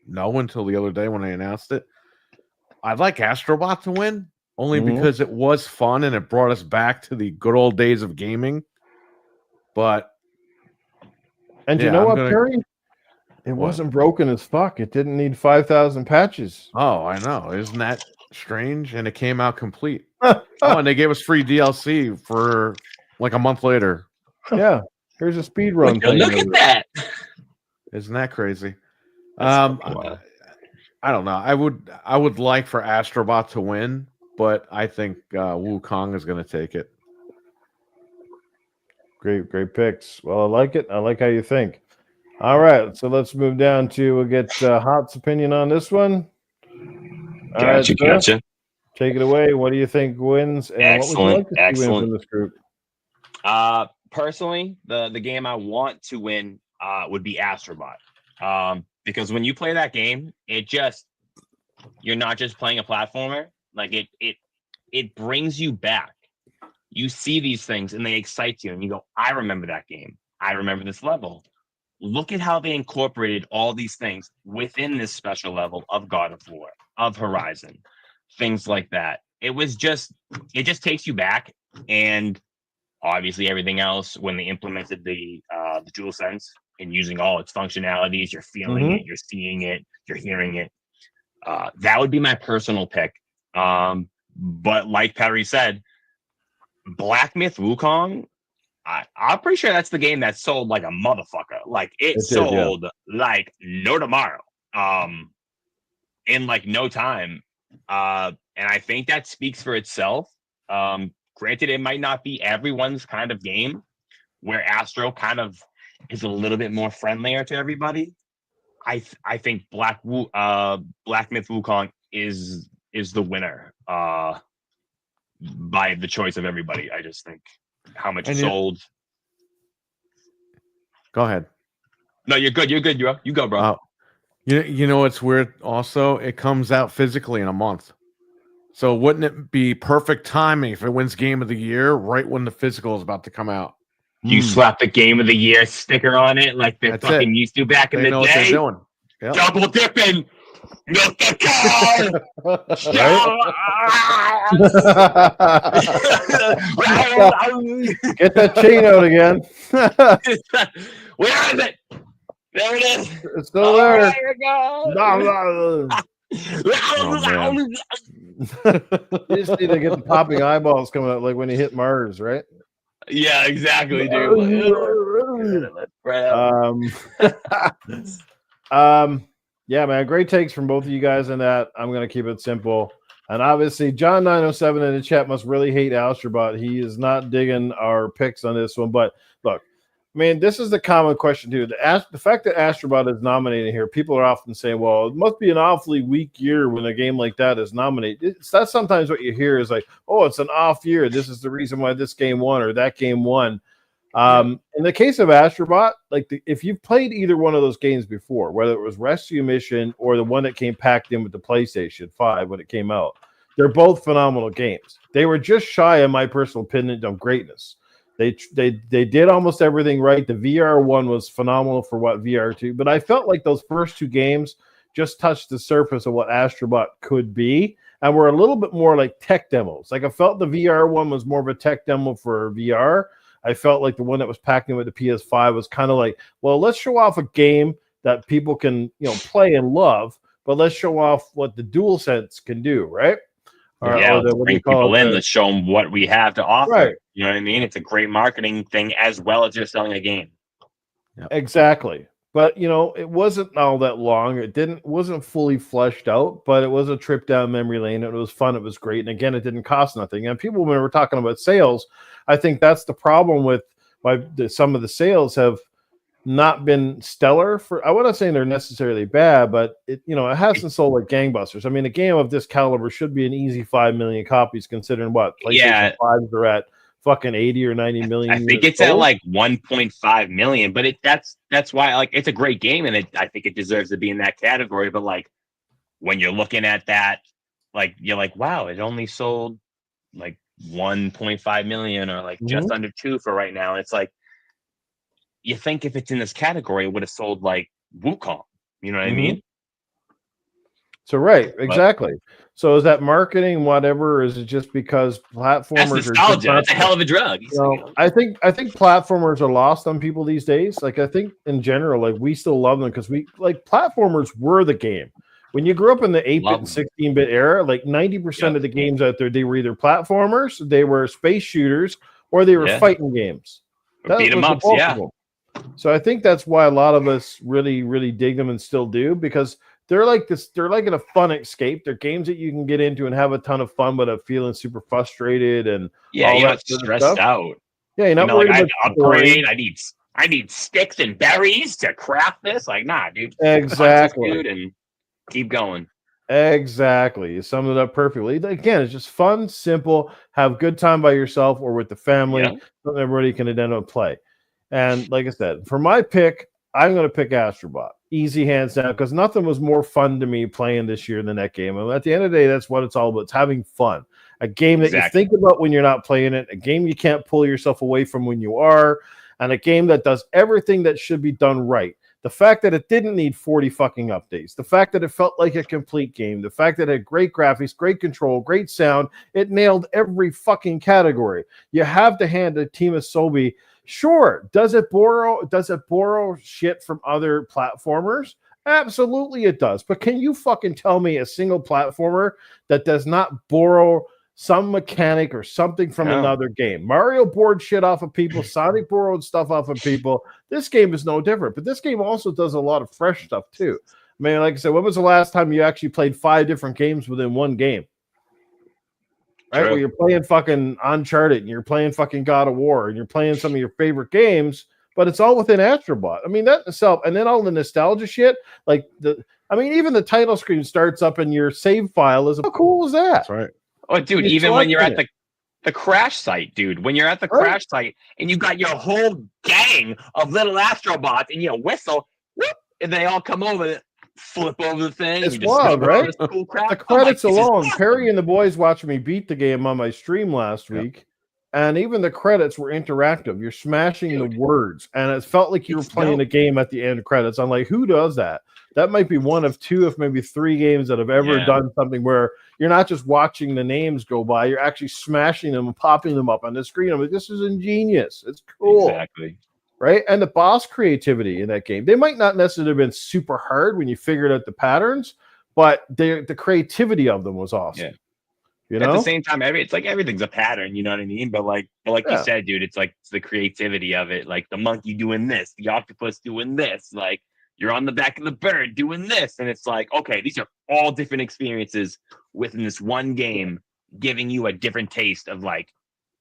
B: know until the other day when I announced it. I'd like Astrobot to win, only because it was fun and it brought us back to the good old days of gaming. But
A: you know what, Perry? It wasn't broken as fuck. It didn't need 5,000 patches.
B: Oh, I know. Isn't that strange? And it came out complete. And they gave us free DLC for like a month later.
A: Yeah. Here's a speed run.
E: Look at that.
B: Isn't that crazy? I don't know. I would like for Astrobot to win, but I think Wukong is going to take it.
A: Great picks. Well, I like it. I like how you think. All right, so let's move down to get Hot's opinion on this one.
E: Gotcha.
A: Take it away. What do you think wins? And
E: Excellent.
A: What would you like to see win from this group?
C: Personally, the game I want to win would be Astrobot. Because when you play that game, you're not just playing a platformer. Like it brings you back. You see these things and they excite you, and you go, I remember that game. I remember this level. Look at how they incorporated all these things within this special level of God of War, of Horizon, things like that. It just takes you back, and obviously everything else when they implemented the DualSense and using all its functionalities, you're feeling it, you're seeing it, you're hearing it. That would be my personal pick. But like Perry said, Black Myth Wukong, I'm pretty sure that's the game that sold like a motherfucker. Like it sold like no tomorrow. In like no time. And I think that speaks for itself. Granted, it might not be everyone's kind of game, where Astro kind of is a little bit more friendlier to everybody. I think Black Myth Wukong is the winner by the choice of everybody. I just think how much it sold.
B: Go ahead.
C: No, you're good. You're good. You go, bro.
B: You know what's weird? Also, it comes out physically in a month. So wouldn't it be perfect timing if it wins Game of the Year right when the physical is about to come out?
E: You slap the Game of the Year sticker on it like they fucking used to back in the day.
B: What they're doing. Yep.
E: Double dipping. Milk the cow.
A: Get that chain out again.
E: Where is it? There it is.
A: It's still there.
E: There you go.
A: You just need to get the popping eyeballs coming out like when you hit Mars, right?
E: Yeah, exactly, dude.
A: Yeah, man, great takes from both of you guys on that. I'm going to keep it simple. And obviously, John 907 in the chat must really hate Astrobot. He is not digging our picks on this one. But look, I mean, this is the common question, too. The fact that Astrobot is nominated here, people are often saying, well, it must be an awfully weak year when a game like that is nominated. That's sometimes what you hear is like, oh, it's an off year. This is the reason why this game won or that game won. In the case of Astrobot, if you've played either one of those games before, whether it was Rescue Mission or the one that came packed in with the PlayStation 5 when it came out, they're both phenomenal games. They were just shy, in my personal opinion, of greatness. They did almost everything right. The VR one was phenomenal for what VR2, but I felt like those first two games just touched the surface of what Astrobot could be, and were a little bit more like tech demos. Like I felt the VR one was more of a tech demo for VR. I felt like the one that was packed in with the PS5 was kind of like, well, let's show off a game that people can, play and love, but let's show off what the DualSense can do, right?
C: Let's bring people in. Let's show them what we have to offer. Right. You know what I mean? It's a great marketing thing as well as just selling a game.
A: Yep. Exactly. But, it wasn't all that long. It wasn't fully fleshed out, but it was a trip down memory lane. It was fun. It was great. And again, it didn't cost nothing. And people, when we're talking about sales, I think that's the problem with why some of the sales have not been stellar. I wouldn't say they're necessarily bad, but it hasn't sold like gangbusters. I mean, a game of this caliber should be an easy 5 million copies, considering what PlayStation 5s are at fucking 80 or 90 million.
C: I think it's at like 1.5 million, but that's why like it's a great game, and I think it deserves to be in that category. But like when you're looking at that, like you're like, wow, it only sold like 1.5 million or like just under 2 for right now. And it's like, you think if it's in this category, it would have sold like Wukong. You know what I mean?
A: So right, exactly. So is that marketing, whatever, or is it just because platformers
C: That's nostalgia? That's a hell of a drug.
A: I think platformers are lost on people these days. Like I think in general, like we still love them because platformers were the game. When you grew up in the 8-bit and 16-bit era, like 90% of the games out there, they were either platformers, they were space shooters, or they were fighting games.
C: Beat 'em ups,
A: So I think that's why a lot of us really, really dig them and still do, because they're like this. They're like a fun escape. They're games that you can get into and have a ton of fun without feeling super frustrated and
C: you're not stressed out.
A: Yeah, you're not worried about
C: upgrade. I need sticks and berries to craft this. Like, nah, dude.
A: Exactly.
C: Dude, and keep going.
A: Exactly. You summed it up perfectly. Again, it's just fun, simple. Have good time by yourself or with the family. Something everybody can identify and play. And like I said, for my pick, I'm going to pick Astrobot. Easy, hands down, because nothing was more fun to me playing this year than that game. And at the end of the day, that's what it's all about. It's having fun. A game that you think about when you're not playing it, a game you can't pull yourself away from when you are, and a game that does everything that should be done right. The fact that it didn't need 40 fucking updates, the fact that it felt like a complete game, the fact that it had great graphics, great control, great sound, it nailed every fucking category. You have to hand a team of Sobi. Sure, does it borrow shit from other platformers? Absolutely it does. But can you fucking tell me a single platformer that does not borrow some mechanic or something from another game? Mario borrowed shit off of people. Sonic borrowed stuff off of people. This game is no different. But this game also does a lot of fresh stuff too. I mean, like I said, when was the last time you actually played 5 different games within one game? Right, where you're playing fucking Uncharted and you're playing fucking God of War and you're playing some of your favorite games, but it's all within Astrobot. I mean, that itself, and then all the nostalgia shit, like even the title screen starts up in your save file. How cool is that?
B: That's right.
C: Oh, dude, even when you're at the crash site, dude, when you're at the crash site and you got your whole gang of little Astrobots and you whistle, whoop, and they all come over. Flip over the thing.
A: It's wild, right?
C: Cool crap.
A: The credits alone. Perry and the boys watched me beat the game on my stream last week, and even the credits were interactive. You're smashing the words, and it felt like you were playing a game at the end of credits. I'm like, who does that? That might be one of 2, if maybe 3 games that have ever done something where you're not just watching the names go by, you're actually smashing them and popping them up on the screen. I'm like, this is ingenious. It's cool.
C: Exactly.
A: Right? And the boss creativity in that game. They might not necessarily have been super hard when you figured out the patterns, but the creativity of them was awesome.
C: Yeah.
A: You know?
C: At the same time, it's like everything's a pattern, you know what I mean? But like you said, dude, it's the creativity of it. Like the monkey doing this, the octopus doing this, like you're on the back of the bird doing this. And it's like, okay, these are all different experiences within this one game, giving you a different taste of like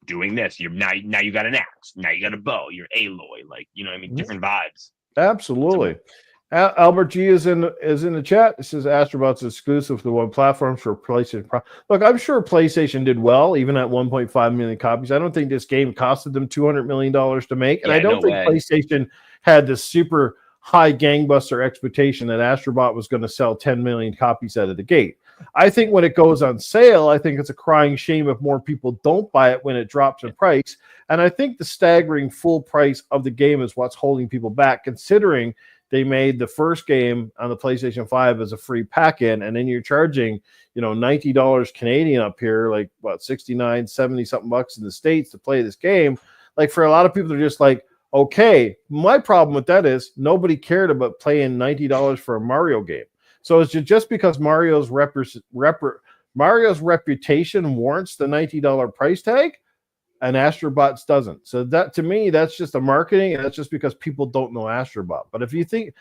C: doing this. You're now you got an axe, now you got a bow, you're Aloy, like, you know what I mean? Different vibes.
A: Absolutely. Albert G is in the chat. This is Astrobot's exclusive to one platform for PlayStation. Look, I'm sure PlayStation did well, even at 1.5 million copies. I don't think this game costed them $200 million to make, and I don't think PlayStation had this super high gangbuster expectation that Astrobot was going to sell 10 million copies out of the gate. I think when it goes on sale, I think it's a crying shame if more people don't buy it when it drops in price. And I think the staggering full price of the game is what's holding people back, considering they made the first game on the PlayStation 5 as a free pack-in, and then you're charging, $90 Canadian up here, like what, 69, 70 something bucks in the States to play this game. Like, for a lot of people, they're just like, okay. My problem with that is nobody cared about paying $90 for a Mario game. So it's just because Mario's reputation warrants the $90 price tag, and Astrobots doesn't. So that, to me, that's just a marketing, and that's just because people don't know Astrobot. But I think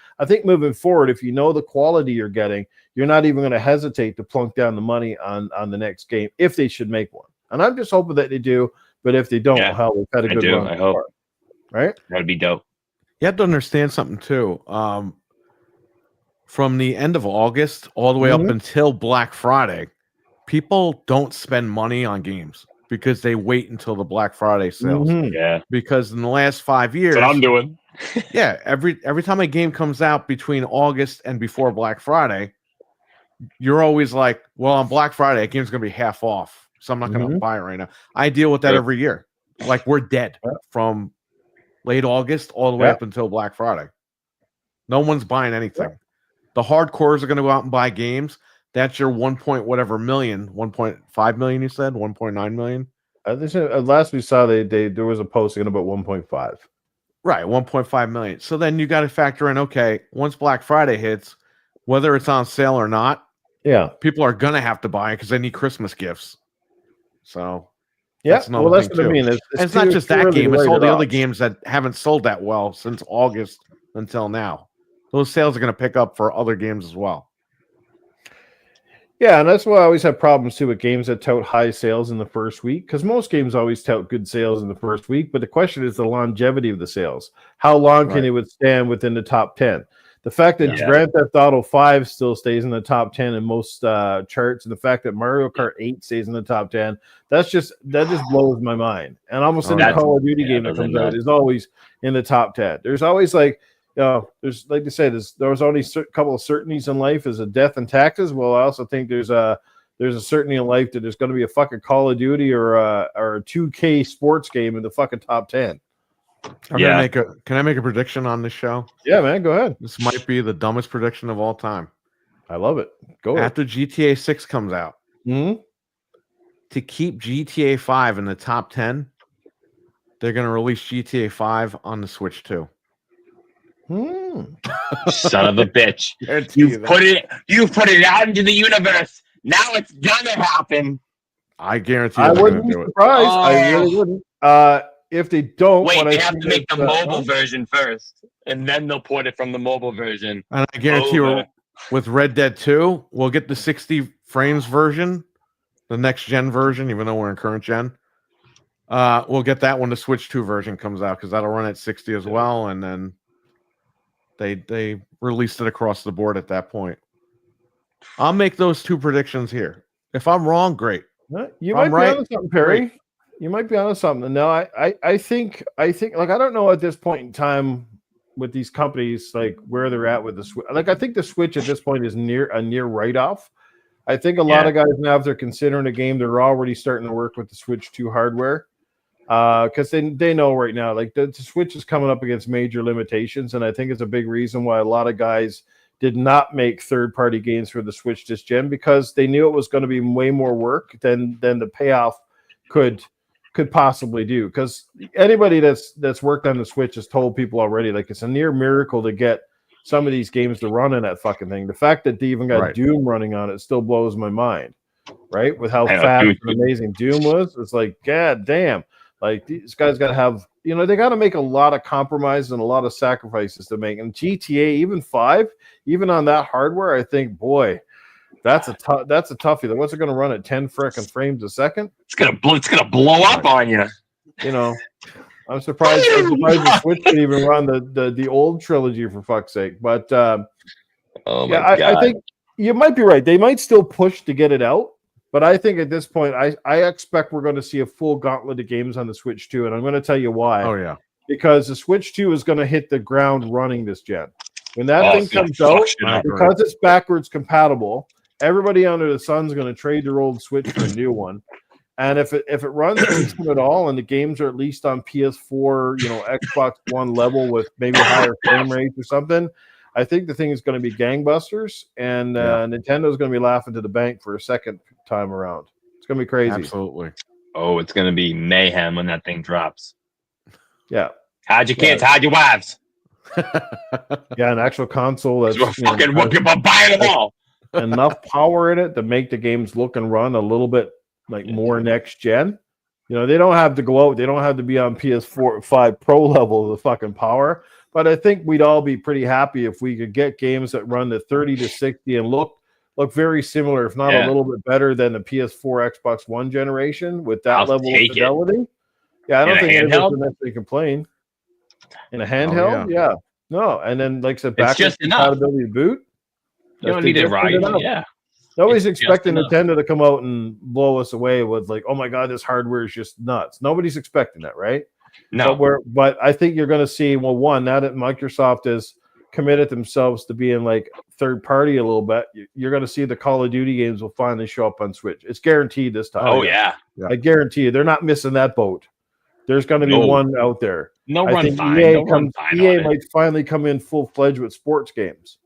A: moving forward, if you know the quality you're getting, you're not even going to hesitate to plunk down the money on the next game if they should make one. And I'm just hoping that they do. But if they don't, hell, we've had a good run.
E: I hope.
A: Right?
E: That'd be dope.
B: You have to understand something too. From the end of August all the way up until Black Friday, people don't spend money on games because they wait until the Black Friday sales.
E: Yeah.
B: Because in the last 5 years,
E: That's what I'm doing.
B: yeah, every time a game comes out between August and before Black Friday, you're always like, well, on Black Friday, a game's going to be half off. So I'm not going to buy it right now. I deal with that every year. Like, we're dead from late August all the way up until Black Friday. No one's buying anything. The hardcores are going to go out and buy games. That's your 1.5 million, you said? 1.9 million?
A: Last we saw, there was a posting about 1.5.
B: Right, 1.5 million. So then you got to factor in, okay, once Black Friday hits, whether it's on sale or not, people are going to have to buy it because they need Christmas gifts. So that's what I mean. It's not just that game; it's all the other games that haven't sold that well since August until now. Those sales are going to pick up for other games as well.
A: Yeah, and that's why I always have problems too with games that tout high sales in the first week, because most games always tout good sales in the first week. But the question is the longevity of the sales. How long can it withstand within the top 10? The fact that Grand Theft Auto 5 still stays in the top 10 in most charts, and the fact that Mario Kart 8 stays in the top 10, that just blows my mind. And almost any Call of Duty game that comes out is always in the top 10. There's always there's, like they say, there was only a couple of certainties in life, as a death and taxes. Well, I also think there's a certainty in life that there's going to be a fucking Call of Duty or a 2K sports game in the fucking top 10.
B: Can I make a prediction on this show?
A: Yeah, man, go ahead.
B: This might be the dumbest prediction of all time.
A: I love it. Go
B: after GTA 6 comes out. To keep GTA 5 in the top 10, they're going to release GTA 5 on the Switch too.
E: Son of a bitch! You've put it out into the universe. Now it's gonna happen.
B: I guarantee.
A: I wouldn't be surprised. I really wouldn't. If they don't,
E: they have to make the mobile version first, and then they'll port it from the mobile version.
B: And I guarantee you, with Red Dead 2, we'll get the 60 frames version, the next gen version, even though we're in current gen. We'll get that when the Switch 2 version comes out, because that'll run at 60 as well, and then they released it across the board at that point. I'll make those two predictions here. If I'm wrong, great.
A: You might be onto something, Perry. Great. You might be onto something. No, I think like, I don't know at this point in time with these companies, like where they're at with the Switch. Like, I think the Switch at this point is near write-off. I think a lot of guys now, if they're considering a game, they're already starting to work with the Switch 2 hardware. Because they know right now, like the Switch is coming up against major limitations, and I think it's a big reason why a lot of guys did not make third-party games for the Switch this gen, because they knew it was going to be way more work than the payoff could possibly do. Because anybody that's worked on the Switch has told people already, like, it's a near miracle to get some of these games to run in that fucking thing. The fact that they even got Doom running on it still blows my mind, right? With how fast and amazing Doom was, it's like, god damn. Like, these guys got to have, they got to make a lot of compromises and a lot of sacrifices to make. And GTA, even 5, even on that hardware, I think, boy, that's a toughie. What's it going to run at 10 frickin' frames a second?
E: It's gonna blow up on you.
A: I'm surprised the Switch could even run the old trilogy, for fuck's sake. But I think you might be right. They might still push to get it out. But I think at this point, I expect we're going to see a full gauntlet of games on the Switch 2, and I'm going to tell you why.
B: Oh, yeah.
A: Because the Switch 2 is going to hit the ground running this gen. When that thing comes out, because it's backwards compatible, everybody under the sun is going to trade their old Switch for a new one. And if it runs decent at all, and the games are at least on PS4, Xbox One level with maybe higher frame rates or something, I think the thing is going to be gangbusters, and Nintendo's going to be laughing to the bank for a second time around. It's going to be crazy.
B: Absolutely.
E: Oh, it's going to be mayhem when that thing drops.
A: Yeah.
E: Hide your kids, hide your wives.
A: Yeah, an actual console that's
E: fucking working by buying them all.
A: Enough power in it to make the games look and run a little bit like more next gen. They don't have to go out. They don't have to be on PS4, 5 Pro level of the fucking power. But I think we'd all be pretty happy if we could get games that run to 30 to 60 and look very similar, if not a little bit better than the PS4, Xbox One generation with that level of fidelity. Yeah, I don't think anyone would necessarily complain. In a handheld, no, and then like I said, backwards compatibility to boot.
E: You don't need it right. Yeah.
A: Nobody's expecting Nintendo to come out and blow us away with like, oh my god, this hardware is just nuts. Nobody's expecting that, right?
E: No.
A: But I think you're going to see, well, one, now that Microsoft has committed themselves to being like third party a little bit, you're going to see the Call of Duty games will finally show up on Switch. It's guaranteed this time.
E: Oh yeah.
A: I guarantee you, they're not missing that boat. There's going to be one out there.
E: I think EA
A: might finally come in full-fledged with sports games.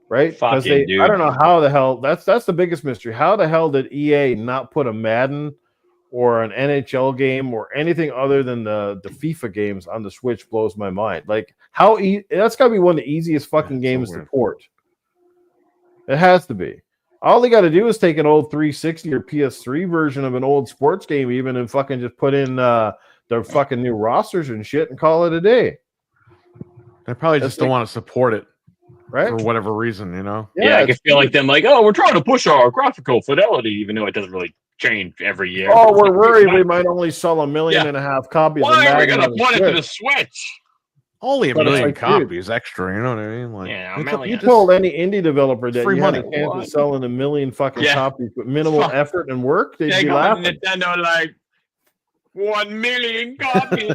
A: Right? Because I
E: dude.
A: don't know how the hell that's the biggest mystery. How the hell did EA not put a Madden or an NHL game or anything other than the FIFA games on the Switch blows my mind. Like that's gotta be one of the easiest fucking games to port. It has to be. All they got to do is take an old 360 or PS3 version of an old sports game, even, and fucking just put in their fucking new rosters and shit and call it a day.
B: They probably just don't want to support it,
A: right?
B: For whatever reason,
E: Yeah, I can feel like them, like, oh, we're trying to push our graphical fidelity, even though it doesn't really change every year.
A: Oh, we're worried we might only sell 1.5 million copies.
E: Why are we gonna put it to the Switch?
B: Only 1 million copies extra, you know what I mean? Like,
A: you told any indie developer that you had a chance of selling 1 million fucking copies with minimal effort and work, they'd be laughing.
E: Nintendo like 1 million copies.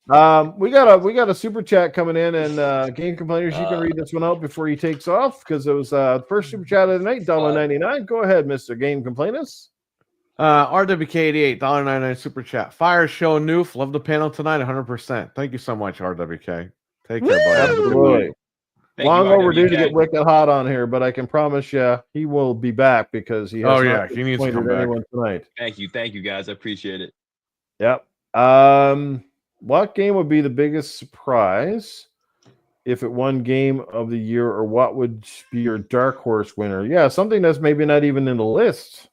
A: Right? We got a super chat coming in, and Game Complainers, you can read this one out before he takes off because it was the first super chat of the night, $1.99. Go ahead, Mr. Game Complainers.
B: RWK88, $1.99 super chat. Fire show Noof. Love the panel tonight, 100%. Thank you so much, RWK. Take care, buddy.
A: Absolutely. Long overdue to get wicked hot on here, but I can promise you he will be back because he has
B: he needs to come back
A: tonight.
C: Thank you guys. I appreciate it.
A: Yep. What game would be the biggest surprise if it won Game of the Year, or what would be your dark horse winner? Yeah, something that's maybe not even in the list.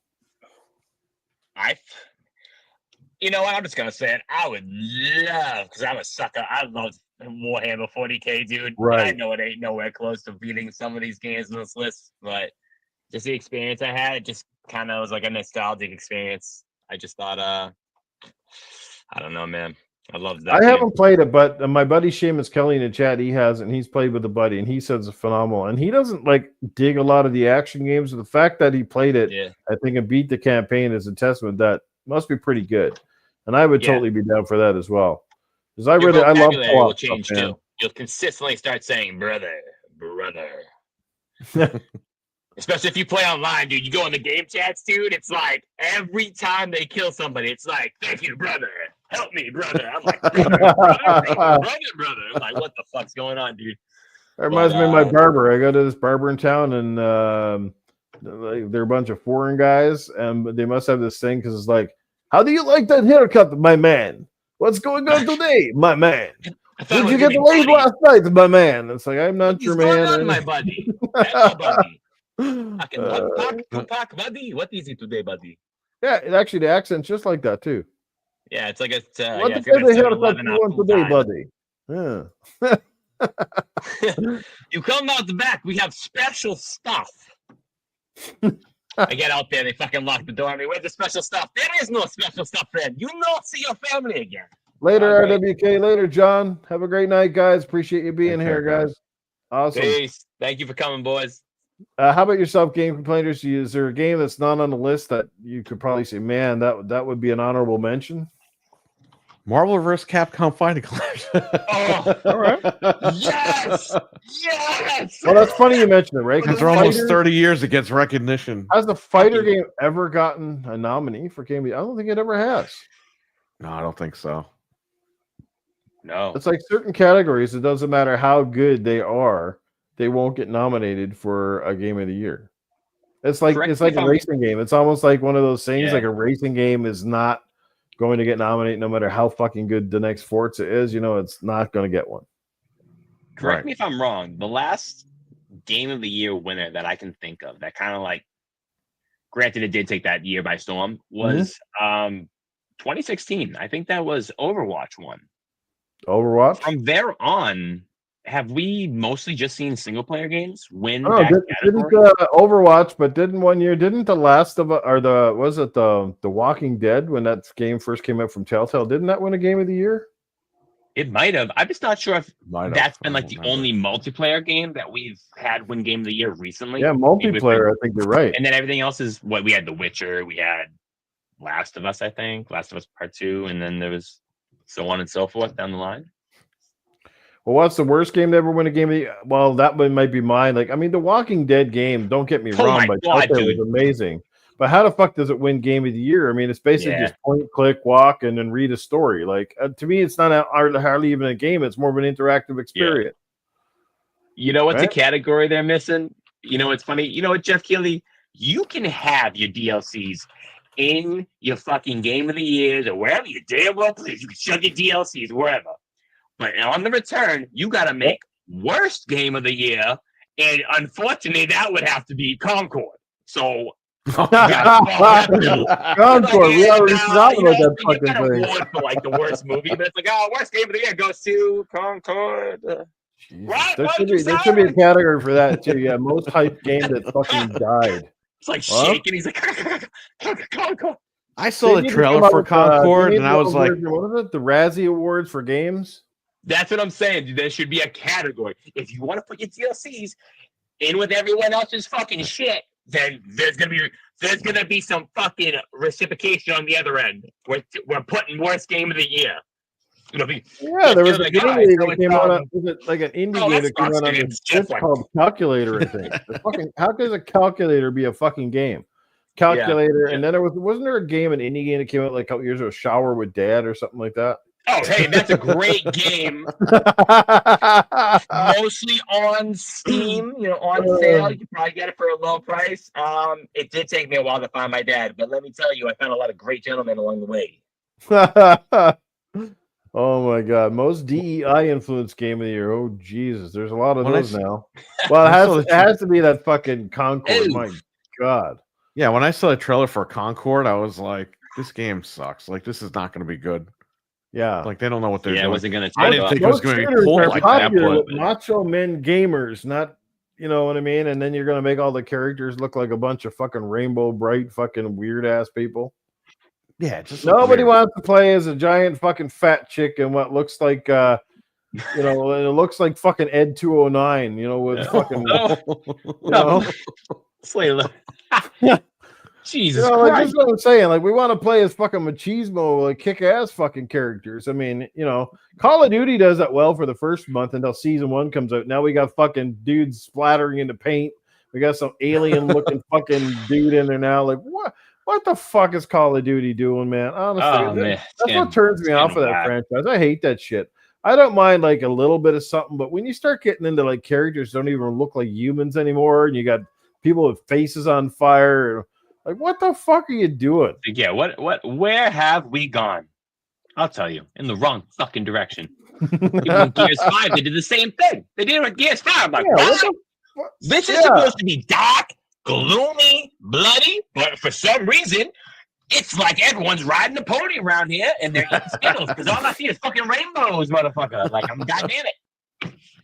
E: You know what? I'm just gonna say it. I would love, because I'm a sucker. I love Warhammer 40K, dude.
A: Right.
E: I know it ain't nowhere close to beating some of these games on this list, but just the experience I had, it just kind of was like a nostalgic experience. I just thought, I don't know, man. I love that.
A: I haven't played it, but my buddy Seamus Kelly in the chat, he has, and he's played with a buddy, and he says it's phenomenal. And he doesn't like dig a lot of the action games. The fact that he played it, I think, and beat the campaign is a testament that must be pretty good. And I would totally be down for that as well. Because I love co-op
E: will change too. You'll consistently start saying brother. Especially if you play online, dude. You go in the game chats, dude. It's like every time they kill somebody, it's like, thank you, brother. Help me, brother. I'm like, brother. I'm like, what the fuck's going on, dude?
A: That reminds me of my barber. I go to this barber in town, and they're a bunch of foreign guys, and they must have this thing because it's like, how do you like that haircut, my man? What's going on today, my man? Did you get the late last night, my man? It's like, I'm not your man.
E: What's going on, my buddy? That's my buddy. Buddy. What is it today, buddy?
A: Yeah, actually, the accent's just like that too.
E: Yeah, it's like it's.
A: What the haircut you want today, buddy? Yeah.
E: You come out the back. We have special stuff. I get out there, they fucking lock the door. I mean, where's the special stuff? There is no special stuff, friend. You not see your family again.
A: Later, RWK. Later, John. Have a great night, guys. Appreciate you being here, guys. Awesome.
E: Peace. Thank you for coming, boys.
A: How about yourself, Game Complainers? Is there a game that's not on the list that you could probably say, man, that would be an honorable mention?
B: Marvel vs. Capcom Fighting Collection.
E: Oh, all right. Yes.
A: Well, that's funny you mentioned it, right?
B: Because for almost 30 years, it gets recognition.
A: Has the fighter game ever gotten a nominee for Game of the Year? I don't think it ever has.
B: No, I don't think so.
C: No.
A: It's like certain categories. It doesn't matter how good they are, they won't get nominated for a game of the year. It's like a racing game. It's almost like one of those things. Like a racing game is not going to get nominated, no matter how fucking good the next Forza is. It's not going to get one.
C: Correct me if I'm wrong. The last game of the year winner that I can think of that kind of like, granted, it did take that year by storm, was 2016. I think that was Overwatch one.
A: Overwatch.
C: From there on, have we mostly just seen single player games win?
A: Didn't Overwatch, but didn't the Last of Us or the Walking Dead, when that game first came out from Telltale, didn't that win a game of the year?
C: It might have. I'm just not sure if that's been like the only multiplayer game that we've had win game of the year recently.
A: Yeah, multiplayer. I think you're right.
C: And then everything else is what we had: The Witcher, we had Last of Us, I think, Last of Us Part 2, and then there was so on and so forth down the line.
A: Well, what's the worst game to ever win a game of the year? Well, that one might be mine. Like, I mean, the Walking Dead game, don't get me wrong, but it was amazing. But how the fuck does it win game of the year? I mean, it's basically just point, click, walk, and then read a story. Like, to me, it's not hardly even a game. It's more of an interactive experience.
C: Yeah. You know what's a category they're missing? You know, it's funny. You know what, Jeff Keighley? You can have your DLCs in your fucking game of the years or wherever you damn well please. You can shove your DLCs wherever. But on the return, you got to make worst game of the year. And unfortunately, that would have to be Concord. So,
A: Concord, we already forgot about that fucking thing.
C: Award for like the worst movie, but it's like, worst game of the year goes to Concord.
A: There should be a category for that too. Yeah, most hyped game that fucking died.
C: It's like shaking. He's like, Concord.
B: I saw the trailer for Concord, and I was like,
A: what was it? The Razzie Awards for games.
C: That's what I'm saying. There should be a category. If you want to put your DLCs in with everyone else's fucking shit, then there's gonna be some fucking reciprocation on the other end. We're putting worst game of the year. There
A: was a game that came out. Was it like an indie game that came out on this? It's called Calculator, I think. How does a calculator be a fucking game? Calculator, and then wasn't there a game, an indie game that came out like a couple years ago, Shower with Dad or something like that?
C: Oh, hey, that's a great game. Mostly on Steam, on sale. You can probably get it for a low price. It did take me a while to find my dad, but let me tell you, I found a lot of great gentlemen along the way.
A: Oh my God, most DEI influenced game of the year. Oh Jesus, there's a lot of those now. Well, it has to be that fucking Concord. My God.
B: Yeah, when I saw the trailer for Concord, I was like, this game sucks. Like, this is not going to be good.
A: Yeah,
B: like they don't know what they're doing.
C: I wasn't going to.
B: I didn't think it was going to be cool like that. But
A: macho men gamers, not, you know what I mean. And then you're going to make all the characters look like a bunch of fucking rainbow bright, fucking weird ass people.
B: Yeah, just
A: nobody wants to play as a giant fucking fat chick in what looks like, it looks like fucking Ed 209. With fucking, Jesus Christ. That's what I'm saying. Like, we want to play as fucking machismo, like kick-ass fucking characters. I mean, Call of Duty does that well for the first month until season 1 comes out. Now we got fucking dudes splattering into paint. We got some alien-looking fucking dude in there now. Like, what the fuck is Call of Duty doing, man? Honestly, that's what turns me off of that franchise. I hate that shit. I don't mind like a little bit of something, but when you start getting into like characters that don't even look like humans anymore, and you got people with faces on fire. Like, what the fuck are you doing?
C: Yeah, where have we gone? I'll tell you, in the wrong fucking direction. Even Gears 5, they did the same thing. They did it with Gears 5. I'm like, this is supposed to be dark, gloomy, bloody, but for some reason, it's like everyone's riding a pony around here and they're eating Skittles because all I see is fucking rainbows, motherfucker. Like, I'm goddamn it.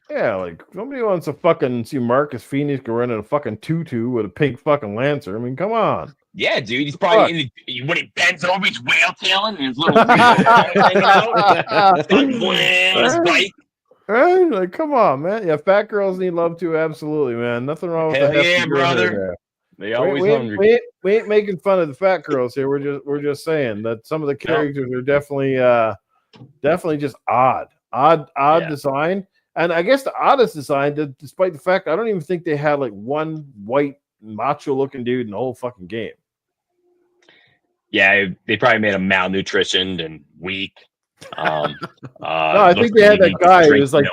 A: Yeah, like nobody wants to fucking see Marcus Phoenix go running a fucking tutu with a pink fucking Lancer. I mean, come on.
C: Yeah, dude, he's probably when he bends over, he's whale tailing and his little bike.
A: Right? Like, come on, man. Yeah, fat girls need love too. Absolutely, man. Nothing wrong with that.
C: Hell yeah, brother. They always
A: hungry. We ain't making fun of the fat girls here. We're just saying that some of the characters are definitely just odd design. And I guess the oddest design, despite the fact I don't even think they had like one white macho looking dude in the whole fucking game.
C: Yeah, they probably made him malnutritioned and weak.
A: No, I think they had that guy. He was like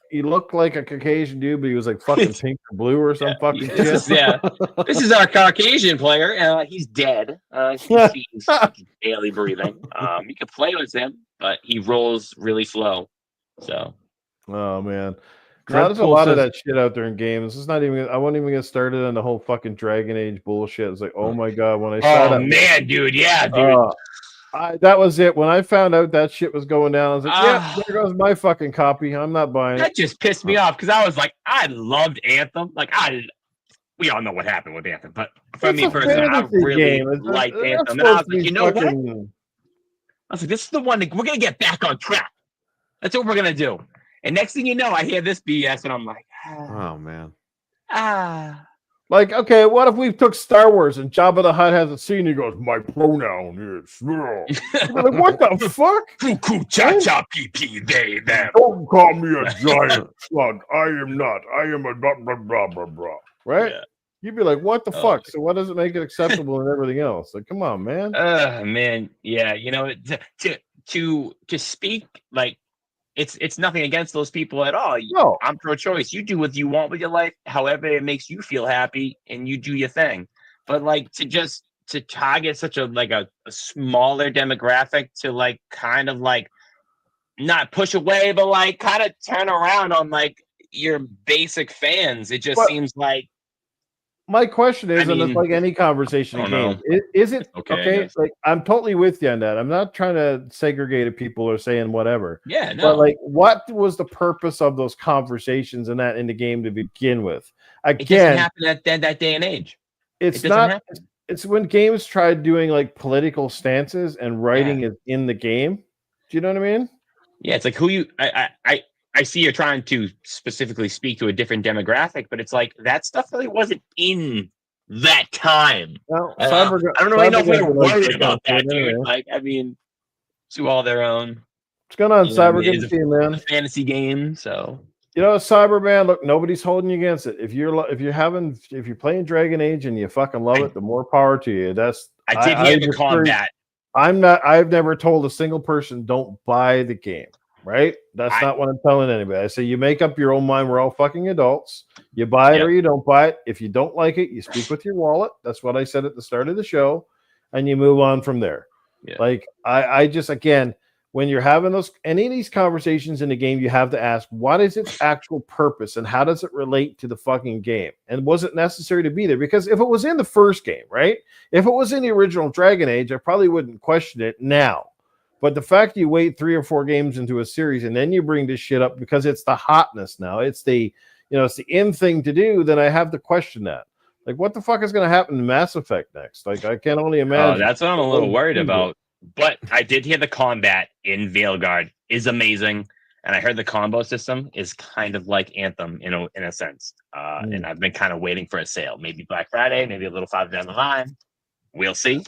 A: he looked like a Caucasian dude, but he was like fucking pink or blue or some fucking shit.
E: This is our Caucasian player. He's dead. He's barely breathing. You can play with him, but he rolls really slow. So,
A: oh man, no, there's a lot of that shit out there in games. It's not even. I won't even get started on the whole fucking Dragon Age bullshit. It's like, oh my god, when I saw that,
E: man, dude, yeah, dude.
A: That was it. When I found out that shit was going down, I was like, yeah, there goes my fucking copy. I'm not buying it.
E: That just pissed me off because I was like, I loved Anthem. Like, we all know what happened with Anthem, but for me personally, I really liked Anthem. And I was like, you know what? I was like, this is the one that we're going to get back on track. That's what we're going to do. And next thing you know, I hear this BS and I'm like,
B: oh, man.
A: Like, okay, what if we took Star Wars and Jabba the Hutt has a scene? He goes, "My pronoun is." Like, what the fuck?
E: Cuckoo, cha cha, pee pee, they them.
A: Don't call me a giant slug. I am not. I am a blah blah blah blah blah. Right? Yeah. You'd be like, "What the fuck?" So, what does it make it acceptable and everything else? Like, come on, man.
E: Man, yeah. You know, to speak like. It's nothing against those people at all.
A: No.
E: I'm pro-choice. You do what you want with your life, however it makes you feel happy, and you do your thing. But like to target such a smaller demographic to like kind of like not push away, but like kind of turn around on like your basic fans. It just seems like.
A: My question is, and it's like any conversation in games, is it okay? Like, I'm totally with you on that. I'm not trying to segregate people or saying whatever.
E: Yeah, no.
A: But like, what was the purpose of those conversations in the game to begin with? Again,
E: it doesn't happen that day and age.
A: It's not. Happen. It's when games tried doing like political stances and writing it in the game. Do you know what I mean?
E: Yeah, it's like who you. I see you're trying to specifically speak to a different demographic, but it's like that stuff really wasn't in that time.
A: Well,
E: I don't really know if we were worried about that, dude. Like, I mean, to all their own.
A: What's going on, Cyber? Good to see you, man.
E: A fantasy game, so
A: you know, Cyberman. Look, nobody's holding you against it. If you're playing Dragon Age and you fucking love it, the more power to you.
E: I did hear the combat.
A: I've never told a single person don't buy the game. Right? That's not what I'm telling anybody. I say you make up your own mind. We're all fucking adults. You buy it or you don't buy it. If you don't like it, you speak with your wallet. That's what I said at the start of the show, and you move on from there. Yeah. Like I just, again, when you're having any of these conversations in the game, you have to ask, what is its actual purpose and how does it relate to the fucking game? And was it necessary to be there? Because if it was in the first game, right? If it was in the original Dragon Age, I probably wouldn't question it now. But the fact you wait 3 or 4 games into a series and then you bring this shit up because it's the hotness now, it's the in thing to do, then I have to question that. Like, what the fuck is going to happen to Mass Effect next? Like, I can only imagine.
E: That's what I'm a little worried about. But I did hear the combat in Veilguard is amazing, and I heard the combo system is kind of like Anthem in a sense. And I've been kind of waiting for a sale, maybe Black Friday, maybe a little farther down the line. We'll see.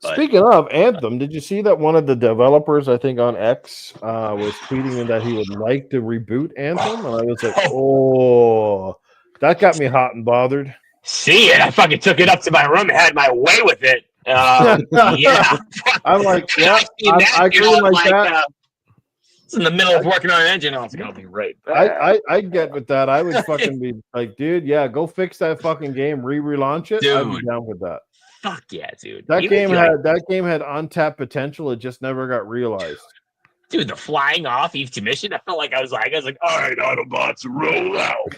A: But speaking of Anthem, did you see that one of the developers, I think on X, was tweeting that he would like to reboot Anthem? And I was like, oh, that got me hot and bothered.
E: See it? I fucking took it up to my room and had my way with it. Yeah.
A: I'm like, yeah, I agree like that.
E: It's in the middle of working on an engine. I was like, I'll be right
A: back. I get with that. I would fucking be like, dude, yeah, go fix that fucking game, relaunch it. I'd be down with that.
E: Fuck yeah, dude.
A: That game had untapped potential. It just never got realized.
E: Dude, the flying off each mission, I felt like I was like, all right, Autobots, roll out.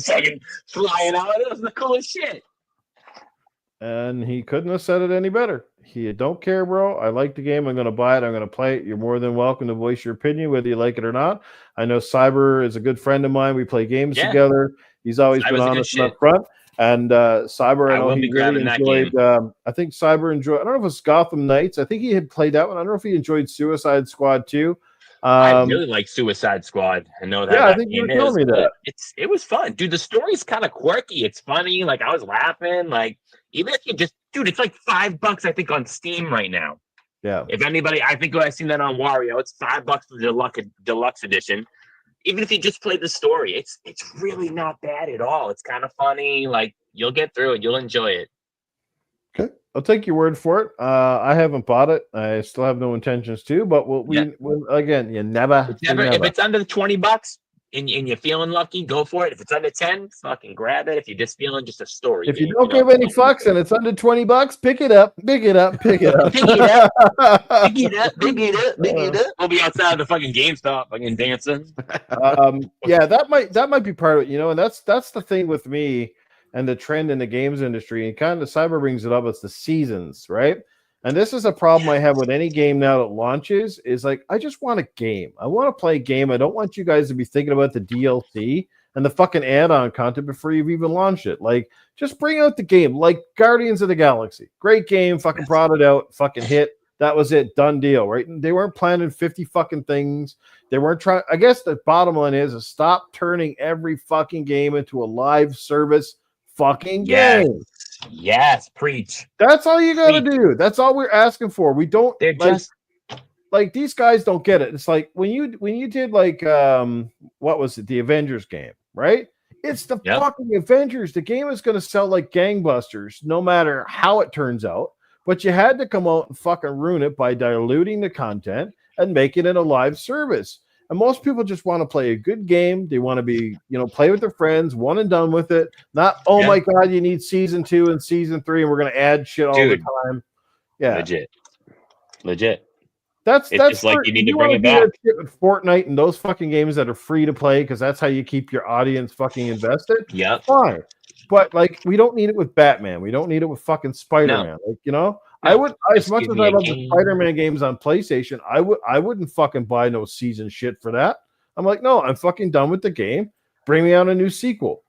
E: Fucking flying out. It was the coolest shit.
A: And he couldn't have said it any better. He don't care, bro. I like the game. I'm going to buy it. I'm going to play it. You're more than welcome to voice your opinion, whether you like it or not. I know Cyber is a good friend of mine. We play games together. He's always been honest and upfront. And Cyber, I know he really enjoyed. I think Cyber enjoyed. I don't know if it was Gotham Knights. I think he had played that one. I don't know if he enjoyed Suicide Squad too.
E: I really like Suicide Squad. I know that.
A: Yeah, I think you were telling me that.
E: It was fun, dude. The story's kind of quirky. It's funny. Like, I was laughing. Like, even if you just, dude, it's like $5 I think on Steam right now.
A: Yeah.
E: If anybody, I think I've seen that on Wario. It's $5 for the deluxe edition. Even if you just play the story, it's really not bad at all. It's kind of funny. Like, you'll get through it. You'll enjoy it.
A: Okay. I'll take your word for it. I haven't bought it. I still have no intentions to. But again, you never.
E: If it's under $20 and you're feeling lucky, go for it. If it's under 10, fucking grab it. If you're just feeling just a story.
A: If you don't give any fucks and it's under $20, pick it up. Pick it up. Pick it up.
E: Pick it up. Pick it up. Pick it up. Pick it up. We'll be outside the fucking GameStop, fucking dancing.
A: Yeah, that might be part of it. And that's the thing with me. And the trend in the games industry, and kind of Cyber brings it up, it's the seasons, right? And this is a problem I have with any game now that launches, is like, I just want a game. I want to play a game. I don't want you guys to be thinking about the DLC and the fucking add-on content before you've even launched it. Like, just bring out the game, like Guardians of the Galaxy. Great game, fucking brought it out, fucking hit. That was it, done deal, right? And they weren't planning 50 fucking things. They weren't trying. I guess the bottom line is stop turning every fucking game into a live service fucking game.
E: Yes, preach.
A: That's all you gotta do. That's all we're asking for. We don't.
E: They're
A: like these guys don't get it. It's like when you did like what was it, the Avengers game, right? It's the fucking Avengers. The game is gonna sell like gangbusters, no matter how it turns out. But you had to come out and fucking ruin it by diluting the content and making it a live service. And most people just want to play a good game. They want to be, play with their friends, one and done with it. Not, my God, you need season 2 and season 3, and we're going to add shit all the time. Yeah,
E: legit.
A: That's
E: just like you need to bring it back.
A: With Fortnite and those fucking games that are free to play, because that's how you keep your audience fucking invested.
E: Yeah,
A: fine. But like, we don't need it with Batman. We don't need it with fucking Spider-Man. No. Like, I would, as much as I love the Spider-Man games on PlayStation, I wouldn't fucking buy no season shit for that. I'm like, no, I'm fucking done with the game. Bring me out a new sequel.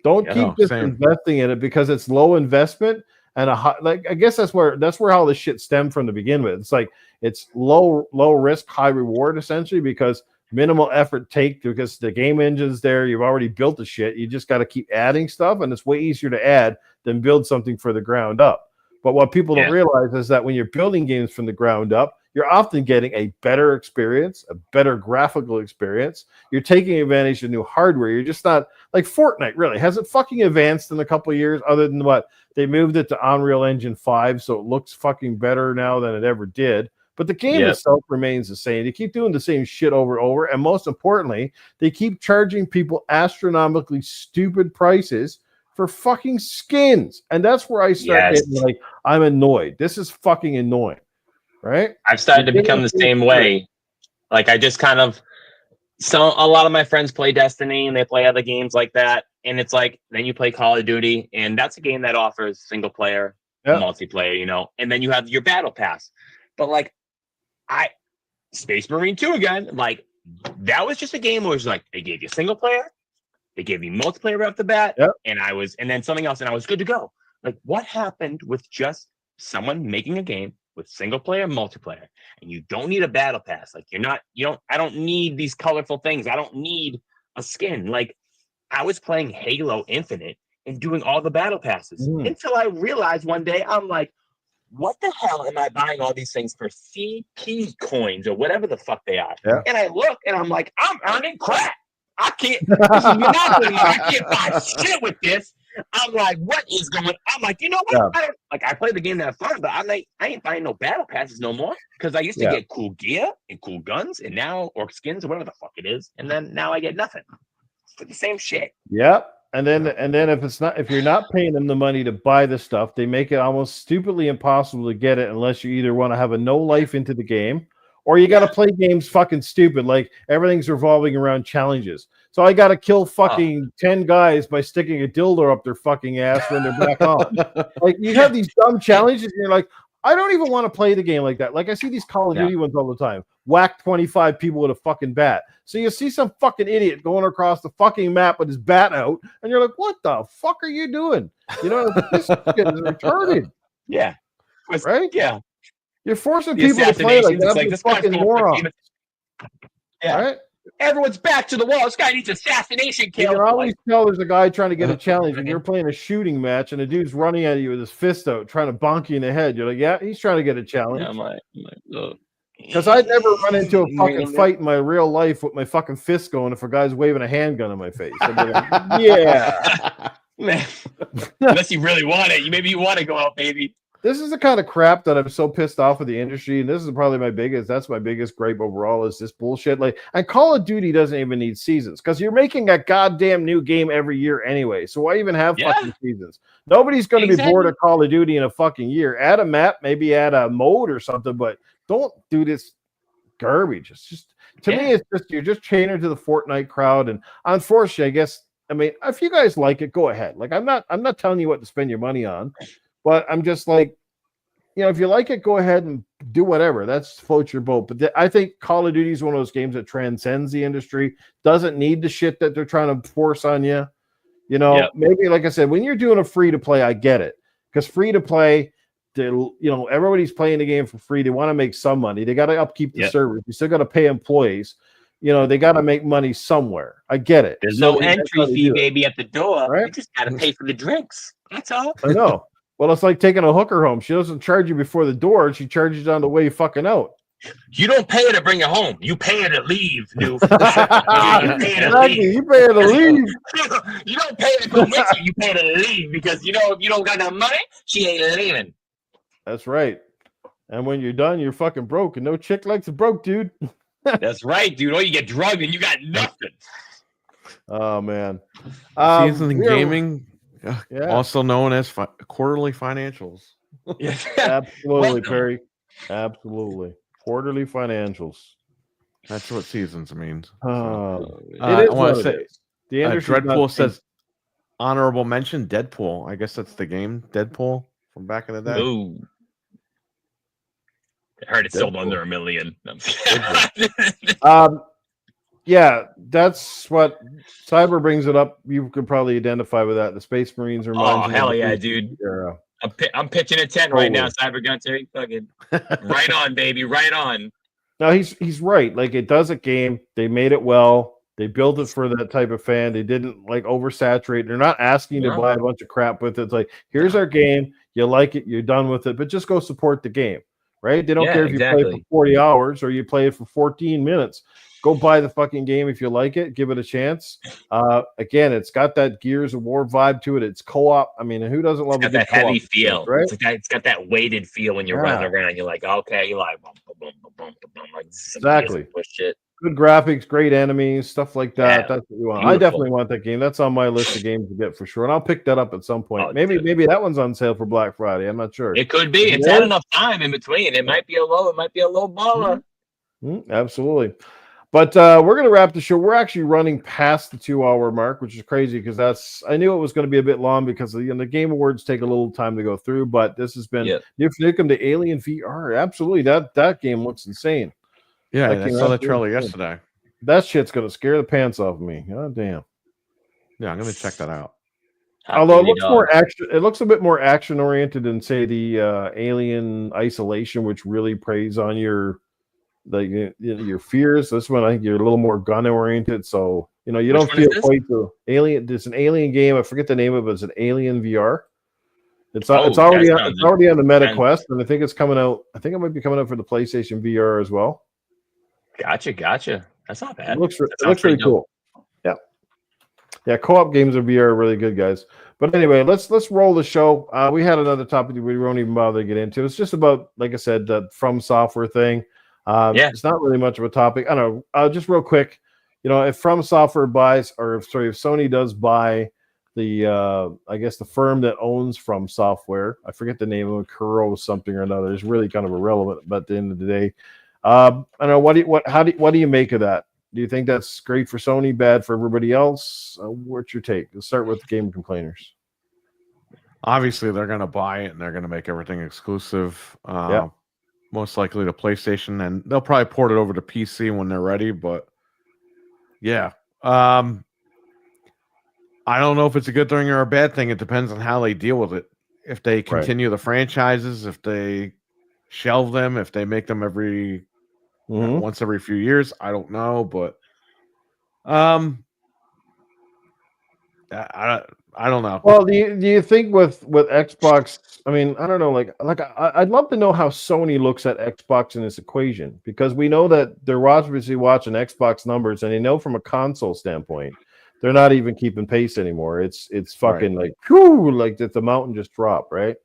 A: Don't keep just investing in it because it's low investment and I guess that's where all this shit stemmed from to begin with. It's like it's low risk, high reward essentially because minimal effort take because the game engine's there. You've already built the shit. You just got to keep adding stuff, and it's way easier to add than build something for the ground up. But what people don't realize is that when you're building games from the ground up, you're often getting a better experience, a better graphical experience. You're taking advantage of new hardware. You're just not like Fortnite really hasn't fucking advanced in a couple of years other than what they moved it to Unreal Engine 5. So it looks fucking better now than it ever did. But the game itself remains the same. They keep doing the same shit over and over. And most importantly, they keep charging people astronomically stupid prices for fucking skins. And that's where I start getting like, I'm annoyed. This is fucking annoying. Right?
E: I've started to become the same way. Like I just kind of a lot of my friends play Destiny and they play other games like that. And it's like then you play Call of Duty, and that's a game that offers single player, multiplayer, and then you have your battle pass. But like Space Marine 2 again, like that was just a game where it was like they gave you single player, they gave you multiplayer right off the bat, and then something else, and I was good to go. Like what happened with just someone making a game with single player, multiplayer, and you don't need a battle pass. Like I don't need these colorful things. I don't need a skin. Like I was playing Halo Infinite and doing all the battle passes until I realized one day, I'm like, what the hell am I buying all these things for CP coins or whatever the fuck they are? Yeah. And I look and I'm like, I'm earning crap. I can't, this is monopoly. I can't buy shit with this. I'm like, what is going on? I'm like, you know what? Yeah. I play the game that fun, but I'm like, I ain't buying no battle passes no more because I used to get cool gear and cool guns and now, or skins or whatever the fuck it is. And then now I get nothing for the same shit.
A: Yep. And then if you're not paying them the money to buy the stuff, they make it almost stupidly impossible to get it unless you either want to have a no life into the game or you got to play games fucking stupid. Like everything's revolving around challenges. So I got to kill fucking 10 guys by sticking a dildo up their fucking ass when they're back on. Like you have these dumb challenges and you're like, I don't even want to play the game like that. Like I see these Call of Duty ones all the time. Whack 25 people with a fucking bat. So you see some fucking idiot going across the fucking map with his bat out, and you're like, what the fuck are you doing? This shit is retarded.
E: Yeah.
A: Right?
E: Yeah.
A: You're forcing people to play like that.
E: Like, this
A: fucking moron.
E: Yeah. Right? Everyone's back to the wall. This guy needs assassination kill.
A: You can always tell there's a guy trying to get a challenge, and you're playing a shooting match, and a dude's running at you with his fist out, trying to bonk you in the head. You're like, yeah, he's trying to get a challenge.
E: Yeah,
A: because I'd never run into a fucking fight in my real life with my fucking fist going if a guy's waving a handgun in my face. I'd be like, yeah.
E: Man. Unless you really want it. Maybe you want to go out, baby.
A: This is the kind of crap that I'm so pissed off with the industry, and this is probably that's my biggest gripe overall is this bullshit. Like, and Call of Duty doesn't even need seasons because you're making a goddamn new game every year anyway. So why even have fucking seasons? Nobody's going to be bored of Call of Duty in a fucking year. Add a map, maybe add a mode or something, but don't do this garbage. It's just to me, it's just you're just chaining to the Fortnite crowd, and unfortunately, I guess. I mean, if you guys like it, go ahead. Like, I'm not telling you what to spend your money on. But I'm just like, if you like it, go ahead and do whatever. That's float your boat. But I think Call of Duty is one of those games that transcends the industry, doesn't need the shit that they're trying to force on you. Maybe, like I said, when you're doing a free to play, I get it. Because free to play, everybody's playing the game for free. They want to make some money. They got to upkeep the servers. You still got to pay employees. They got to make money somewhere. I get it.
E: There's no entry fee, baby, at the door. Right? You just got to pay for the drinks. That's all.
A: I know. Well, it's like taking a hooker home. She doesn't charge you before the door. She charges you on the way fucking out.
E: You don't pay her to bring you home. You pay her to leave, dude.
A: You pay her to leave.
E: You don't pay her to go with you. You pay her to leave because, if you don't got enough money, she ain't leaving.
A: That's right. And when you're done, you're fucking broke. And no chick likes a broke dude.
E: That's right, dude. Or you get drugged and you got nothing.
A: Oh, man.
B: Season gaming... Also known as quarterly financials.
A: Absolutely, Perry. Absolutely. Quarterly financials.
B: That's what seasons means.
A: I want to say
B: the Dreadpool says honorable mention Deadpool. I guess that's the game Deadpool from back in the day.
E: Ooh. I heard it sold under $1 million.
A: Yeah, that's what Cyber brings it up. You could probably identify with that. The Space Marines are
E: hell yeah, dude. I'm pitching a tent right now, Cyber Gunter. Fucking right on, baby, right on.
A: No, he's right. Like, it does a game. They made it well. They built it for that type of fan. They didn't oversaturate. They're not asking to buy a bunch of crap with it. It's like, here's our game. You like it, you're done with it, but just go support the game, right? They don't care if you play it for 40 hours or you play it for 14 minutes. Go buy the fucking game if you like it. Give it a chance. Again, it's got that Gears of War vibe to it. It's co-op. I mean, who doesn't love
E: that heavy feel?
A: Right?
E: It's got that weighted feel when you're running around. You're like, okay, you're like, boom, boom, boom, boom, boom, like
A: exactly.
E: Shit.
A: Good graphics, great enemies, stuff like that. That's what you want.
E: Beautiful.
A: I definitely want that game. That's on my list of games to get for sure, and I'll pick that up at some point. Maybe that one's on sale for Black Friday. I'm not sure.
E: It could be. It's had enough time in between. It might be a low baller.
A: Absolutely. But we're going to wrap the show. We're actually running past the 2-hour mark, which is crazy because I knew it was going to be a bit long because the Game Awards take a little time to go through. But this has been Nuke Nukem to Alien VR. Absolutely, that game looks insane.
B: Yeah, I saw the trailer yesterday.
A: That shit's going to scare the pants off of me. God damn.
B: Yeah, I'm going to check that out.
A: Although it looks more action, it looks a bit more action oriented than say the Alien Isolation, which really preys on your fears. This one I think you're a little more gun oriented, so you don't feel quite the alien. It's an alien game. I forget the name of it. It's an Alien VR. It's already on the Meta Quest, and I think it's coming out. I think it might be coming out for the PlayStation VR as well.
E: Gotcha. That's not bad.
A: It looks really cool. Yeah. Co-op games of VR are really good, guys. But anyway, let's roll the show. We had another topic that we won't even bother to get into. It's just about, like I said, the From Software thing. It's not really much of a topic. I don't know. Just real quick, if From Software buys, if Sony does buy the, I guess the firm that owns From Software, I forget the name of it, Kuro something or another. It's really kind of irrelevant. But at the end of the day, I don't know. What do you make of that? Do you think that's great for Sony, bad for everybody else? What's your take? Let's start with Game Complainers.
B: Obviously, they're going to buy it and they're going to make everything exclusive. Most likely to PlayStation, and they'll probably port it over to PC when they're ready. But yeah, I don't know if it's a good thing or a bad thing. It depends on how they deal with it. If they continue the franchises, if they shelve them, if they make them once every few years, I don't know. But I don't know.
A: Well, do you think with Xbox? I mean, I don't know. I'd love to know how Sony looks at Xbox in this equation, because we know that they're obviously watching Xbox numbers, and they know from a console standpoint, they're not even keeping pace anymore. It's fucking like, whew, like that the mountain just dropped, right?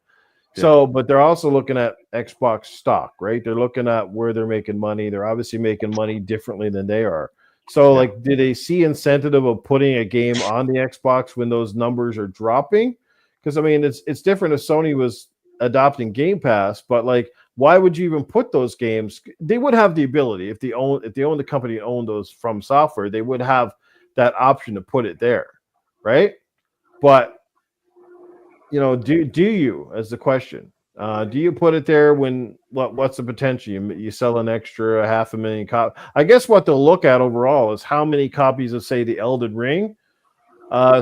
A: So, but they're also looking at Xbox stock, right? They're looking at where they're making money. They're obviously making money differently than they are. So, like, do they see incentive of putting a game on the Xbox when those numbers are dropping? Because I mean, it's different if Sony was adopting Game Pass, but like, why would you even put those games? They would have the ability if they own the company and own those From Software, they would have that option to put it there, right? But you know, do you, as the question, do you put it there when what's the potential? You sell an extra 500,000 copies. I guess what they'll look at overall is how many copies of, say, the Elden Ring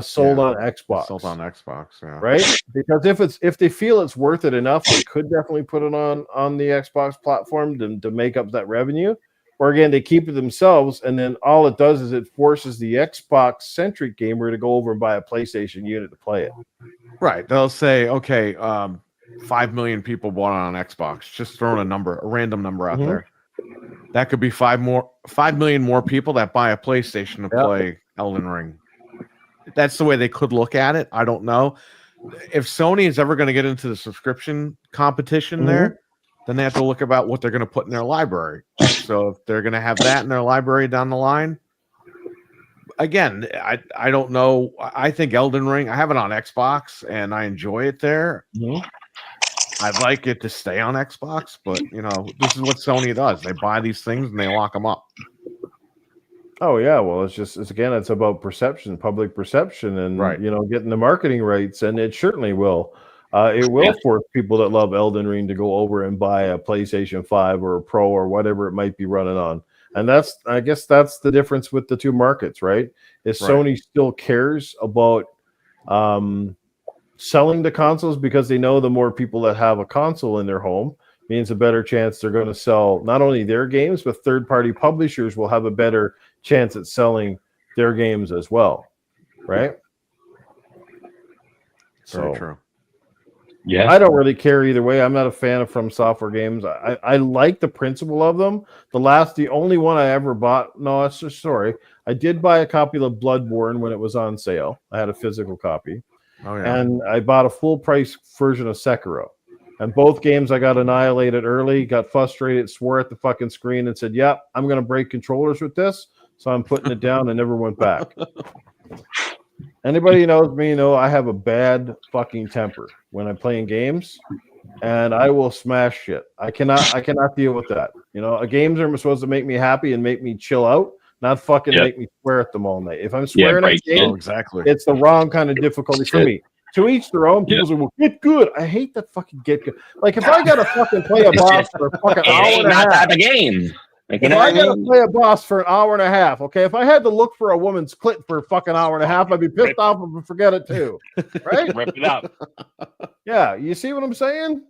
A: sold on Xbox.
B: Sold on Xbox, yeah.
A: Right? Because if they feel it's worth it enough, they could definitely put it on the Xbox platform to make up that revenue. Or again, they keep it themselves, and then all it does is it forces the Xbox-centric gamer to go over and buy a PlayStation unit to play it.
B: Right. They'll say, okay, 5 million people bought it on Xbox. Just throwing a random number out there. That could be 5 million more people that buy a PlayStation to play Elden Ring. That's the way they could look at it. I don't know. If Sony is ever going to get into the subscription competition there, then they have to look about what they're going to put in their library. So if they're going to have that in their library down the line, again, I don't know. I think Elden Ring, I have it on Xbox and I enjoy it there. I'd like it to stay on Xbox, but you know, this is what Sony does. They buy these things and they lock them up.
A: Oh yeah, well, it's about perception, public perception, and you know, getting the marketing rights, and it certainly will. It will force people that love Elden Ring to go over and buy a PlayStation 5 or a Pro or whatever it might be running on. And I guess that's the difference with the two markets, right? Is Sony still cares about selling the consoles because they know the more people that have a console in their home means a better chance they're going to sell not only their games, but third-party publishers will have a better chance at selling their games as well, right?
B: Very true.
C: Yeah,
A: I don't really care either way. I'm not a fan of From Software games. I like the principle of them. The only one I ever bought. No, that's just sorry. I did buy a copy of Bloodborne when it was on sale. I had a physical copy, and I bought a full price version of Sekiro. And both games I got annihilated early. Got frustrated, swore at the fucking screen, and said, "Yep, I'm going to break controllers with this." So I'm putting it down, and never went back. Anybody who knows me know I have a bad fucking temper when I'm playing games, and I will smash shit. I cannot deal with that. You know, games are supposed to make me happy and make me chill out, not fucking make me swear at them all night. If I'm swearing at a game, it's the wrong kind of difficulty for me. To each their own. People say, "Well, get good." I hate that fucking get good. Like if I gotta fucking play a boss for a fucking hour and a half,
E: not the game. Like,
A: if I gotta play a boss for an hour and a half, okay. If I had to look for a woman's clit for a fucking hour and a half, I'd be pissed off and forget it too. Right?
E: Rip it up.
A: Yeah, you see what I'm saying?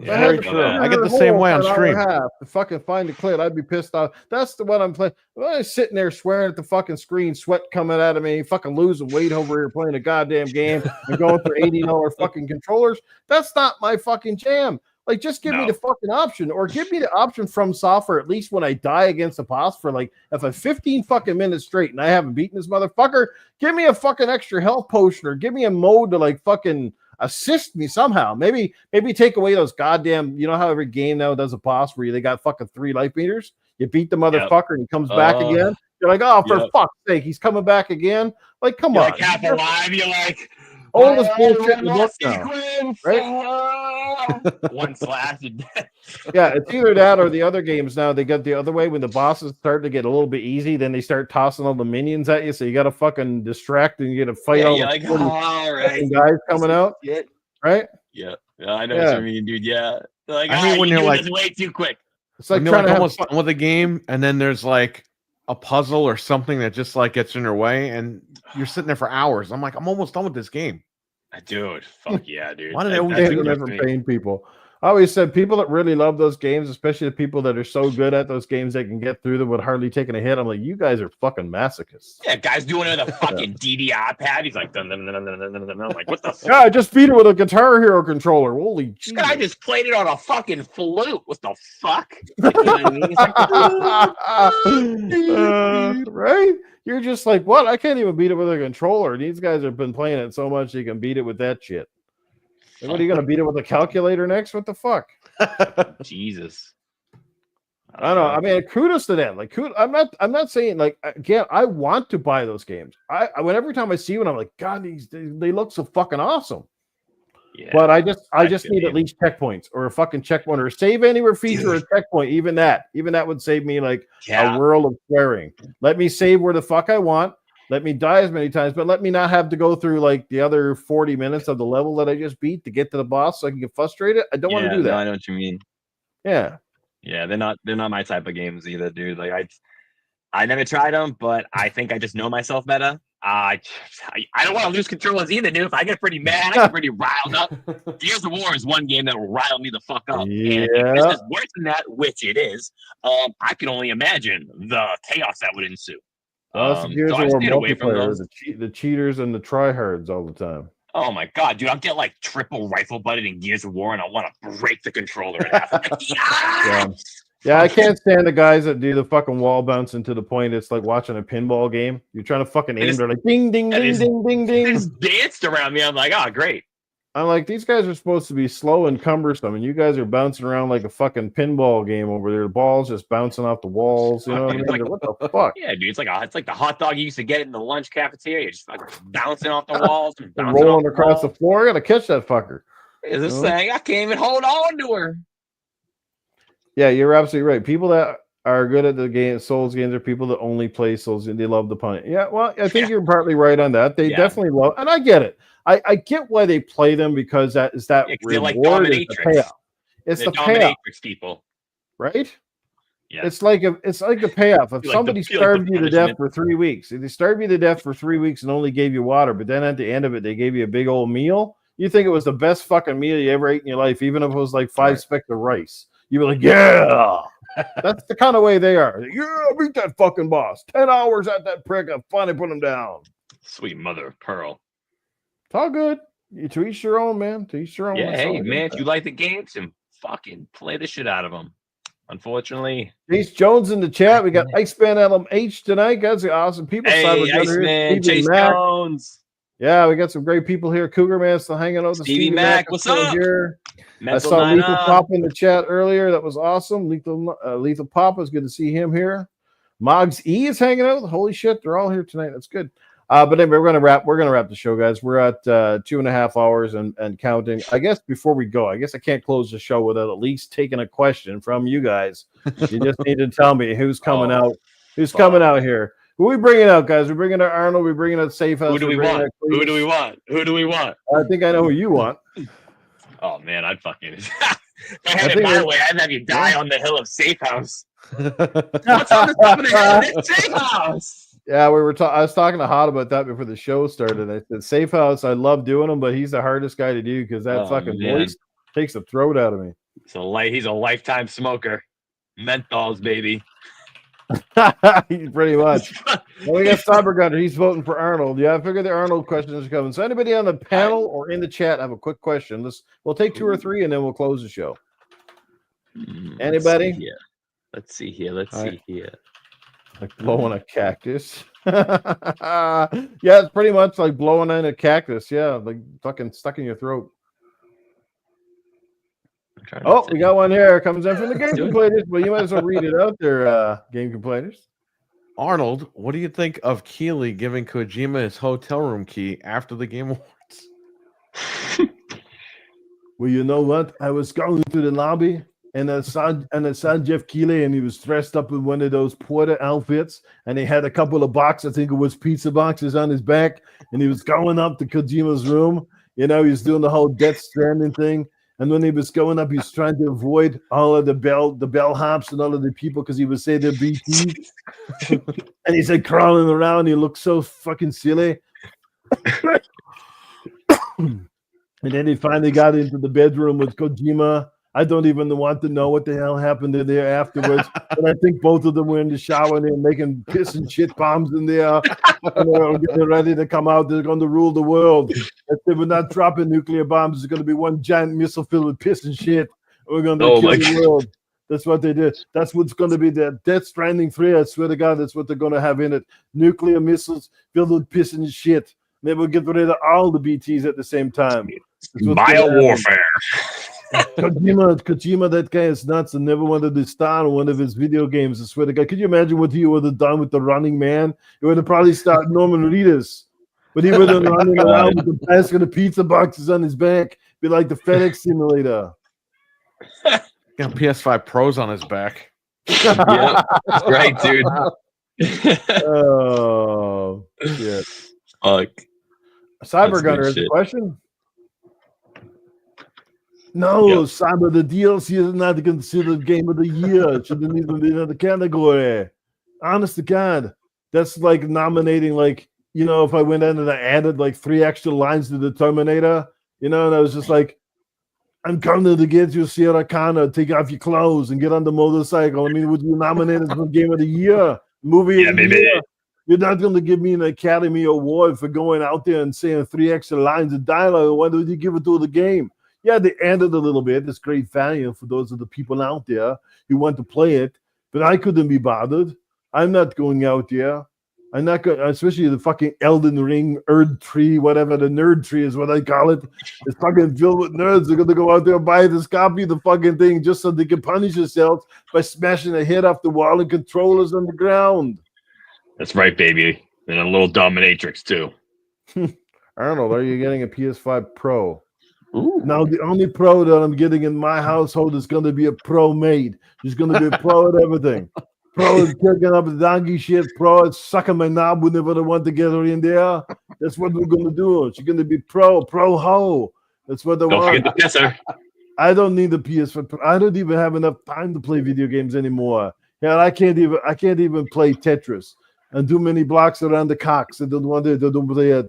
B: Yeah, very true. I get the same way on stream.
A: To fucking find a clit, I'd be pissed off. That's the one I'm playing. I'm sitting there swearing at the fucking screen, sweat coming out of me, fucking losing weight over here playing a goddamn game and going for $80 fucking controllers. That's not my fucking jam. Like, just give me the fucking option, or give me the option From Software, at least when I die against a boss for like, if I'm 15 fucking minutes straight and I haven't beaten this motherfucker, give me a fucking extra health potion, or give me a mode to like fucking assist me somehow. Maybe take away those goddamn, you know how every game now does a boss where they got fucking 3 life meters? You beat the motherfucker and he comes back again. You're like, oh, for fuck's sake, he's coming back again. Like, come on.
E: Like half alive, you're like,
A: all this bullshit in the book now, right?
E: One slash.
A: Yeah, it's either that or the other games now. They got the other way when the bosses start to get a little bit easy, then they start tossing all the minions at you, so you got to fucking distract and you got to fight all the
E: like, all right,
A: guys coming out, right?
E: Yeah, I know what you mean, dude. Yeah, like,
B: I mean, when you're like,
E: way too quick.
A: It's like
B: trying to almost done with the game, and then there's like a puzzle or something that just like gets in your way, and you're sitting there for hours. I'm like, I'm almost done with this game.
E: Dude, fuck yeah, dude.
B: Why did they always do that
A: for paying people? I always said people that really love those games, especially the people that are so good at those games they can get through them with hardly taking a hit. I'm like, you guys are fucking masochists.
E: Yeah, guys doing it with a fucking DDR pad. He's like, dun, dun, dun, dun, dun, dun, dun. I'm like, what the fuck?
A: Yeah, I just beat it with a Guitar Hero controller. Holy
E: this guy just played it on a fucking flute. What the fuck? Like, you know what I mean?
A: Right? You're just like, what? I can't even beat it with a controller. These guys have been playing it so much you can beat it with that shit. Like, what are you gonna beat it with a calculator next? What the fuck?
E: Jesus.
A: I don't know. I mean, kudos to them. Like, I'm not saying like again. I want to buy those games. Every time I see one, I'm like, God, they look so fucking awesome.
E: Yeah,
A: but I just need at least checkpoints or a fucking checkpoint or a save anywhere feature or a checkpoint. Even that would save me like a world of swearing. Let me save where the fuck I want. Let me die as many times, but let me not have to go through like the other 40 minutes of the level that I just beat to get to the boss so I can get frustrated. I don't want to do that.
C: No, I know what you mean.
A: Yeah.
C: Yeah, they're not my type of games either, dude. Like I never tried them, but I think I just know myself better. I don't want to lose controllers either, dude. If I get pretty mad, I get pretty riled up. Gears of War is one game that will rile me the fuck up.
A: Yeah.
C: And if this is worse than that, which it is, I can only imagine the chaos that would ensue.
A: Gears of War multiplayer, the cheaters and the tryhards all the time.
C: Oh my god, dude! I'll get like triple rifle butted in Gears of War, and I want to break the controller in half. Like,
A: yeah, I can't stand the guys that do the fucking wall bouncing to the point it's like watching a pinball game. You're trying to fucking aim, they're like ding, ding, ding, ding, ding, ding.
C: They just danced around me. I'm like, oh, great.
A: I'm like, these guys are supposed to be slow and cumbersome, and you guys are bouncing around like a fucking pinball game over there. The ball's just bouncing off the walls. You know what I mean?
C: Like,
A: what the fuck?
C: Yeah, dude. It's like the hot dog you used to get in the lunch cafeteria, just like bouncing off the walls,
A: rolling across the floor. I gotta catch that fucker.
C: Is this thing? I can't even hold on to her.
A: Yeah, you're absolutely right. People that are good at the Souls games are people that only play Souls and they love the pun. Yeah, well, I think you're partly right on that. They definitely love, and I get it. I get why they play them because that reward is the payoff. It's the payoff,
C: people,
A: right?
C: Yeah,
A: it's like the payoff. If somebody starved you to death for 3 weeks, if they starved you to death for 3 weeks and only gave you water, but then at the end of it they gave you a big old meal, you think it was the best fucking meal you ever ate in your life, even if it was like 5 specks of rice. You were like, yeah. That's the kind of way they are. Yeah, beat that fucking boss. 10 hours at that prick. I finally put him down.
C: Sweet mother of pearl.
A: It's all good. To each your own, man. To each your own.
C: Yeah, hey, man, if you like the games, and fucking play the shit out of them. Unfortunately.
A: Chase Jones in the chat. We got Iceman LMH tonight. Guys are awesome people.
C: Hey, Iceman, Chase Jones.
A: Yeah, we got some great people here. Cougar Man still hanging out.
C: Stevie Mac, what's up?
A: Here. I saw Lethal Pop in the chat earlier. That was awesome. Lethal Pop was good to see him here. Moggs E is hanging out. Holy shit, they're all here tonight. That's good. But anyway, we're gonna wrap the show, guys. We're at 2.5 hours and counting. I guess before we go, I guess I can't close the show without at least taking a question from you guys. You just need to tell me who's coming out. Who's coming out here? Who are we bringing out, guys? We're bringing out Arnold. We're bringing out Safe House.
C: Who do we want? Who do we want? Who do we want?
A: I think I know who you want.
C: Oh man, I'd fucking. If I had it my way, I'd have you die on the hill of Safe House. What's on the top of the hill? It's Safe House.
A: Yeah, I was talking to Hot about that before the show started. I said, Safe House, I love doing them, but he's the hardest guy to do because that voice takes the throat out of me.
C: He's a lifetime smoker. Menthols, baby.
A: Pretty much. Well, we got Cyber Gunner. He's voting for Arnold. Yeah, I figured the Arnold questions are coming. So anybody on the panel or in the chat have a quick question? We'll take 2 or 3 and then we'll close the show. Anybody?
C: Let's see here.
A: Like blowing a cactus. Yeah, it's pretty much like blowing in a cactus. Yeah, like fucking stuck in your throat. Oh, we got one here. Comes in from the Game Complainerz. Well, you might as well read it out there, Game Complainerz.
B: Arnold, what do you think of Keeley giving Kojima his hotel room key after the Game Awards?
A: Well, you know what? I was going to the lobby and I saw Jeff Keighley, and he was dressed up in one of those porter outfits, and he had a couple of boxes, I think it was pizza boxes on his back, and he was going up to Kojima's room. You know, he was doing the whole Death Stranding thing. And when he was going up, he was trying to avoid all of the bellhops and all of the people because he would say they're BT. And he's like crawling around. He looked so fucking silly. And then he finally got into the bedroom with Kojima. I don't even want to know what the hell happened in there afterwards. But I think both of them were in the shower and they were making piss and shit bombs in there. And they were getting ready to come out. They're going to rule the world. If they were not dropping nuclear bombs, it's going to be one giant missile filled with piss and shit. We're going to kill the world. That's what they did. That's what's going to be the Death Stranding 3. I swear to God, that's what they're going to have in it. Nuclear missiles filled with piss and shit. They will get rid of all the BTs at the same time.
E: Bio warfare.
A: Kojima, that guy is nuts and never wanted to start on one of his video games. I swear to God. Could you imagine what he would have done with the Running Man? He would have probably started Norman Reedus. But he would have been running around with the basket of pizza boxes on his back. Be like the FedEx simulator.
B: Got PS5 Pros on his back.
E: Yeah, that's right, dude.
A: Oh, shit.
E: Fuck.
A: Cyber Gunner is a question. No, Cyber, the DLC is not considered game of the year. It shouldn't even be in the category. Honest to God. That's like nominating, like, you know, if I went in and I added like 3 extra lines to the Terminator, you know, and I was just like, I'm coming to get you, Sierra Connor, take off your clothes and get on the motorcycle. I mean, would you nominate it for game of the year? Movie of the year? You're not going to give me an Academy Award for going out there and saying 3 extra lines of dialogue. Why don't you give it to the game? Yeah, they added a little bit. It's great value for those of the people out there who want to play it. But I couldn't be bothered. I'm not going out there. I'm not going, especially the fucking Elden Ring, Erd tree, whatever the nerd tree is what I call it. It's fucking filled with nerds. They're going to go out there and buy this copy of the fucking thing just so they can punish themselves by smashing their head off the wall and controllers on the ground.
E: That's right, baby. And a little dominatrix, too.
A: Arnold, are you getting a PS5 Pro?
E: Ooh.
A: Now, the only Pro that I'm getting in my household is going to be a Pro made. There's going to be a Pro at everything. Pro is kicking up the donkey shit. Pro is sucking my knob whenever I want to get her in there. That's what we're going to do. She's going to be pro ho. That's what I want.
E: Don't forget the pisser.
A: I don't need the PS5. I don't even have enough time to play video games anymore. Yeah, I can't even play Tetris and do many blocks around the cocks. I don't want it. I don't play it.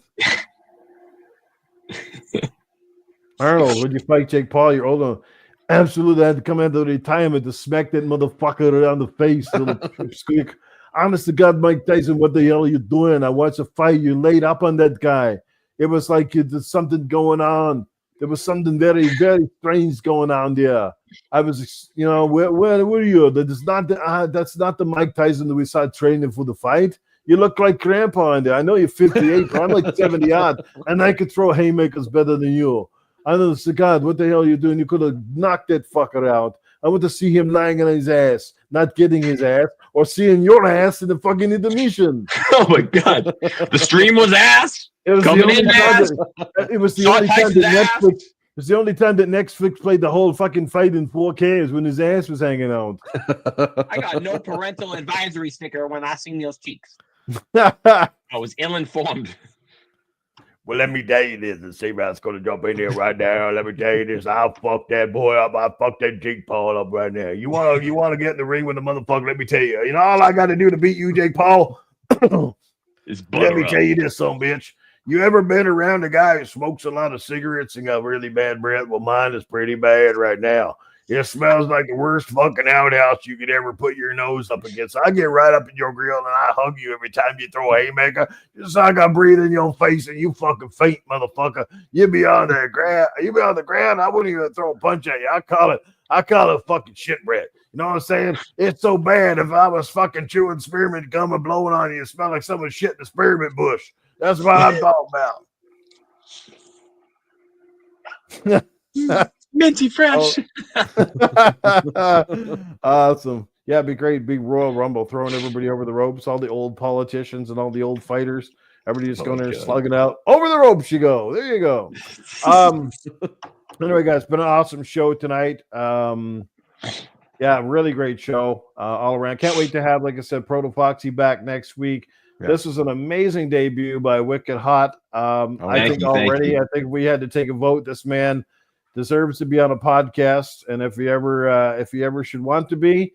A: Arnold, when you fight Jake Paul, you're older. Absolutely, I had to come out of retirement to smack that motherfucker around the face. Squeak. Honest to God, Mike Tyson, what the hell are you doing? I watched a fight. You laid up on that guy. It was like there's something going on. There was something very, very strange going on there. I was, you know, where were you? That's not the Mike Tyson that we saw training for the fight. You look like Grandpa in there. I know you're 58, but I'm like 70 odd, and I could throw haymakers better than you. I know, God, what the hell are you doing? You could have knocked that fucker out. I want to see him lying on his ass, not getting his ass, or seeing your ass in the fucking intermission.
E: Oh my God, the stream was ass.
A: It was
E: coming in ass.
A: It was the only time that Netflix. It was the only time that Netflix played the whole fucking fight in 4K is when his ass was hanging out.
E: I got no parental advisory sticker when I seen those cheeks. I was ill-informed.
F: Well, let me tell you this, and C-Man's going to jump in here right now. Let me tell you this. I'll fuck that boy up. I'll fuck that Jake Paul up right now. You want to get in the ring with the motherfucker? Let me tell you. You know, all I got to do to beat you, Jake Paul? Let me tell you this, son bitch. You ever been around a guy who smokes a lot of cigarettes and got really bad breath? Well, mine is pretty bad right now. It smells like the worst fucking outhouse you could ever put your nose up against. I get right up in your grill and I hug you every time you throw a haymaker. Just like I breathe in your face and you fucking faint, motherfucker. You be on the ground. You be on the ground. I wouldn't even throw a punch at you. I call it fucking shit breath. You know what I'm saying? It's so bad. If I was fucking chewing spearmint gum and blowing on you, it smell like someone shit in the spearmint bush. That's what I'm talking
E: about. Minty fresh.
A: Awesome. Yeah, it'd be great. Big Royal Rumble, throwing everybody over the ropes, all the old politicians and all the old fighters. Everybody just going there slugging out. Over the ropes you go. There you go. Anyway, guys, been an awesome show tonight. Yeah, really great show all around. Can't wait to have, like I said, Proto Foxy back next week. Yeah. This was an amazing debut by Wicked Hot. I think we had to take a vote. This man deserves to be on a podcast, and if he ever should want to be,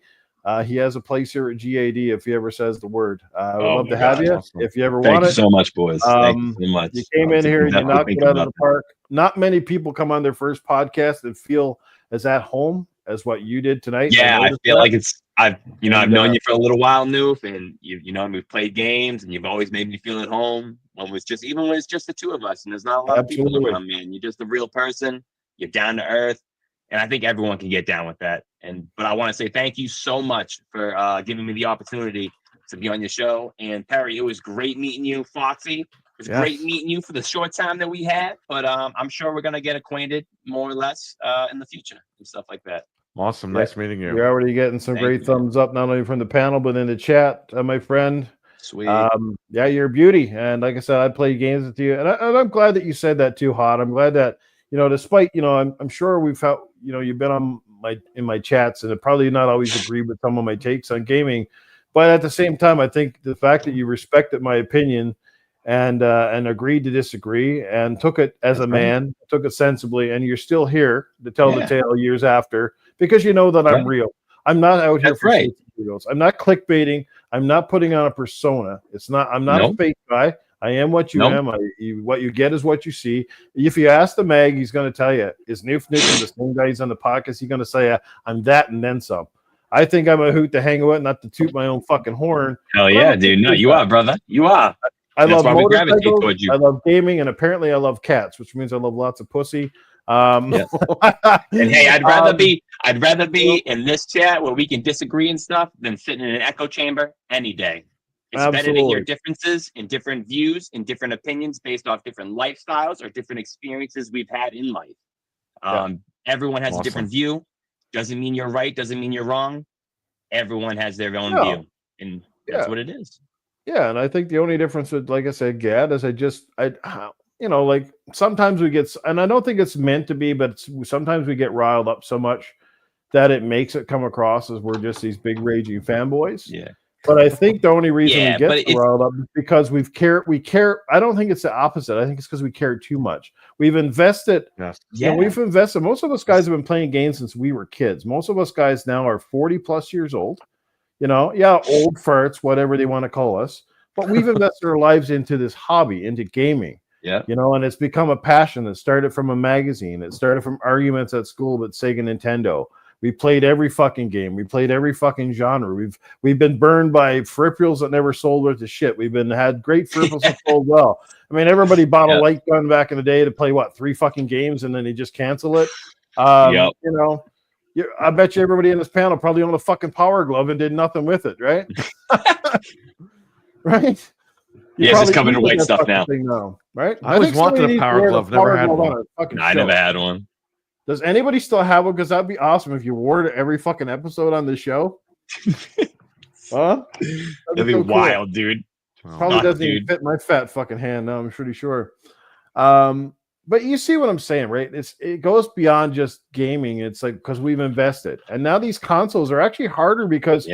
A: he has a place here at GAD if he ever says the word. I would love to have you. Awesome. If you ever want it.
E: Thank you so much, boys. Thank you so much.
A: You came in here and you knocked it out of the park. Not many people come on their first podcast and feel as at home as what you did tonight.
E: Yeah, I feel like I've known you for a little while, Noof, and we've played games, and you've always made me feel at home. When it's just the two of us, and there's not a lot of people around, man. You're just a real person. You're down to earth, and I think everyone can get down with that. But I want to say thank you so much for giving me the opportunity to be on your show. And Perry, it was great meeting you. Foxy, It was great meeting you for the short time that we had, but I'm sure we're gonna get acquainted more or less in the future and stuff like that.
B: Awesome, nice meeting you.
A: You're already getting some great thumbs up, not only from the panel but in the chat, my friend.
E: Sweet.
A: Yeah, you're a beauty, and like I said, I play games with you, and I'm glad that you said that too, Hot. I'm glad that despite I'm sure we've had you've been on in my chats, and it probably not always agreed with some of my takes on gaming, but at the same time, I think the fact that you respected my opinion and agreed to disagree and took it as a man, took it sensibly, and you're still here to tell the tale years after because you know that I'm real. I'm not out here for videos. I'm not clickbaiting. I'm not putting on a persona. I'm not a fake guy. I am what you am. What you get is what you see. If you ask the mag, he's going to tell you, is Noof the same guy he's on the podcast? He's going to say, I'm that and then some. I think I'm a hoot to hang with, not to toot my own fucking horn.
E: Hell yeah, dude. No, you are, brother. You are.
A: I love motorcycles, I love gaming, and apparently I love cats, which means I love lots of pussy.
E: And hey, I'd rather be in this chat where we can disagree and stuff than sitting in an echo chamber any day. It's better to hear differences and different views and different opinions based off different lifestyles or different experiences we've had in life. Everyone has a different view. Doesn't mean you're right. Doesn't mean you're wrong. Everyone has their own view, and that's what it is.
A: Yeah, and I think the only difference with, like I said, Gad, is like sometimes we get, and I don't think it's meant to be, but sometimes we get riled up so much that it makes it come across as we're just these big raging fanboys.
E: Yeah.
A: But I think the only reason we get so riled up is because we care. I don't think it's the opposite. I think it's because we care too much. We've invested. We've invested. Most of us guys have been playing games since we were kids. Most of us guys now are 40 plus years old. Old farts, whatever they want to call us. But we've invested our lives into this hobby, into gaming.
E: Yeah.
A: And it's become a passion. It started from a magazine. It started from arguments at school about Sega Nintendo. We played every fucking game. We played every fucking genre. We've been burned by peripherals that never sold worth a shit. We've had great peripherals that sold well. I mean, everybody bought a light gun back in the day to play 3 fucking games and then they just cancel it. I bet you everybody in this panel probably owned a fucking Power Glove and did nothing with it, right? Right?
E: It's just covered in white stuff now.
A: Right?
B: I always wanted a Power Glove, never had one.
E: I never had one.
A: Does anybody still have one? Because that'd be awesome if you wore it every fucking episode on the show. Huh?
E: That'd be wild, dude.
A: Probably doesn't even fit my fat fucking hand now, I'm pretty sure. But you see what I'm saying, right? It goes beyond just gaming. It's like because we've invested. And now these consoles are actually harder because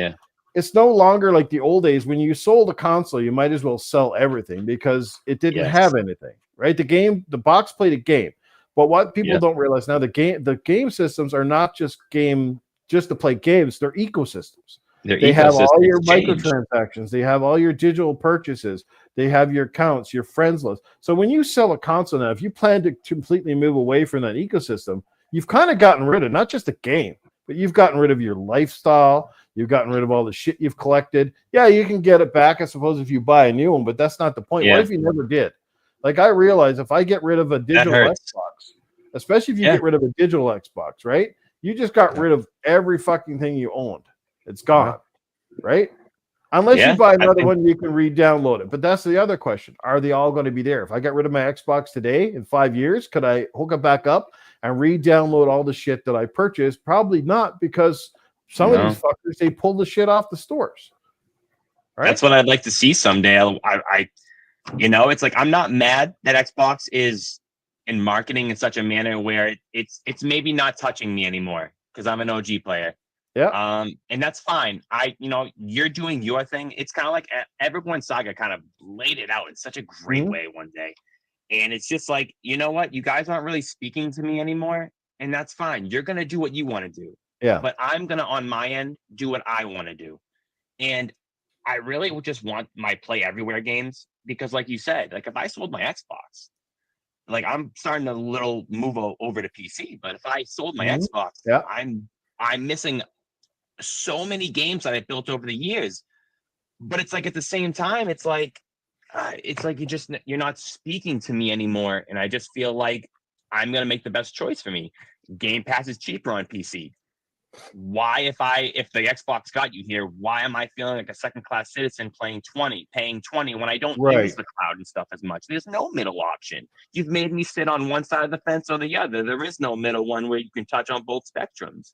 A: it's no longer like the old days. When you sold a console, you might as well sell everything because it didn't have anything, right? The box played a game. But what people don't realize now, the game systems are not just to play games, they're ecosystems. They have all your microtransactions. They have all your digital purchases. They have your accounts, your friends list. So when you sell a console now, if you plan to completely move away from that ecosystem, you've kind of gotten rid of not just the game, but you've gotten rid of your lifestyle. You've gotten rid of all the shit you've collected. Yeah, you can get it back, I suppose, if you buy a new one, but that's not the point. What if you never did? Like I realize if I get rid of a digital Xbox, especially if you get rid of a digital Xbox, right? You just got rid of every fucking thing you owned. It's gone, right? Unless you buy another one, you can re-download it. But that's the other question. Are they all going to be there? If I got rid of my Xbox today in 5 years, could I hook it back up and re-download all the shit that I purchased? Probably not, because some of these fuckers, they pull the shit off the stores.
E: Right? That's what I'd like to see someday. It's like I'm not mad that Xbox is in marketing in such a manner where it's maybe not touching me anymore because I'm an OG player.
A: Yeah.
E: And that's fine. You're doing your thing. It's kind of like Everborn Saga kind of laid it out in such a great way one day. And it's just like, you know what? You guys aren't really speaking to me anymore. And that's fine. You're going to do what you want to do.
A: Yeah.
E: But I'm going to, on my end, do what I want to do. And I really would just want my Play Everywhere games because, like you said, like if I sold my Xbox, like I'm starting a little move over to PC. But if I sold my Xbox, I'm missing so many games that I built over the years. But it's like at the same time, it's like you're not speaking to me anymore. And I just feel like I'm gonna make the best choice for me. Game Pass is cheaper on PC. why, if the Xbox got you here, why am I feeling like a second-class citizen paying 20 when I don't use the cloud and stuff as much? There's no middle option. You've made me sit on one side of the fence or the other. There is no middle one where you can touch on both spectrums.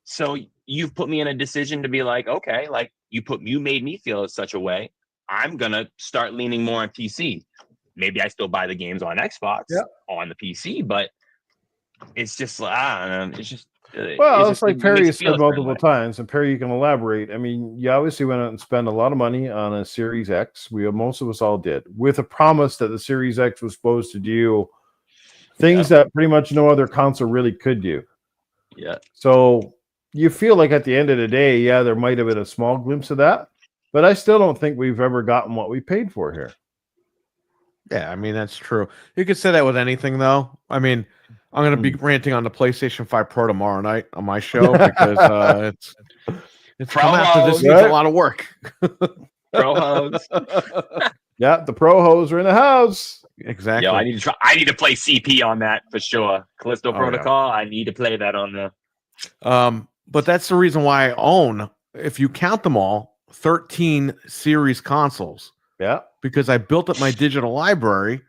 E: So you've put me in a decision to be like, okay, like you made me feel such a way. I'm gonna start leaning more on PC. Maybe I still buy the games on Xbox on the PC, but it's just I don't know. It's just
A: it's like Perry has said multiple times, and Perry, you can elaborate. I mean, you obviously went out and spent a lot of money on a Series X. Most of us all did, with a promise that the Series X was supposed to do things that pretty much no other console really could do.
E: Yeah.
A: So you feel like at the end of the day, there might have been a small glimpse of that, but I still don't think we've ever gotten what we paid for here.
B: Yeah, I mean, that's true. You could say that with anything, though. I mean, I'm going to be ranting on the PlayStation 5 Pro tomorrow night on my show because it's come after this needs a lot of work.
E: Pro hose.
A: Yeah, the Pro hose are in the house.
B: Exactly.
E: Yo, I need to play CP on that for sure. Callisto Protocol. Yeah. I need to play that on the.
B: But that's the reason why I own, if you count them all, 13 series consoles.
A: Yeah.
B: Because I built up my digital library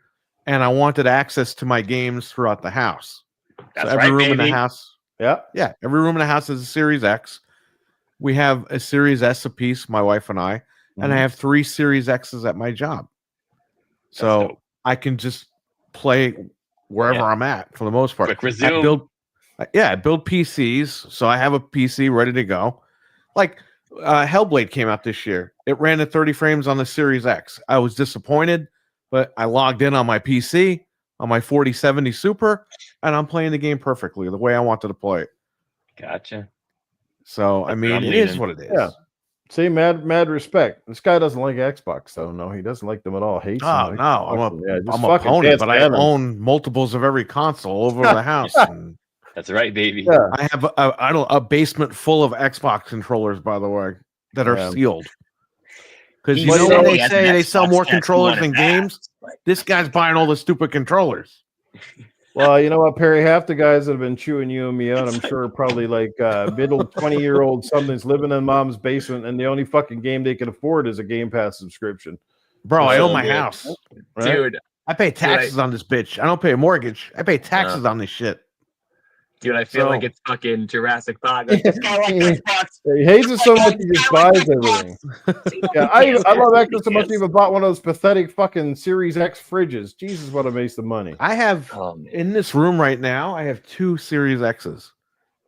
B: and I wanted access to my games throughout the house.
E: That's
B: so every room
E: baby.
B: in the house.
A: Yeah.
B: Every room in the house is a Series X. We have a Series S apiece, my wife and I, and I have 3 Series X's at my job. So I can just play wherever I'm at for the most part.
E: Quick resume.
B: I build PCs, so I have a PC ready to go. Like Hellblade came out this year. It ran at 30 frames on the Series X. I was disappointed, but I logged in on my PC, on my 4070 Super, and I'm playing the game perfectly the way I wanted to play it.
E: Gotcha.
B: So, I mean, it is what it is.
A: Yeah. See, mad respect. This guy doesn't like Xbox, though. No, he doesn't like them at all. Hates them.
B: Oh, no. I'm a opponent, but I own multiples of every console all over the house. And
E: that's right, baby.
A: Yeah.
B: I have a basement full of Xbox controllers, by the way, that are sealed. Because you know when they say they sell more controllers than games? This guy's buying all the stupid controllers.
A: Well, you know what, Perry? Half the guys that have been chewing you and me out, I'm sure, are probably like middle 20-year-old something's living in mom's basement, and the only fucking game they can afford is a Game Pass subscription.
B: Bro, I own my house.
A: Right?
E: Dude.
B: I pay taxes on this bitch. I don't pay a mortgage. I pay taxes on this shit.
E: Dude, I feel like it's fucking Jurassic Park. Like, this guy likes Xbox.
A: He hates it so much he just buys everything. Yeah, I love Xbox so much he even bought one of those pathetic fucking Series X fridges. Jesus, what a waste of money.
B: I have, in this room right now, I have 2 Series X's.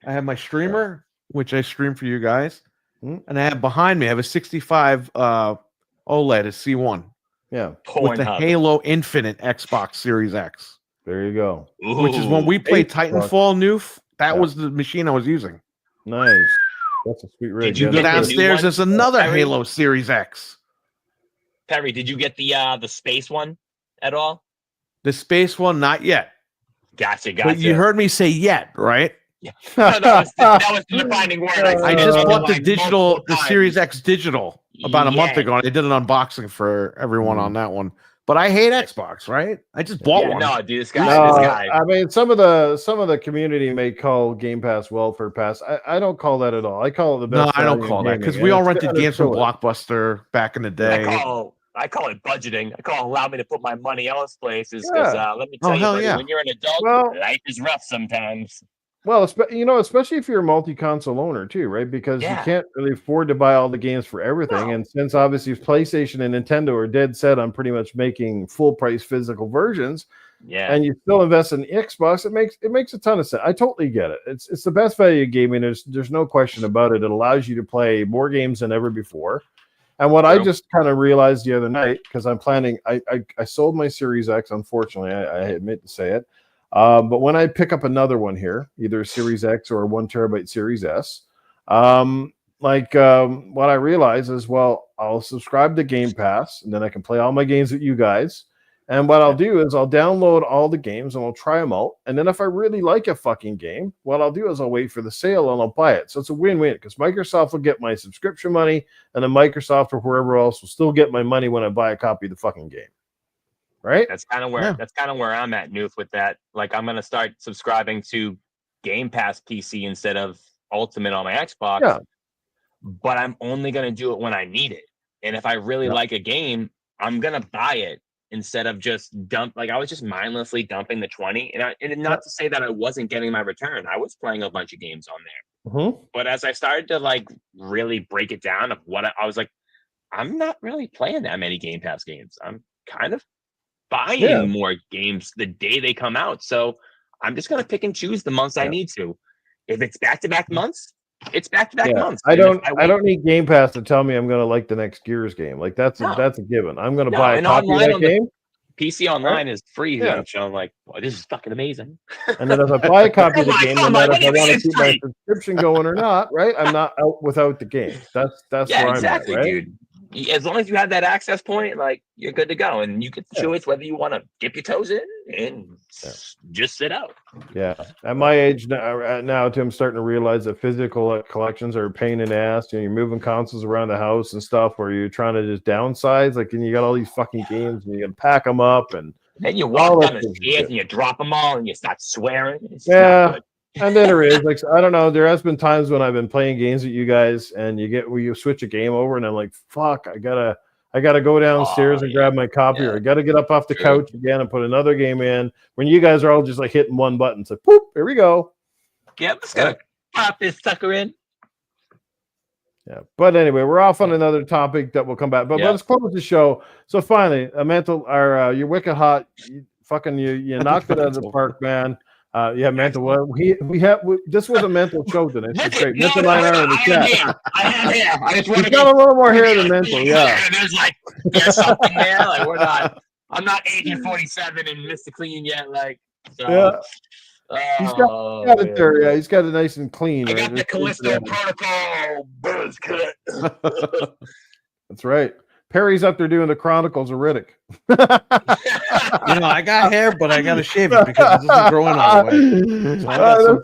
B: I have my streamer, which I stream for you guys, and I have behind me, I have a 65 OLED, a C1.
A: Yeah.
B: With the Halo Infinite Xbox Series X.
A: There you go.
E: Ooh.
B: Which is when we played Titanfall Noof. That was the machine I was using.
A: Nice. That's a sweet rig.
E: Did you
B: go downstairs? There's another Halo Series X.
E: Perry, did you get the space one at all?
B: The space one, not yet.
E: Gotcha.
B: But you heard me say yet, right?
E: Yeah. No, that was the defining word.
B: I just bought the Series X digital about a month ago. I did an unboxing for everyone on that one. But I hate Xbox, right? I just bought one.
E: No, dude, this guy.
A: I mean, some of the community may call Game Pass welfare pass. I don't call that at all. I call it the best.
B: No, I don't call that because we all rented games from Blockbuster back in the day.
E: I call it budgeting. I call it allow me to put my money else places because let me tell you, buddy, when you're an adult, life is rough sometimes.
A: Well, especially if you're a multi-console owner too, right? Because you can't really afford to buy all the games for everything. And since obviously PlayStation and Nintendo are dead set on pretty much making full-price physical versions, and you still invest in Xbox, it makes a ton of sense. I totally get it. It's the best value gaming. There's no question about it. It allows you to play more games than ever before. And what I just kind of realized the other night, because I'm planning, I sold my Series X, unfortunately, I admit to say it. But when I pick up another one here, either a Series X or a 1 terabyte Series S, what I realize is, well, I'll subscribe to Game Pass, and then I can play all my games with you guys. And what I'll do is I'll download all the games and I'll try them out. And then if I really like a fucking game, what I'll do is I'll wait for the sale and I'll buy it. So it's a win-win because Microsoft will get my subscription money, and then Microsoft or whoever else will still get my money when I buy a copy of the fucking game. Right.
E: That's kind of where I'm at, Noof, with that. Like, I'm gonna start subscribing to Game Pass PC instead of Ultimate on my Xbox.
A: Yeah.
E: But I'm only going to do it when I need it. And if I really like a game, I'm going to buy it instead of just dump. Like I was just mindlessly dumping the 20. And not to say that I wasn't getting my return. I was playing a bunch of games on there.
A: Mm-hmm.
E: But as I started to like really break it down of what I was like, I'm not really playing that many Game Pass games. I'm kind of buying more games the day they come out. So I'm just going to pick and choose the months I need to. If it's back-to-back months, it's back-to-back months.
A: I don't need Game Pass to tell me I'm going to like the next Gears game. Like that's a given. I'm going to buy a copy of that game.
E: PC Online is free. Yeah. So I'm like, well, this is fucking amazing.
A: And then if I buy a copy of the game, no matter if I want to keep my subscription going or not, right? I'm not out without the game. That's where I'm at, right?
E: Dude. As long as you have that access point, like you're good to go, and you get to choose whether you want to dip your toes in and just sit out.
A: Yeah, at my age now, Tim, starting to realize that physical collections are a pain in the ass. You know, you're moving consoles around the house and stuff, where you're trying to just downsize. Like, and you got all these fucking games, and you can pack them up, and
E: then you walk down the stairs and you drop them all, and you start swearing. It's
A: and then there is like, I don't know. There has been times when I've been playing games with you guys, and you switch a game over, and I'm like, fuck, I gotta go downstairs and grab my copy, or I gotta get up off the couch again and put another game in. When you guys are all just like hitting one button, so poop, here we go.
E: Yeah, I'm just gonna pop this sucker in.
A: Yeah, but anyway, we're off on another topic that will come back. But let's close the show. So finally, you're wicked hot. You knocked it out of the park, man. Mental. Well, this was a mental show today. It's great. Mental line are in the chat.
E: I have hair. I just want
A: to got a little more hair than mental. Yeah.
E: There's something there. Like I'm not Agent 47 and Mr. Clean yet. Like, so.
A: He's got it there. Yeah, he's got it nice and clean.
E: I got the Callisto Protocol buzz cut.
A: That's right. Perry's up there doing the Chronicles of Riddick.
B: I got hair, but I got to shave it because it isn't growing all the way.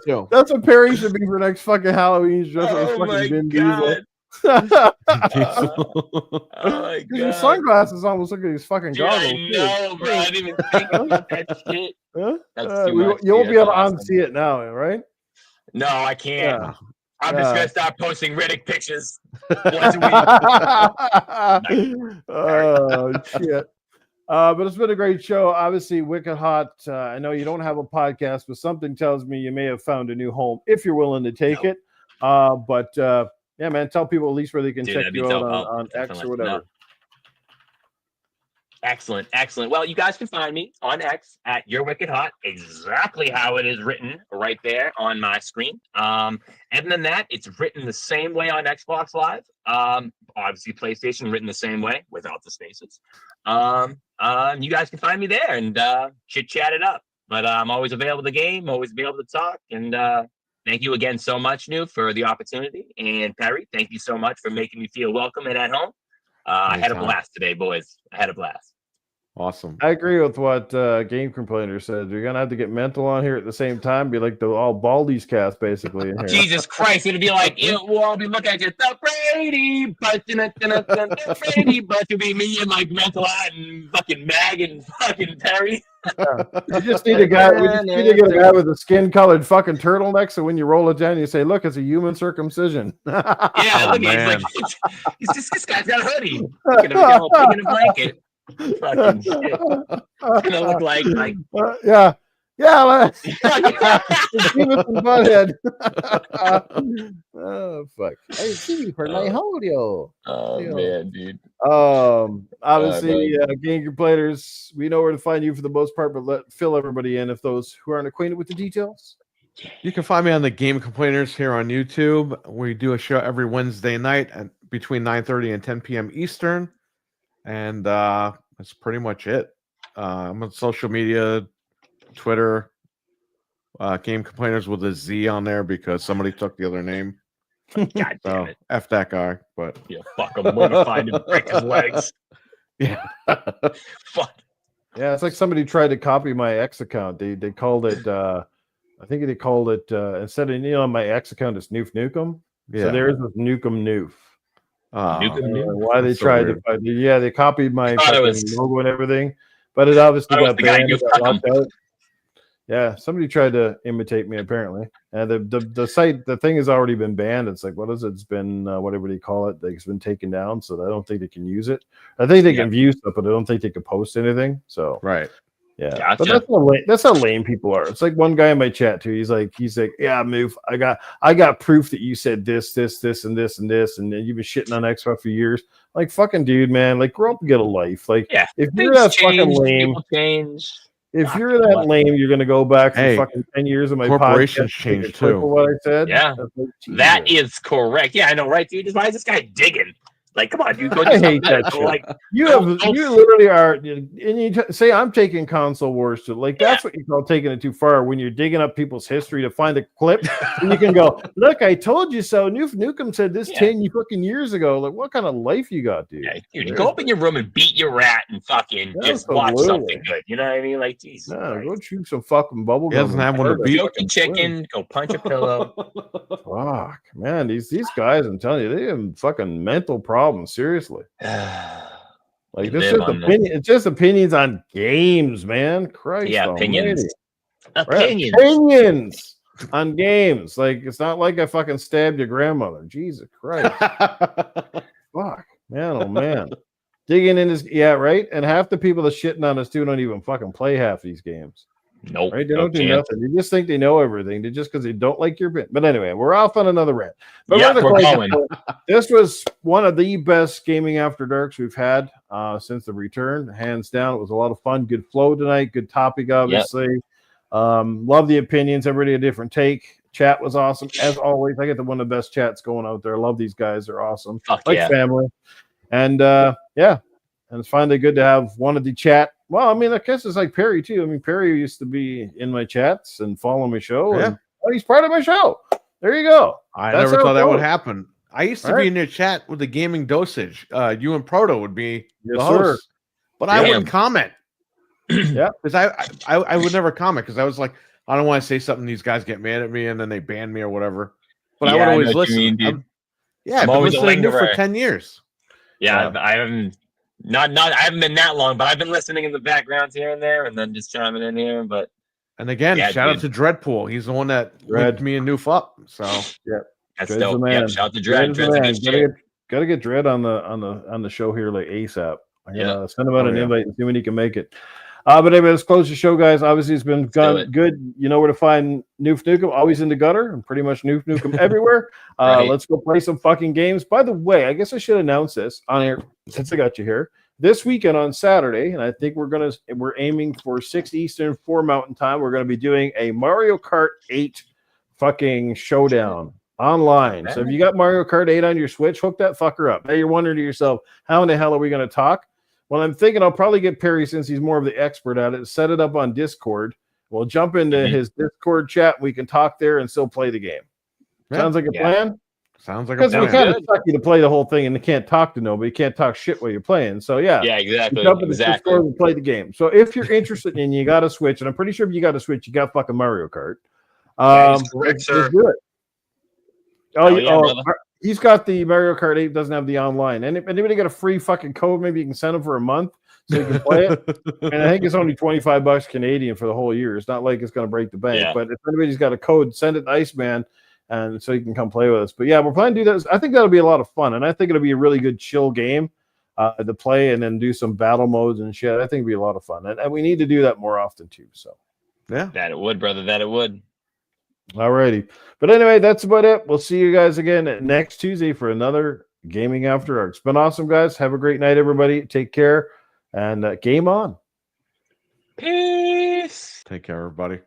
B: So
A: that's what Perry should be for next fucking Halloween. He's dressed as fucking Vin Diesel.
E: Oh my God.
A: His sunglasses on. Look at these fucking goggles.
E: I know, bro. I didn't even think about that shit. That's too much.
A: You won't be able to unsee it now, right?
E: No, I can't. Yeah. I'm just gonna start posting Riddick pictures once a week.
A: Oh shit! But it's been a great show. Obviously, wicked hot. I know you don't have a podcast, but something tells me you may have found a new home if you're willing to take it. But yeah, man, tell people at least where they can check you out on X or whatever.
E: No. Excellent. Well, you guys can find me on X at Your Wicked Hot, exactly how it is written right there on my screen. Other than that, it's written the same way on Xbox Live. Obviously, PlayStation written the same way without the spaces. You guys can find me there and chit-chat it up. But I'm always available to game, always be able to talk. And thank you again so much, New, for the opportunity. And Perry, thank you so much for making me feel welcome and at home. I had a blast today, boys. I had a blast.
B: Awesome.
A: I agree with what Game Complainerz said. You're gonna have to get mental on here at the same time. Be like the all Baldies cast, basically. In here.
E: Jesus Christ! It'll be like we'll all be looking at you, the Brady, but the Brady, but to be me and like mental and fucking Mag and fucking Perry.
A: You just need a guy. We just need to get a guy with a skin-colored fucking turtleneck. So when you roll it down, you say, "Look, it's a human circumcision."
E: Yeah, look, this guy's got a hoodie. Look at him, all pink in a blanket. Fucking shit. It's gonna look like
A: yeah, butthead. Oh fuck! Hey, see for my audio.
E: Oh man, dude.
A: Obviously, Game Complainerz, we know where to find you for the most part, but fill everybody in if those who aren't acquainted with the details.
B: You can find me on the Game Complainerz here on YouTube. We do a show every Wednesday night at between 9:30 and 10 p.m. Eastern. And that's pretty much it. I'm on social media, Twitter, Game Complainerz with a Z on there because somebody took the other name.
E: God damn it.
B: F that guy. But
E: yeah, fuck him. I'm gonna find him, break his legs.
B: Yeah.
E: Fuck.
A: Yeah, it's like somebody tried to copy my X account. They called it I think they called it instead of my X account it's Noof Nukem. Yeah. So theirs was Nukem Noof. Why they tried to find they copied my logo and everything, but it obviously got banned. Yeah, somebody tried to imitate me apparently. And the site, the thing has already been banned. It's like, what is it? It's been whatever they call it. It's been taken down, so I don't think they can use it. I think they can view stuff, but I don't think they can post anything. So
B: right.
A: Yeah,
E: Gotcha.
A: but that's how lame people are. It's like one guy in my chat too. He's like, yeah, Moof, I got proof that you said this, and this, and this, and you've been shitting on Xbox for years. Like, fucking dude, man, like, grow up and get a life. Like, if you're that fucking lame, if you're that lame, you're gonna go back for fucking 10 years of my
B: corporations
A: podcast,
B: change too.
A: What I said,
E: yeah, that is correct. Yeah, I know, right, dude? Why is this guy digging? Like, come on, dude. Go do
A: I hate that shit. Like, you literally are, and you say I'm taking console wars to like that's what you call taking it too far when you're digging up people's history to find a clip. And you can go, look, I told you so. Nukem said this 10 fucking years ago. Like, what kind of life you got, dude?
E: Yeah, dude, go up in your room and beat your rat and fucking just watch something good. You know what I mean? Like, Jesus.
A: No, go chew some fucking bubble gum.
B: He doesn't have one to beat.
E: Choke your chicken. Go punch a pillow.
A: Fuck, man, these guys, I'm telling you, they have fucking mental problems. Seriously, like this is opinion. It's just opinions on games, man. Christ,
E: yeah, opinions.
A: Opinions on games. Like it's not like I fucking stabbed your grandmother. Jesus Christ, fuck, man, oh man, digging in this, right. And half the people that shitting on us too don't even fucking play half these games.
E: Nope.
A: Right? They don't do nothing. They just think they know everything. They just because they don't like your bit. But anyway, we're off on another rant. But
E: we're going.
A: This was one of the best gaming after darks we've had since the return. Hands down. It was a lot of fun. Good flow tonight. Good topic, obviously. Love the opinions. Everybody a different take. Chat was awesome. As always, I get one of the best chats going out there. I love these guys. They're awesome. Family. And and it's finally good to have one of the chat. Well, I mean, I guess it's like Perry too. I mean, Perry used to be in my chats and follow my show.
B: Yeah.
A: And, he's part of my show. There you go.
B: I never thought that would happen. I used to be in your chat with the gaming dosage. You and Proto would be the hosts, but I wouldn't comment.
A: Yeah,
B: because I would never comment because I was like, I don't want to say something. These guys get mad at me and then they ban me or whatever. But I would always listen. I've been listening to you for 10 years.
E: Yeah, I haven't. I haven't been that long, but I've been listening in the backgrounds here and there, and then just chiming in here. But
B: again, shout out to Dreadpool. He's the one that led me and Noof up. So
E: that's dope. Yeah, shout out to Dread.
A: Gotta get Dread on the show here like ASAP. Send him out an invite and see when he can make it. But anyway, let's close the show, guys. Obviously, it's been good. You know where to find Noof Nukem. Always in the gutter and pretty much Noof Nukem everywhere. Let's go play some fucking games. By the way, I guess I should announce this on air since I got you here. This weekend on Saturday, and I think we're aiming for 6 Eastern, 4 Mountain Time. We're going to be doing a Mario Kart 8 fucking showdown online. So if you got Mario Kart 8 on your Switch, hook that fucker up. Now you're wondering to yourself, how in the hell are we going to talk? Well, I'm thinking I'll probably get Perry, since he's more of the expert at it, set it up on Discord. We'll jump into his Discord chat. We can talk there and still play the game. Sounds like a plan?
B: Sounds like a plan.
A: Because we kind of suck you to play the whole thing and you can't talk to nobody. You can't talk shit while you're playing. So,
E: yeah, exactly.
A: Jump into Discord and play the game. So, if you're interested and you got a Switch, and I'm pretty sure if you got a Switch, you got fucking Mario Kart.
E: Correct, sir.
A: Let's do it. He's got the Mario Kart 8, doesn't have the online. And if anybody got a free fucking code, maybe you can send him for a month so you can play it. And I think it's only $25 Canadian for the whole year. It's not like it's going to break the bank. Yeah. But if anybody's got a code, send it to Iceman, and so you can come play with us. But yeah, we're planning to do that. I think that'll be a lot of fun. And I think it'll be a really good chill game to play and then do some battle modes and shit. I think it'll be a lot of fun. And we need to do that more often too. So
B: yeah.
E: That it would, brother. That it would.
A: Alrighty. But anyway, that's about it. We'll see you guys again next Tuesday for another Gaming After Dark. It's been awesome, guys. Have a great night, everybody. Take care and game on.
E: Peace.
B: Take care, everybody.